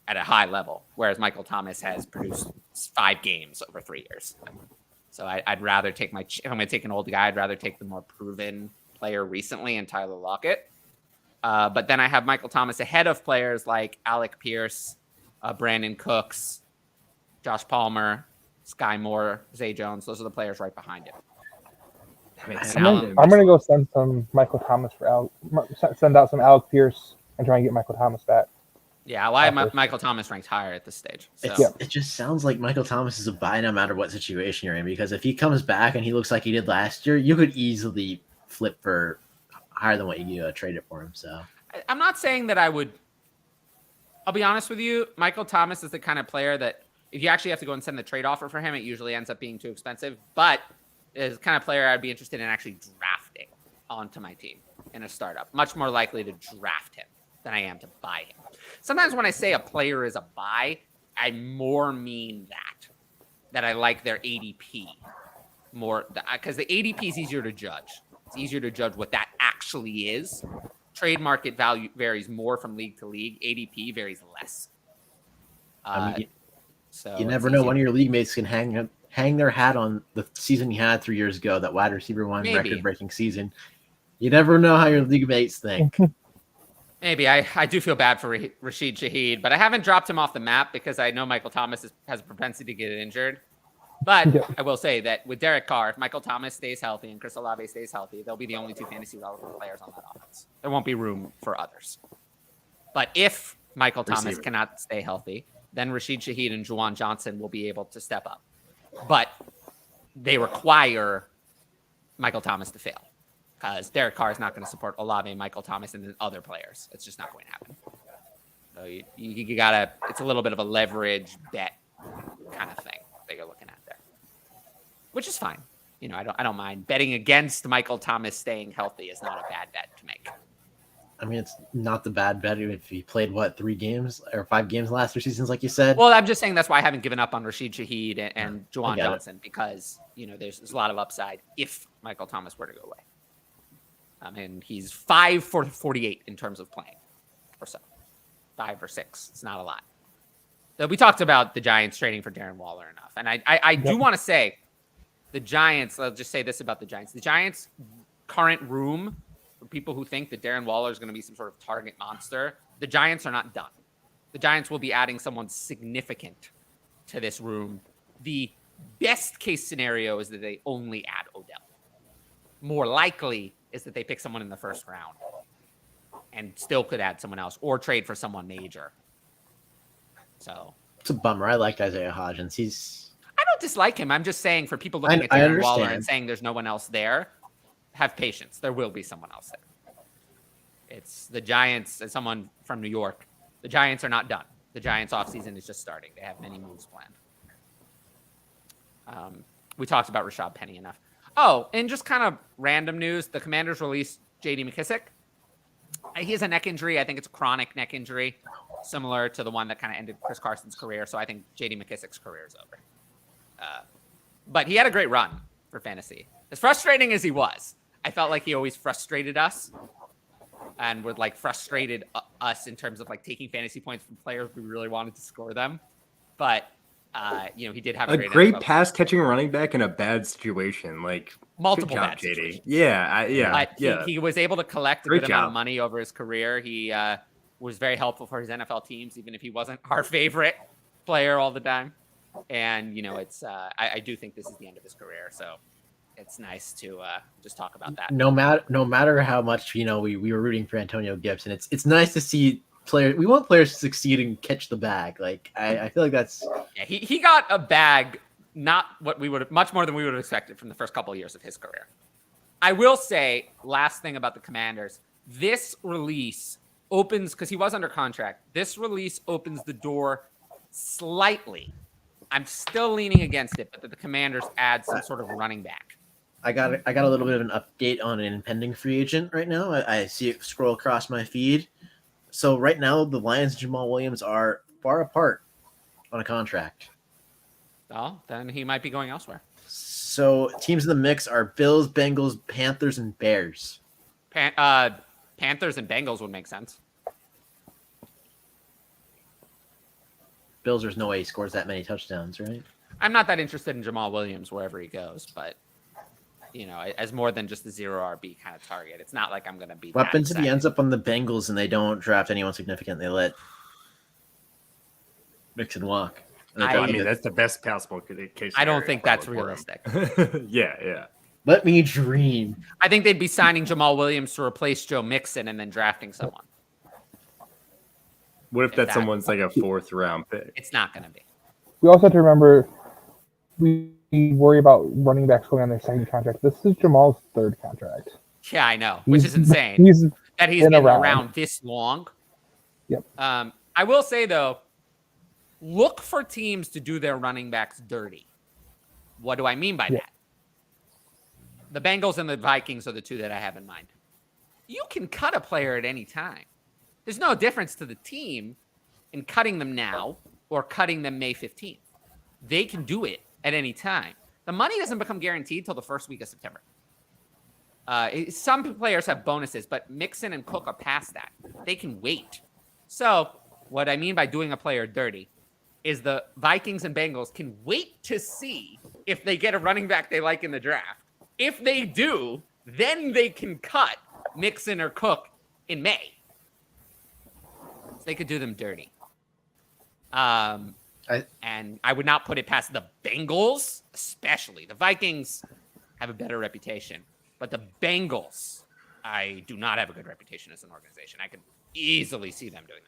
at a high level, whereas Michael Thomas has produced 5 games over 3 years. So I'd rather take if I'm going to take an old guy, I'd rather take the more proven player recently in Tyler Lockett. But then I have Michael Thomas ahead of players like Alec Pierce, Brandon Cooks, Josh Palmer, Sky Moore, Zay Jones. Those are the players right behind him. I'm gonna go send some Michael Thomas send out some Alec Pierce and try and get Michael Thomas back. Yeah, why Michael Thomas ranked higher at this stage? So. It just sounds like Michael Thomas is a buy no matter what situation you're in, because if he comes back and he looks like he did last year, you could easily flip for higher than what you traded for him. So I'm not saying that I would. I'll be honest with you. Michael Thomas is the kind of player that if you actually have to go and send the trade offer for him, it usually ends up being too expensive. But is the kind of player I'd be interested in actually drafting onto my team in a startup. Much more likely to draft him than I am to buy him. Sometimes when I say a player is a buy, I more mean that I like their ADP more, because the ADP is easier to judge. It's easier to judge what that actually is. Trade market value varies more from league to league. ADP varies less. You never know when your league mates can hang their hat on the season you had 3 years ago, that wide receiver one record-breaking season. You never know how your league mates think. Maybe. I do feel bad for Rashid Shaheed, but I haven't dropped him off the map because I know Michael Thomas has a propensity to get injured. But I will say that with Derek Carr, if Michael Thomas stays healthy and Chris Olave stays healthy, they'll be the only 2 fantasy relevant players on that offense. There won't be room for others. But if Michael Thomas cannot stay healthy, then Rashid Shaheed and Juwan Johnson will be able to step up. But they require Michael Thomas to fail, because Derek Carr is not going to support Olave, Michael Thomas, and then other players. It's just not going to happen. So you gotta. It's a little bit of a leverage bet kind of thing that you're looking at there, which is fine. You know, I don't mind betting against Michael Thomas staying healthy. Is not a bad bet to make. I mean, it's not the bad bet if he played 3 games or 5 games last 2 seasons, like you said. Well, I'm just saying that's why I haven't given up on Rashid Shaheed and Juwan Johnson, because there's a lot of upside if Michael Thomas were to go away. I mean, he's 5 for 48 in terms of playing, or so 5 or 6. It's not a lot. So we talked about the Giants trading for Darren Waller enough, and I do want to say the Giants. I'll just say this about the Giants: the Giants' current room. For people who think that Darren Waller is going to be some sort of target monster, the Giants are not done. The Giants will be adding someone significant to this room. The best case scenario is that they only add Odell. More likely is that they pick someone in the first round and still could add someone else or trade for someone major. So it's a bummer. I like Isaiah Hodgins. I don't dislike him. I'm just saying, for people looking at Darren Waller and saying there's no one else there, have patience. There will be someone else there. It's the Giants, as someone from New York, the Giants are not done. The Giants offseason is just starting. They have many moves planned. We talked about Rashad Penny enough. Oh, and just kind of random news, the Commanders released J.D. McKissic. He has a neck injury. I think it's a chronic neck injury, similar to the one that kind of ended Chris Carson's career. So I think J.D. McKissic's career is over. But he had a great run for fantasy. As frustrating as he was, I felt like he always frustrated us and would frustrated us in terms of taking fantasy points from players we really wanted to score them. But, he did have a great pass catching running back in a bad situation. Multiple job, bad JD. situations. Yeah. But he was able to collect a Great good job. amount of money over his career. He was very helpful for his NFL teams, even if he wasn't our favorite player all the time. And, it's I do think this is the end of his career. So it's nice to just talk about that. No matter how much we were rooting for Antonio Gibson, it's nice to see players to succeed and catch the bag. Like I feel like that's he got a bag, not what we would have, much more than we would have expected from the first couple of years of his career. I will say, last thing about the Commanders, this release opens, because he was under contract, this release opens the door slightly. I'm still leaning against it, but that the Commanders add some sort of running back. I got a little bit of an update on an impending free agent right now. I see it scroll across my feed. So right now, the Lions and Jamal Williams are far apart on a contract. Oh, then he might be going elsewhere. So teams in the mix are Bills, Bengals, Panthers, and Bears. Panthers and Bengals would make sense. Bills, there's no way he scores that many touchdowns, right? I'm not that interested in Jamal Williams wherever he goes, but as more than just a 0 RB kind of target. It's not like I'm going to be. What happens if he ends up on the Bengals and they don't draft anyone significant? They let Mixon walk. I mean, that's the best possible case. I don't think that's realistic. Yeah. Let me dream. I think they'd be signing Jamal Williams to replace Joe Mixon and then drafting someone. What if that someone's like a 4th round pick? It's not going to be. We also have to remember we worry about running backs going on their second contract. This is Jamal's 3rd contract. Yeah, I know, which is insane. That he's been around this long. Yep. I will say, though, look for teams to do their running backs dirty. What do I mean by that? The Bengals and the Vikings are the two that I have in mind. You can cut a player at any time. There's no difference to the team in cutting them now or cutting them May 15th. They can do it at any time. The money doesn't become guaranteed till the first week of September. Some players have bonuses, but Mixon and Cook are past that. They can wait. So what I mean by doing a player dirty is the Vikings and Bengals can wait to see if they get a running back they like in the draft. If they do, then they can cut Mixon or Cook in May. So they could do them dirty. And I would not put it past the Bengals, especially. The Vikings have a better reputation, but the Bengals, I do not have a good reputation as an organization. I could easily see them doing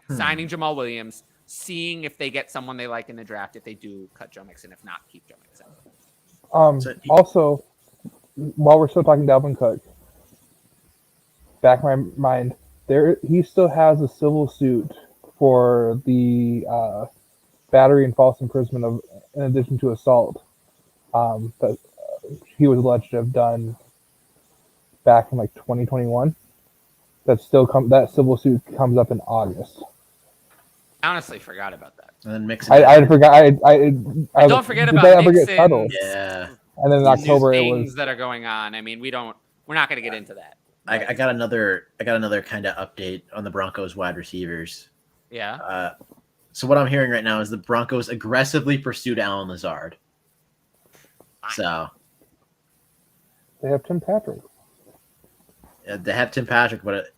that. Signing Jamal Williams, seeing if they get someone they like in the draft. If they do, cut Joe Mixon. If not, keep Joe Mixon. Also, while we're still talking Dalvin Cook, back in my mind, he still has a civil suit for the battery and false imprisonment in addition to assault that he was alleged to have done back in 2021. That civil suit comes up in August. I honestly forgot about that. And then Mixon. I forgot. I don't forget about Mixon. Yeah. And then in October it was things that are going on. I mean, we're not going to get into that. I got another kind of update on the Broncos wide receivers. Yeah. So what I'm hearing right now is the Broncos aggressively pursued Alan Lazard. So they have Tim Patrick. They have Tim Patrick, but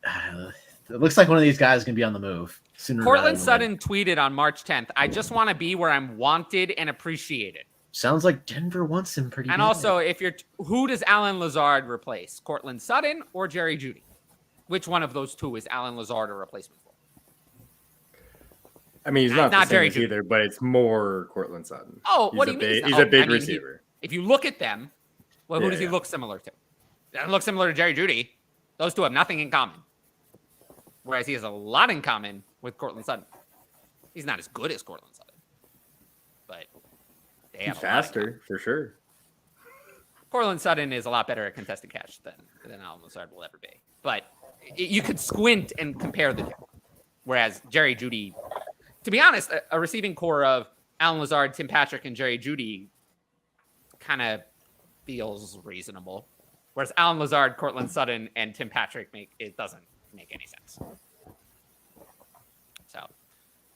it looks like one of these guys is going to be on the move sooner. Cortland Sutton tweeted on March 10th, "I just want to be where I'm wanted and appreciated." Sounds like Denver wants him pretty. And good. also, who does Alan Lazard replace? Cortland Sutton or Jerry Jeudy? Which one of those two is Alan Lazard a replacement for? I mean, he's not the Jerry same either, but it's more Cortland Sutton. Oh, what do you mean? He's a big receiver. If you look at them, who does he look similar to? He doesn't look similar to Jerry Jeudy. Those two have nothing in common. Whereas he has a lot in common with Cortland Sutton. He's not as good as Cortland Sutton, but they have faster for sure. Cortland Sutton is a lot better at contested catch than Alan Lazard will ever be. But you could squint and compare the two. Whereas Jerry Jeudy, to be honest, a receiving core of Alan Lazard, Tim Patrick, and Jerry Jeudy kind of feels reasonable. Whereas Alan Lazard, Cortland Sutton, and Tim Patrick it doesn't make any sense. So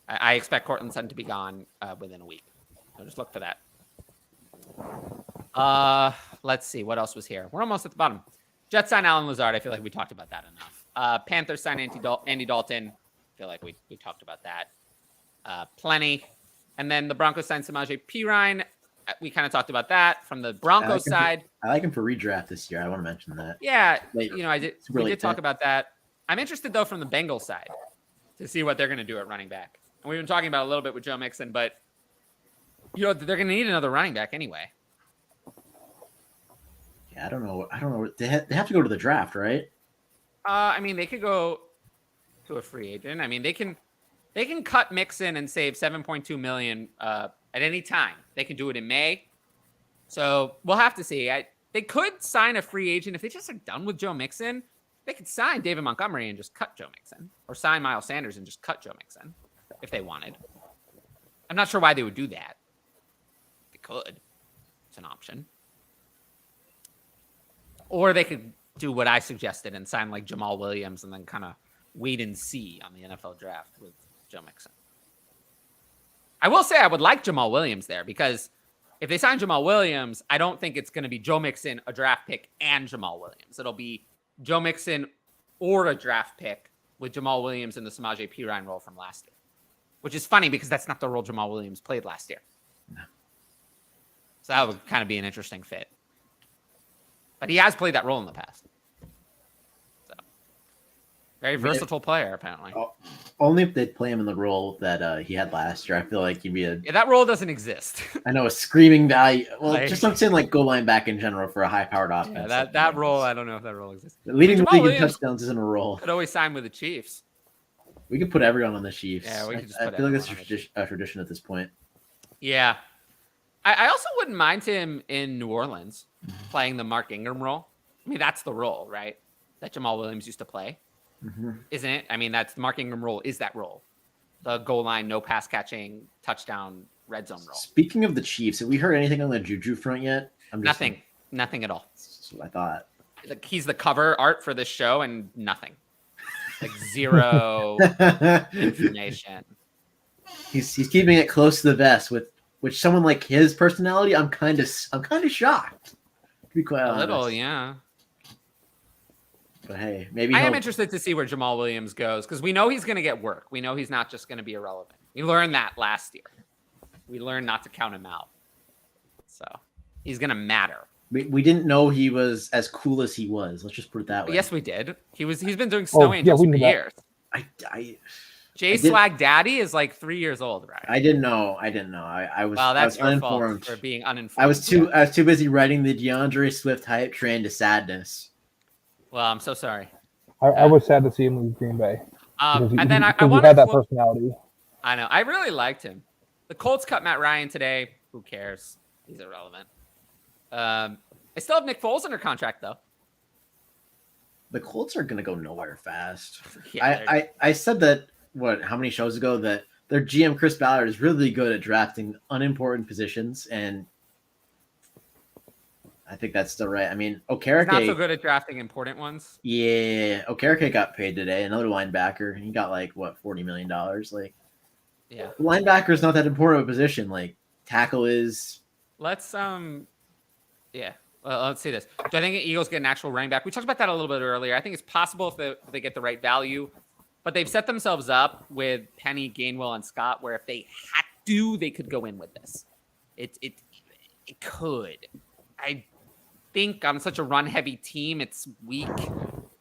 I expect Cortland Sutton to be gone within a week. So just look for that. Let's see. What else was here? We're almost at the bottom. Jets sign Alan Lazard. I feel like we talked about that enough. Panthers sign Andy Dalton. I feel like we talked about that plenty. And then the Broncos sign Samaje Perine. We kind of talked about that from the Broncos side. I like him for redraft this year. I want to mention that. Yeah, we did talk about that. I'm interested, though, from the Bengals side. to see what they're going to do at running back. And we've been talking about a little bit with Joe Mixon, but they're going to need another running back anyway. Yeah, I don't know. They have to go to the draft, right? I mean, they could go to a free agent. I mean, they can cut Mixon and save $7.2 million at any time. They can do it in May. So we'll have to see. They could sign a free agent if they just are done with Joe Mixon. They could sign David Montgomery and just cut Joe Mixon, or sign Miles Sanders and just cut Joe Mixon if they wanted. I'm not sure why they would do that. They could. It's an option. Or they could do what I suggested and sign like Jamal Williams and then kind of wait and see on the NFL draft with Joe Mixon. I will say I would like Jamal Williams there, because if they sign Jamal Williams, I don't think it's going to be Joe Mixon, a draft pick, and Jamal Williams. It'll be Joe Mixon or a draft pick with Jamal Williams in the Samaje Perine role from last year, which is funny because that's not the role Jamal Williams played last year. No. So that would kind of be an interesting fit. But he has played that role in the past. So very versatile player, apparently. Only if they'd play him in the role that he had last year. I feel like he'd be Yeah, that role doesn't exist. I know, a screaming value. Well, Like- just I'm saying like goal line back in general for a high-powered offense. Yeah, that role, I don't know if that role exists. Leading the Jamal league in Williams touchdowns isn't a role. could always sign with the Chiefs. We could put everyone on the Chiefs. Yeah, we could just I put feel like everyone that's on the a tradition at this point. Yeah. I also wouldn't mind him in New Orleans playing the Mark Ingram role. I mean, that's the role, right? That Jamal Williams used to play, isn't it? I mean, that's the Mark Ingram role is that role. The goal line, no pass catching, touchdown, red zone role. Speaking of the Chiefs, have we heard anything on the Juju front yet? Nothing at all. That's what I thought. Like, he's the cover art for this show and nothing. Like zero information. He's keeping it close to the vest, with which someone like his personality, I'm kind of shocked. To be quite A honest. little, yeah. But hey, maybe I am interested to see where Jamal Williams goes, because we know he's going to get work. We know he's not just going to be irrelevant. We learned that last year. We learned not to count him out. So he's going to matter. we didn't know he was as cool as he was. Let's just put it that way. Yes, we did. He's been doing Snow yeah, Angels we for knew that. years. Jay Swag Daddy is like 3 years old, right? I didn't know. I was. Well, that's I was your fault uninformed. for being uninformed. I was too busy riding the DeAndre Swift hype train to sadness. Well, I'm so sorry. I was sad to see him leave Green Bay. And then I because want he had that to. personality. I know. I really liked him. The Colts cut Matt Ryan today. Who cares? He's irrelevant. I still have Nick Foles under contract though. The Colts are going to go nowhere fast. Yeah, I said that, how many shows ago, that their GM Chris Ballard is really good at drafting unimportant positions, and I think that's still right. I mean, Okereke... not so good at drafting important ones. Yeah, Okereke got paid today, another linebacker. He got $40 million. Yeah. Linebacker is not that important of a position. Tackle is... Let's yeah. Well, let's see this. Do I think the Eagles get an actual running back? We talked about that a little bit earlier. I think it's possible if they get the right value, but they've set themselves up with Penny, Gainwell, and Scott, where if they had to, they could go in with this. It could. I think on such a run-heavy team, it's weak.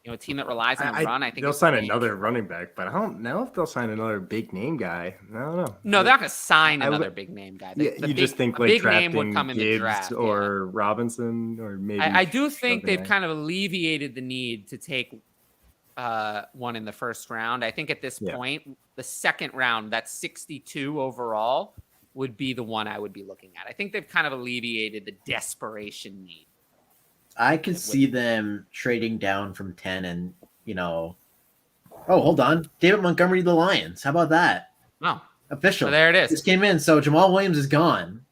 A team that relies on the run. I think they'll it's sign weak. another running back, but I don't know if they'll sign another big name guy. I don't know. No, they're not going to sign another big name guy. Just think a like big name would drafting come in the Gibbs draft or Robinson or maybe. I do think something they've like- kind of alleviated the need to take one in the first round. I think at this point, the second round, that's 62 overall, would be the one I would be looking at. I think they've kind of alleviated the desperation need. I could see them trading down from 10 and, oh, hold on. David Montgomery to the Lions. How about that? Oh, Official. so there it is. Just came in. So Jamal Williams is gone.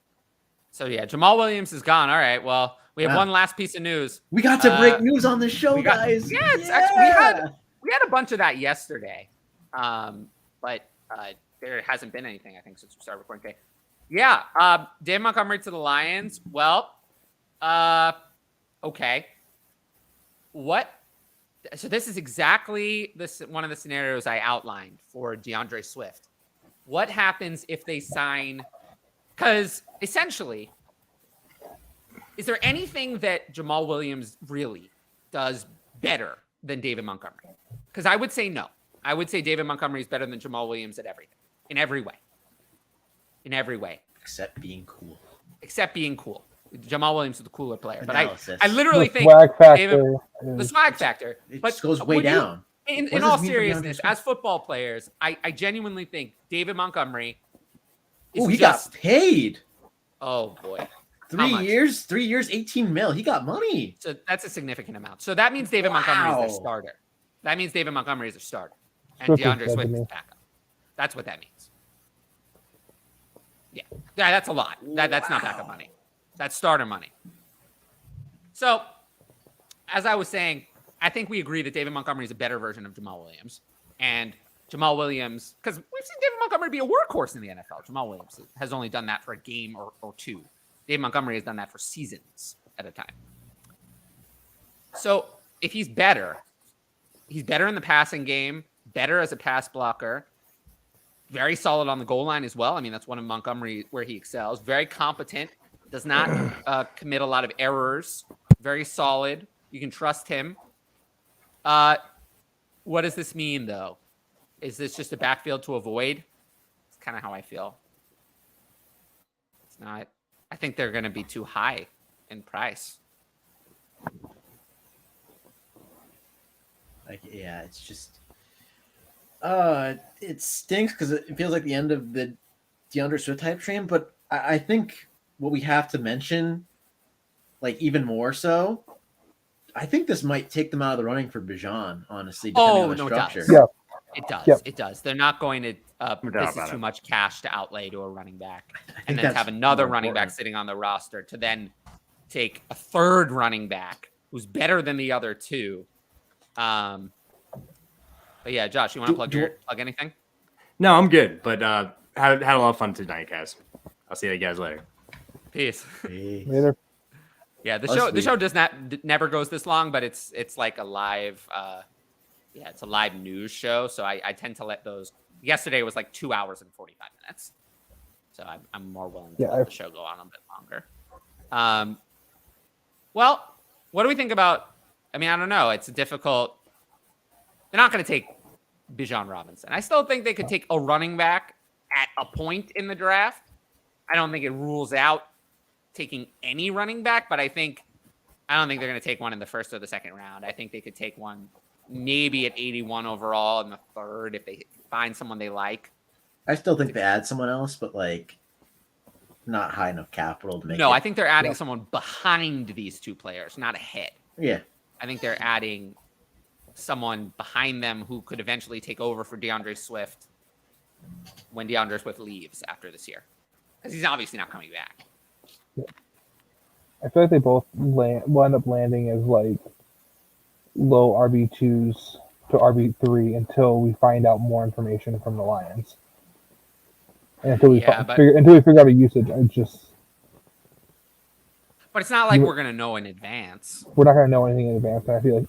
So yeah, Jamal Williams is gone. All right. Well, we have one last piece of news. We got to break news on the show, guys. Yeah, actually, we had a bunch of that yesterday. But there hasn't been anything, I think, since we started recording today. Yeah, David Montgomery to the Lions. Well, okay. So this is exactly one of the scenarios I outlined for DeAndre Swift. What happens if they sign? Because essentially, is there anything that Jamal Williams really does better than David Montgomery? Because I would say no. I would say David Montgomery is better than Jamal Williams at everything, in every way. In every way. Except being cool. Except being cool. Jamal Williams is the cooler player. Analysis. But I literally The think swag factor David, is- the swag factor. It But just goes way when you- down. In does all this mean for seriousness, DeAndre as football players, I genuinely think David Montgomery is Oh, he just, got paid. oh boy. 3 much? years, 3 years, 18 mil. He got money. So that's a significant amount. So that means David Montgomery is their Wow. starter. That means David Montgomery is their starter. And Swift is DeAndre dead to Swift is me. backup. That's what that means. Yeah. That's a lot. That's not backup money. That's starter money. So, as I was saying, I think we agree that David Montgomery is a better version of Jamal Williams. And Jamal Williams, because we've seen David Montgomery be a workhorse in the NFL. Jamal Williams has only done that for a game or two. David Montgomery has done that for seasons at a time. So if he's better in the passing game, better as a pass blocker, very solid on the goal line as well. I mean, that's one of Montgomery where he excels. Very competent, does not commit a lot of errors. Very solid. You can trust him. What does this mean, though? Is this just a backfield to avoid? It's kind of how I feel. It's not. I think they're going to be too high in price. Like, yeah, it's just it stinks because it feels like the end of the DeAndre Swift hype train. But I think what we have to mention, like even more so, I think this might take them out of the running for Bijan, honestly, depending on the structure. It does. Yeah. It does. Yep. It does. They're not going to. doubt This is about too it. much cash to outlay to a running back, think and then that's have another more running back important. sitting on the roster to then take a third running back who's better than the other two. But yeah, Josh, you want to plug anything? No, I'm good. But had a lot of fun tonight, guys. I'll see you guys later. Peace. Later. Yeah, the Honestly. show does not never goes this long, but it's like a live it's a live news show, so I tend to let those. Yesterday was like 2 hours and 45 minutes, so I'm more willing to let the show go on a bit longer. Well, what do we think about? I mean, I don't know. It's a difficult. They're not going to take Bijan Robinson. I still think they could take a running back at a point in the draft. I don't think it rules out taking any running back, but I don't think they're going to take one in the first or the second round. I think they could take one maybe at 81 overall in the third if they find someone they like. I still think they add someone else, but like not high enough capital to make. No, it. I think they're adding someone behind these two players, not ahead. Yeah, I think they're adding someone behind them who could eventually take over for DeAndre Swift when DeAndre Swift leaves after this year, because he's obviously not coming back. I feel like they both will end up landing as like low RB2s to RB3 until we find out more information from the Lions. And until we figure out a usage, it's just. But it's not like we're gonna know in advance. We're not gonna know anything in advance. And I feel like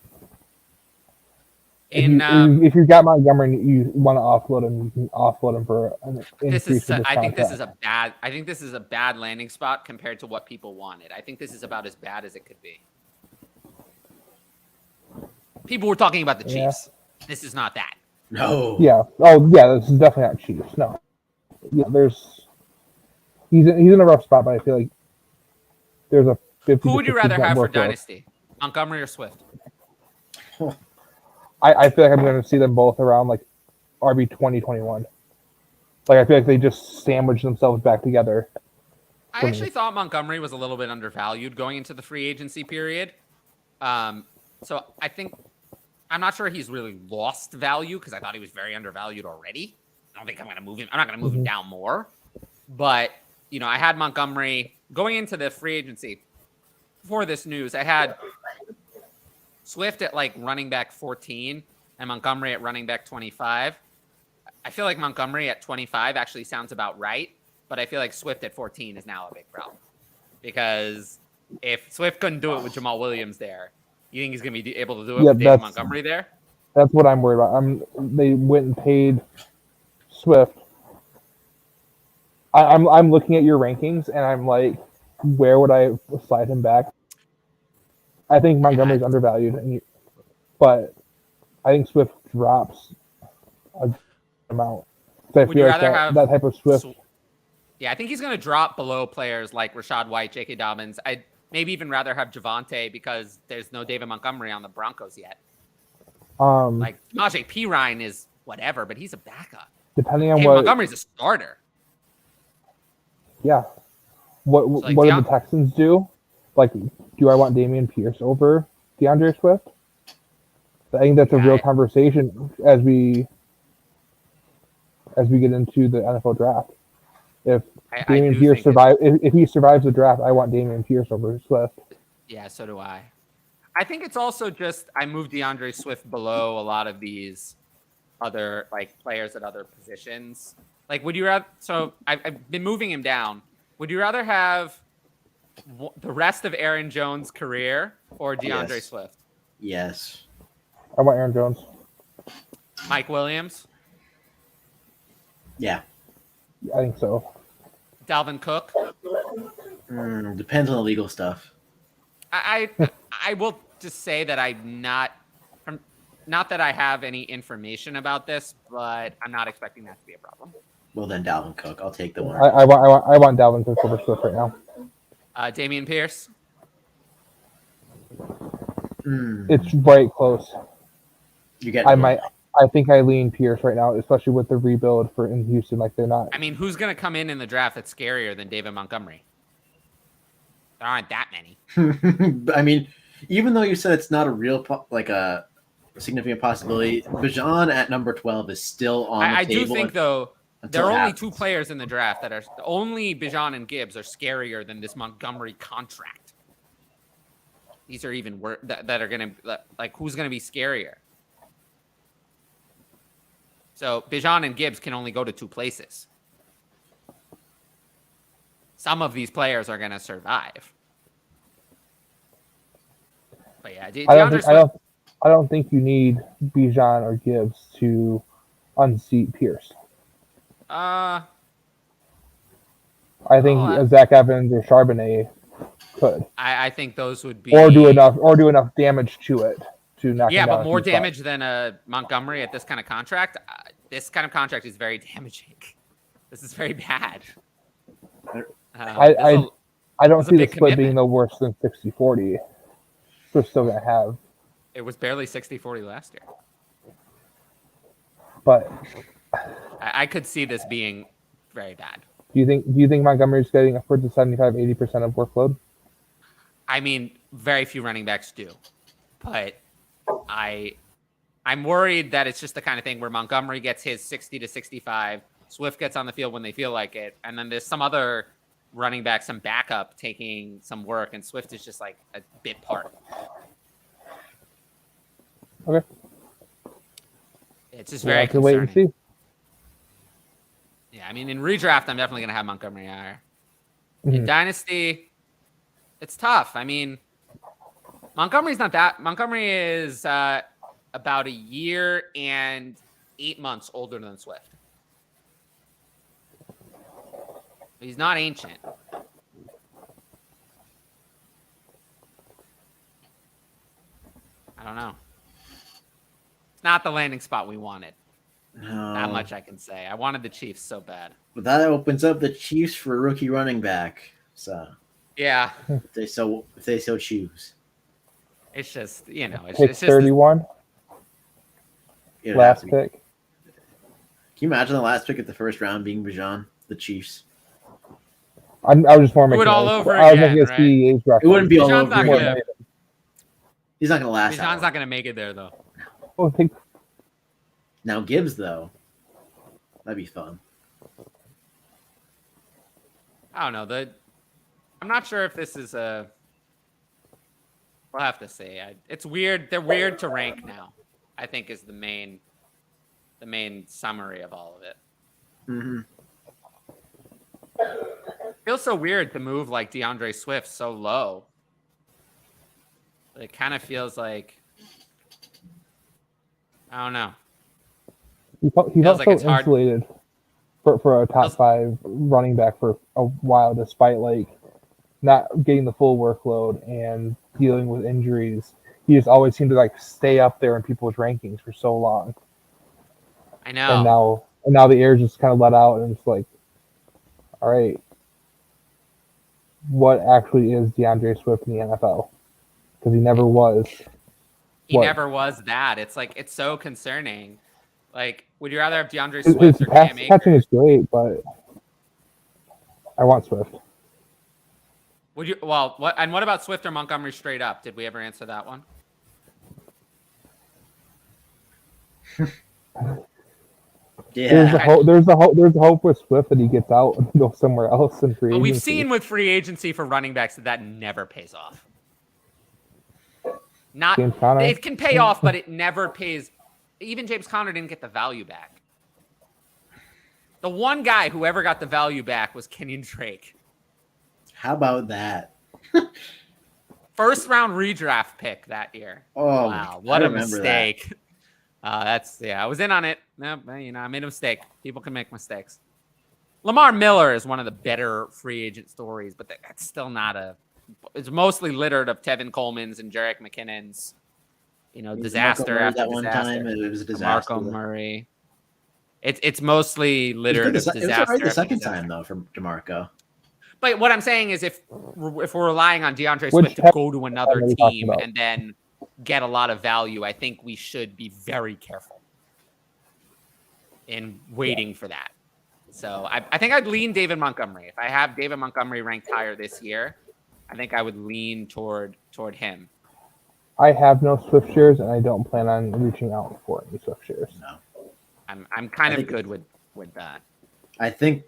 if you got Montgomery and you want to offload him, you can offload him for an increase. I think this is a bad landing spot compared to what people wanted. I think this is about as bad as it could be. People were talking about the Chiefs. Yeah. This is not that. no. Yeah. Oh, yeah. This is definitely not Chiefs. No. Yeah. He's in a rough spot, but I feel like there's a 50. Who would you rather have for growth. Dynasty, Montgomery or Swift? I feel like I'm going to see them both around like RB 2021. Like I feel like they just sandwich themselves back together. I actually thought Montgomery was a little bit undervalued going into the free agency period. So I think I'm not sure he's really lost value because I thought he was very undervalued already. I don't think I'm going to move him. I'm not going to move him down more. But, I had Montgomery going into the free agency before this news. I had Swift at like running back 14 and Montgomery at running back 25. I feel like Montgomery at 25 actually sounds about right, but I feel like Swift at 14 is now a big problem because if Swift couldn't do it with Jamal Williams there, you think he's going to be able to do it with David Montgomery there? That's what I'm worried about. They went and paid Swift. I'm looking at your rankings and I'm like, where would I slide him back? I think Montgomery's undervalued, but I think Swift drops amount. So I Would feel you like rather have that type of Swift. Yeah, I think he's going to drop below players like Rashad White, J.K. Dobbins. I'd maybe even rather have Javonte because there's no David Montgomery on the Broncos yet. Like Samaje Perine is whatever, but he's a backup. Depending on David what Montgomery's a starter. Yeah. What So, like, what do the Texans do? Like, do I want Dameon Pierce over DeAndre Swift? I think that's a real conversation as we get into the NFL draft. If Dameon Pierce if he survives the draft, I want Dameon Pierce over Swift. Yeah, so do I. I think it's also just I moved DeAndre Swift below a lot of these other like players at other positions. Like, would you rather? So I've been moving him down. Would you rather have the rest of Aaron Jones' career or DeAndre Swift? Yes. I want Aaron Jones. Mike Williams? Yeah. I think so. Dalvin Cook? Depends on the legal stuff. I will just say that I'm not that I have any information about this, but I'm not expecting that to be a problem. Well, then Dalvin Cook. I'll take the one. I want Dalvin Cook over Swift right now. Dameon Pierce? It's right close. I think I lean Pierce right now, especially with the rebuild in Houston. Like, they're not. I mean, who's going to come in the draft that's scarier than David Montgomery? There aren't that many. I mean, even though you said it's not a real a significant possibility, Bijan at number 12 is still on the table. I do think, though, there are only two players in the draft that are only Bijan and Gibbs are scarier than this Montgomery contract. These are even worse that are going to like who's going to be scarier. So Bijan and Gibbs can only go to two places. Some of these players are going to survive. But yeah, I don't think you need Bijan or Gibbs to unseat Pierce. I think Zach Evans or Charbonnet could. I think those would be or do enough damage to it to knock. Yeah, but more damage than a Montgomery at this kind of contract. This kind of contract is very damaging. This is very bad. I don't see the split being no worse than 60-40. We're still gonna have. It was barely 60-40 last year. But I could see this being very bad. Do you think Montgomery's getting upwards of 75-80% of workload? I mean, very few running backs do. But I'm worried that it's just the kind of thing where Montgomery gets his 60 to 65, Swift gets on the field when they feel like it, and then there's some other running back, some backup taking some work, and Swift is just like a bit part. Okay. It's just very concerning. Wait and see. Yeah, I mean, in redraft, I'm definitely going to have Montgomery higher. Mm-hmm. In Dynasty, it's tough. I mean, Montgomery is about a year and 8 months older than Swift. He's not ancient. I don't know. It's not the landing spot we wanted. No. That much I can say. I wanted the Chiefs so bad. But that opens up the Chiefs for a rookie running back. So yeah, if they so choose. It's just it's pick just 31. Last pick. Can you imagine the last pick of the first round being Bijan, the Chiefs? I was just more making it all over I was again, making a right? It wouldn't be all Bijan's over again. He's not going to last. Bijan's not going to make it there, though. Oh, now Gibbs, though, that'd be fun. I don't know. I'm not sure if this is a. We'll have to see. It's weird. They're weird to rank now, I think, is the main summary of all of it. Mm-hmm. It feels so weird to move like DeAndre Swift so low. It kind of feels like, I don't know. He felt like so it's hard. insulated for a top 5 running back for a while, despite like not getting the full workload and dealing with injuries. He just always seemed to like stay up there in people's rankings for so long. I know. And now the air just kind of let out, and it's like, all right, what actually is DeAndre Swift in the NFL? Because he never was. He What? never was that. It's like it's so concerning. Like, would you rather have DeAndre His Swift or Cam catching Akers? is great, but I want Swift. Would you? Well, what? And what about Swift or Montgomery straight up? Did we ever answer that one? Yeah. There's a hope with Swift that he gets out and goes somewhere else in free But agency. we've seen with free agency for running backs that never pays off. Not James Conner. it can pay off, but it never pays. Even James Conner didn't get the value back. The one guy who ever got the value back was Kenyon Drake. How about that? First round redraft pick that year. Oh, wow, what I a remember mistake. I was in on it. No, I made a mistake. People can make mistakes. Lamar Miller is one of the better free agent stories, but that's still not a. It's mostly littered of Tevin Coleman's and Jerick McKinnon's, disaster after that one disaster. time. It was a disaster. Marco Murray. It's mostly littered of disaster. It was already the after second disaster. time though from DeMarco. But what I'm saying is, if we're relying on DeAndre Swift to go to another are we talking team about? and then get a lot of value, I think we should be very careful in waiting for that. So I think I'd lean David Montgomery. If I have David Montgomery ranked higher this year, I think I would lean toward him. I have no Swift shares, and I don't plan on reaching out for any Swift shares. No. I'm kind of good with that. I think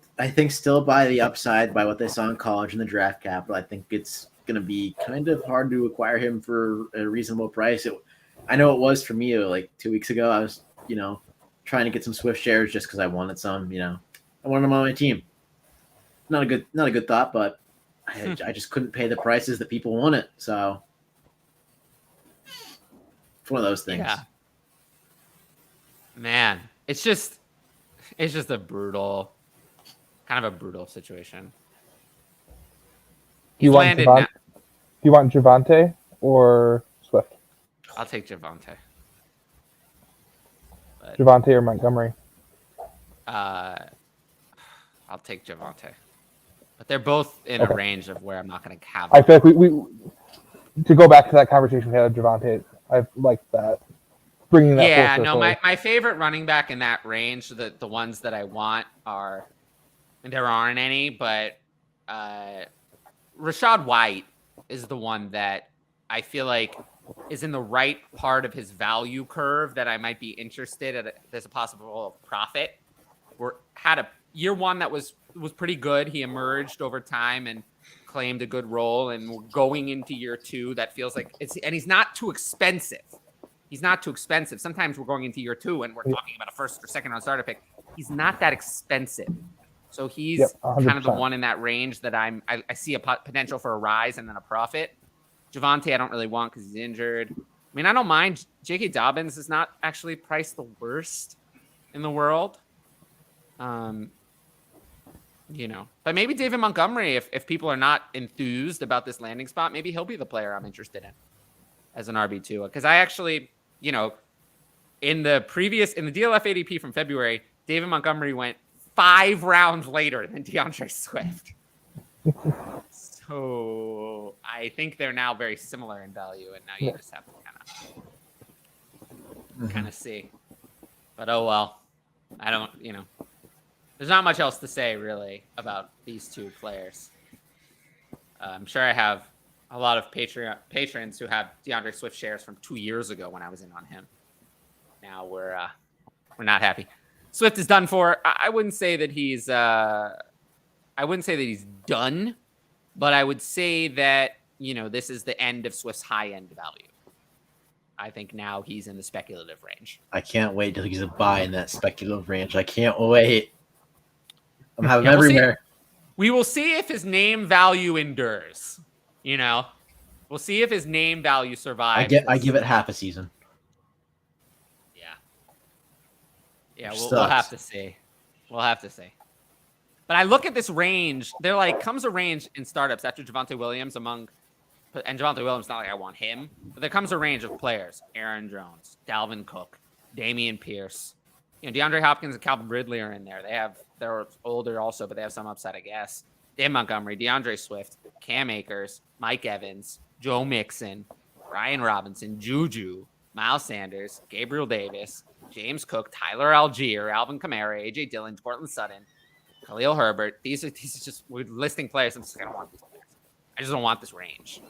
still by the upside, by what they saw in college and the draft capital, I think it's going to be kind of hard to acquire him for a reasonable price. I know it was for me like 2 weeks ago. I was, trying to get some Swift shares just because I wanted some. I wanted them on my team. Not a good thought, but I just couldn't pay the prices that people want it. So it's one of those things. Yeah. Man, it's just a brutal situation. Do you want Javonte or Swift? I'll take Javonte. Javonte or Montgomery? I'll take Javonte. But they're both in a range of where I'm not going to have them. I feel like we to go back to that conversation we had with Javonte, I like that. Bringing that Yeah, full no, circle. my favorite running back in that range, the ones that I want are, and there aren't any, but Rashad White is the one that I feel like is in the right part of his value curve that I might be interested at. There's a possible profit. Had a year one that was pretty good. He emerged over time and claimed a good role, and we're going into year two that feels like and he's not too expensive. He's not too expensive. Sometimes we're going into year two and we're talking about a first or second round starter pick. He's not that expensive. So he's kind of the one in that range that I see a potential for a rise and then a profit. Javonte, I don't really want because he's injured. I mean, I don't mind. J.K. Dobbins is not actually priced the worst in the world. But maybe David Montgomery, if people are not enthused about this landing spot, maybe he'll be the player I'm interested in as an RB2. Because I actually, in the DLF ADP from February, David Montgomery went 5 rounds later than DeAndre Swift. So I think they're now very similar in value, and now you just have to kind of see. But oh well, I don't. There's not much else to say really about these two players. I'm sure I have a lot of patrons who have DeAndre Swift shares from 2 years ago when I was in on him. Now we're not happy. Swift is done for. I wouldn't say that he's done, but I would say that this is the end of Swift's high end value. I think now he's in the speculative range. I can't wait till he's a buy in that speculative range. I can't wait. I'm having everywhere. We will see if his name value endures. We'll see if his name value survives. I give it half a season. Yeah, we'll have to see. We'll have to see. But I look at this range. There comes a range in startups after Javonte Williams and Javonte Williams, not like I want him, but there comes a range of players: Aaron Jones, Dalvin Cook, Dameon Pierce, DeAndre Hopkins and Calvin Ridley are in there. They're older also, but they have some upside, I guess. Dan Montgomery, DeAndre Swift, Cam Akers, Mike Evans, Joe Mixon, Ryan Robinson, Juju, Miles Sanders, Gabriel Davis, James Cook, Tyler Algier, Alvin Kamara, AJ Dillon, Cortland Sutton, Khalil Herbert. These are just we're listing players. I'm just gonna want these players. I just don't want this range.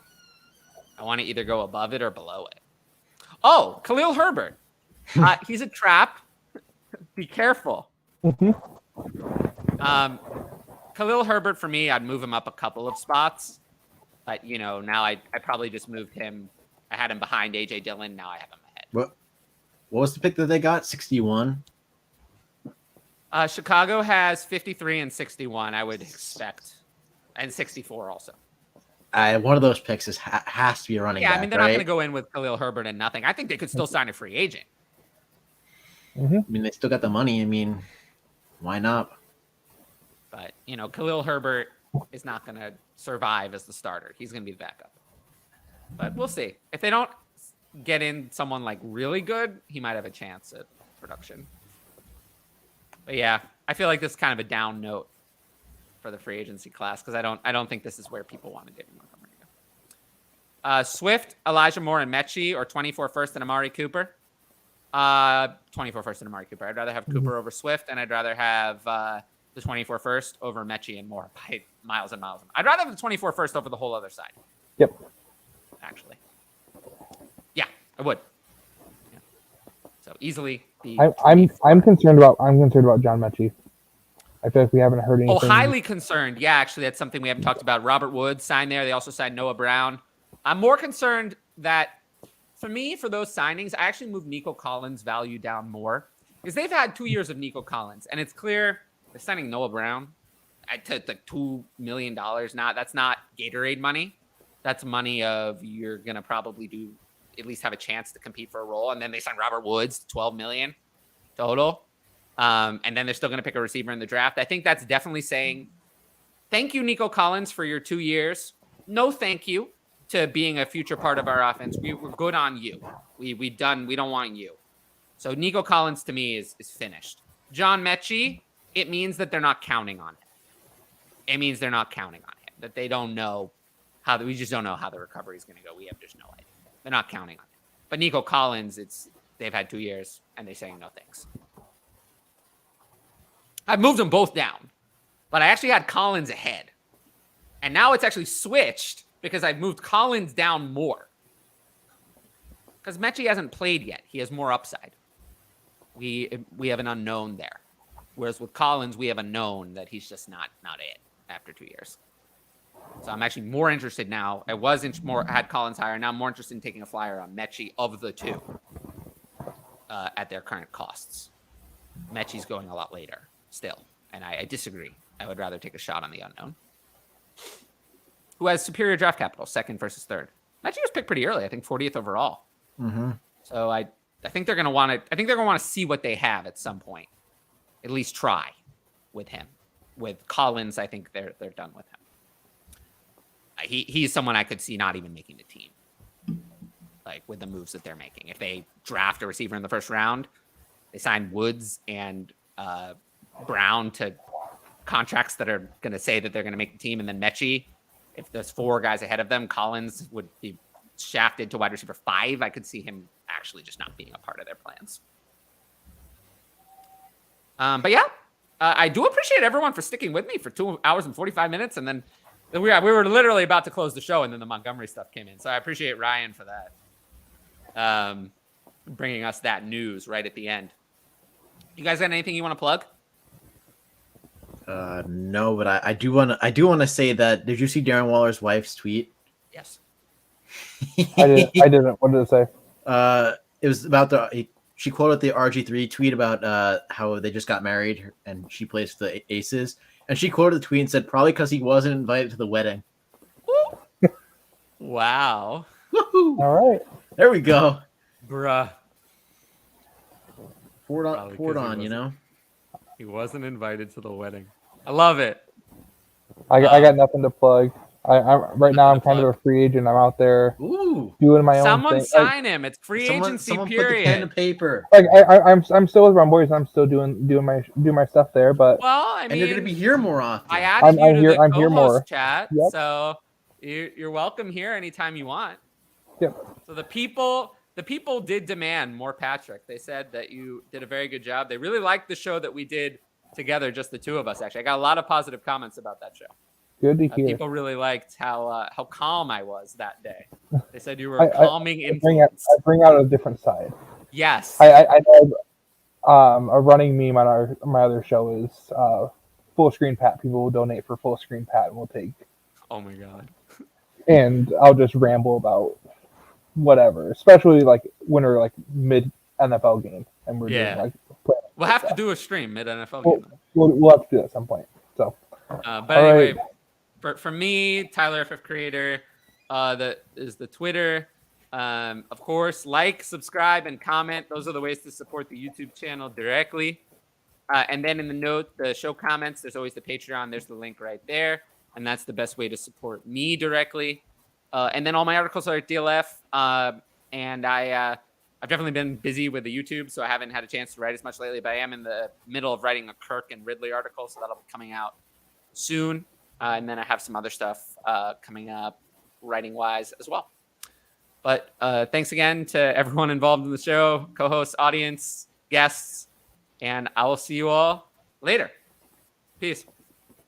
I want to either go above it or below it. Oh, Khalil Herbert. He's a trap. Be careful. Khalil Herbert, for me, I'd move him up a couple of spots. But, now I probably just moved him. I had him behind A.J. Dillon. Now I have him ahead. What was the pick that they got? 61? Chicago has 53 and 61, I would expect. And 64 also. One of those picks has to be a running back, I mean, they're not going to go in with Khalil Herbert and nothing. I think they could still sign a free agent. Mm-hmm. I mean, they still got the money. I mean, why not? But, Khalil Herbert is not going to survive as the starter. He's going to be the backup. But we'll see. If they don't get in someone like really good, he might have a chance at production. But yeah, I feel like this is kind of a down note for the free agency class because I don't think this is where people want to David Montgomery go. Swift, Elijah Moore, and Mechie, or 24 first and Amari Cooper. 24 first and Amari Cooper. I'd rather have Cooper over Swift, and I'd rather have the 24 first over Mechie and Moore by miles and miles. I'd rather have the 24 first over the whole other side. Yep. Actually. Yeah, I would. Yeah. So easily. I'm concerned about John Mechie. I feel like we haven't heard anything. Oh, highly concerned. Yeah, actually, that's something we haven't talked about. Robert Woods signed there. They also signed Noah Brown. I'm more concerned that, for me, for those signings, I actually moved Nico Collins' value down more because they've had 2 years of Nico Collins, and it's clear they're signing Noah Brown at like $2 million. Now, that's not Gatorade money. That's money of you're going to probably at least have a chance to compete for a role. And then they signed Robert Woods, $12 million total. And then they're still going to pick a receiver in the draft. I think that's definitely saying, thank you, Nico Collins, for your 2 years. No, thank you to being a future part of our offense. We're good on you. We don't want you. So Nico Collins to me is finished. John Mechie, it means that they're not counting on it. It means they're not counting on him. That they don't know we just don't know how the recovery is going to go. We have just no idea. They're not counting on it. But Nico Collins, they've had 2 years and they're saying no thanks. I've moved them both down, but I actually had Collins ahead. And now it's actually switched because I've moved Collins down more. Because Mechie hasn't played yet. He has more upside. We have an unknown there. Whereas with Collins, we have a known that he's just not it after 2 years. So I'm actually more interested now. I had Collins higher. Now I'm more interested in taking a flyer on Mechie of the two at their current costs. Mechie's going a lot later still, and I disagree. I would rather take a shot on the unknown, who has superior draft capital, second versus third. Mechie was picked pretty early, I think 40th overall. Mm-hmm. So I think they're going to want to. I think they're going to want to see what they have at some point. At least try with him. With Collins, I think they're done with him. He's someone I could see not even making the team. Like with the moves that they're making. If they draft a receiver in the first round, they sign Woods and Brown to contracts that are going to say that they're going to make the team. And then Mechie, if there's 4 guys ahead of them, Collins would be shafted to wide receiver 5. I could see him actually just not being a part of their plans. But yeah, I do appreciate everyone for sticking with me for 2 hours and 45 minutes. And then we were literally about to close the show, and then the Montgomery stuff came in. So I appreciate Ryan for that, bringing us that news right at the end. You guys got anything you want to plug? No, but I do want to say that. Did you see Darren Waller's wife's tweet? Yes. I didn't. What did it say? It was about she quoted the RG3 tweet about how they just got married and she plays for the Aces. And she quoted the tweet and said, probably because he wasn't invited to the wedding. Wow. Woohoo! All right. There we go. Bruh. Poured on, you know? He wasn't invited to the wedding. I love it. I got nothing to plug. Right now I'm kind of a free agent. I'm out there doing my own Someone thing. sign him. It's free agency. Someone period. put the pen to paper. Like I'm still with my boys. I'm still doing my stuff there. But Well, I mean, And you're going to be here more often. I added you to the I'm here more. co-host chat, Yep. so you're welcome here anytime you want. Yep. So the people did demand more Patrick. They said that you did a very good job. They really liked the show that we did together, just the two of us. Actually, I got a lot of positive comments about that show. Good to hear. People really liked how calm I was that day. They said you were a calming influence. I bring out a different side. Yes. I know a running meme on my other show is full screen Pat. People will donate for full screen Pat, and we'll take. Oh my god. And I'll just ramble about whatever, especially like when we're like mid NFL game and we're doing like. We'll have to do a stream mid NFL game. We'll have to do that at some point. So. But anyway. For me, Tyler, fifth creator, that is the Twitter. Of course, like, subscribe, and comment. Those are the ways to support the YouTube channel directly. And then in the show comments, there's always the Patreon. There's the link right there. And that's the best way to support me directly. And then all my articles are at DLF. And I've definitely been busy with the YouTube, so I haven't had a chance to write as much lately. But I am in the middle of writing a Kirk and Ridley article, so that'll be coming out soon. And then I have some other stuff coming up writing-wise as well. But thanks again to everyone involved in the show, co-hosts, audience, guests, and I will see you all later. Peace.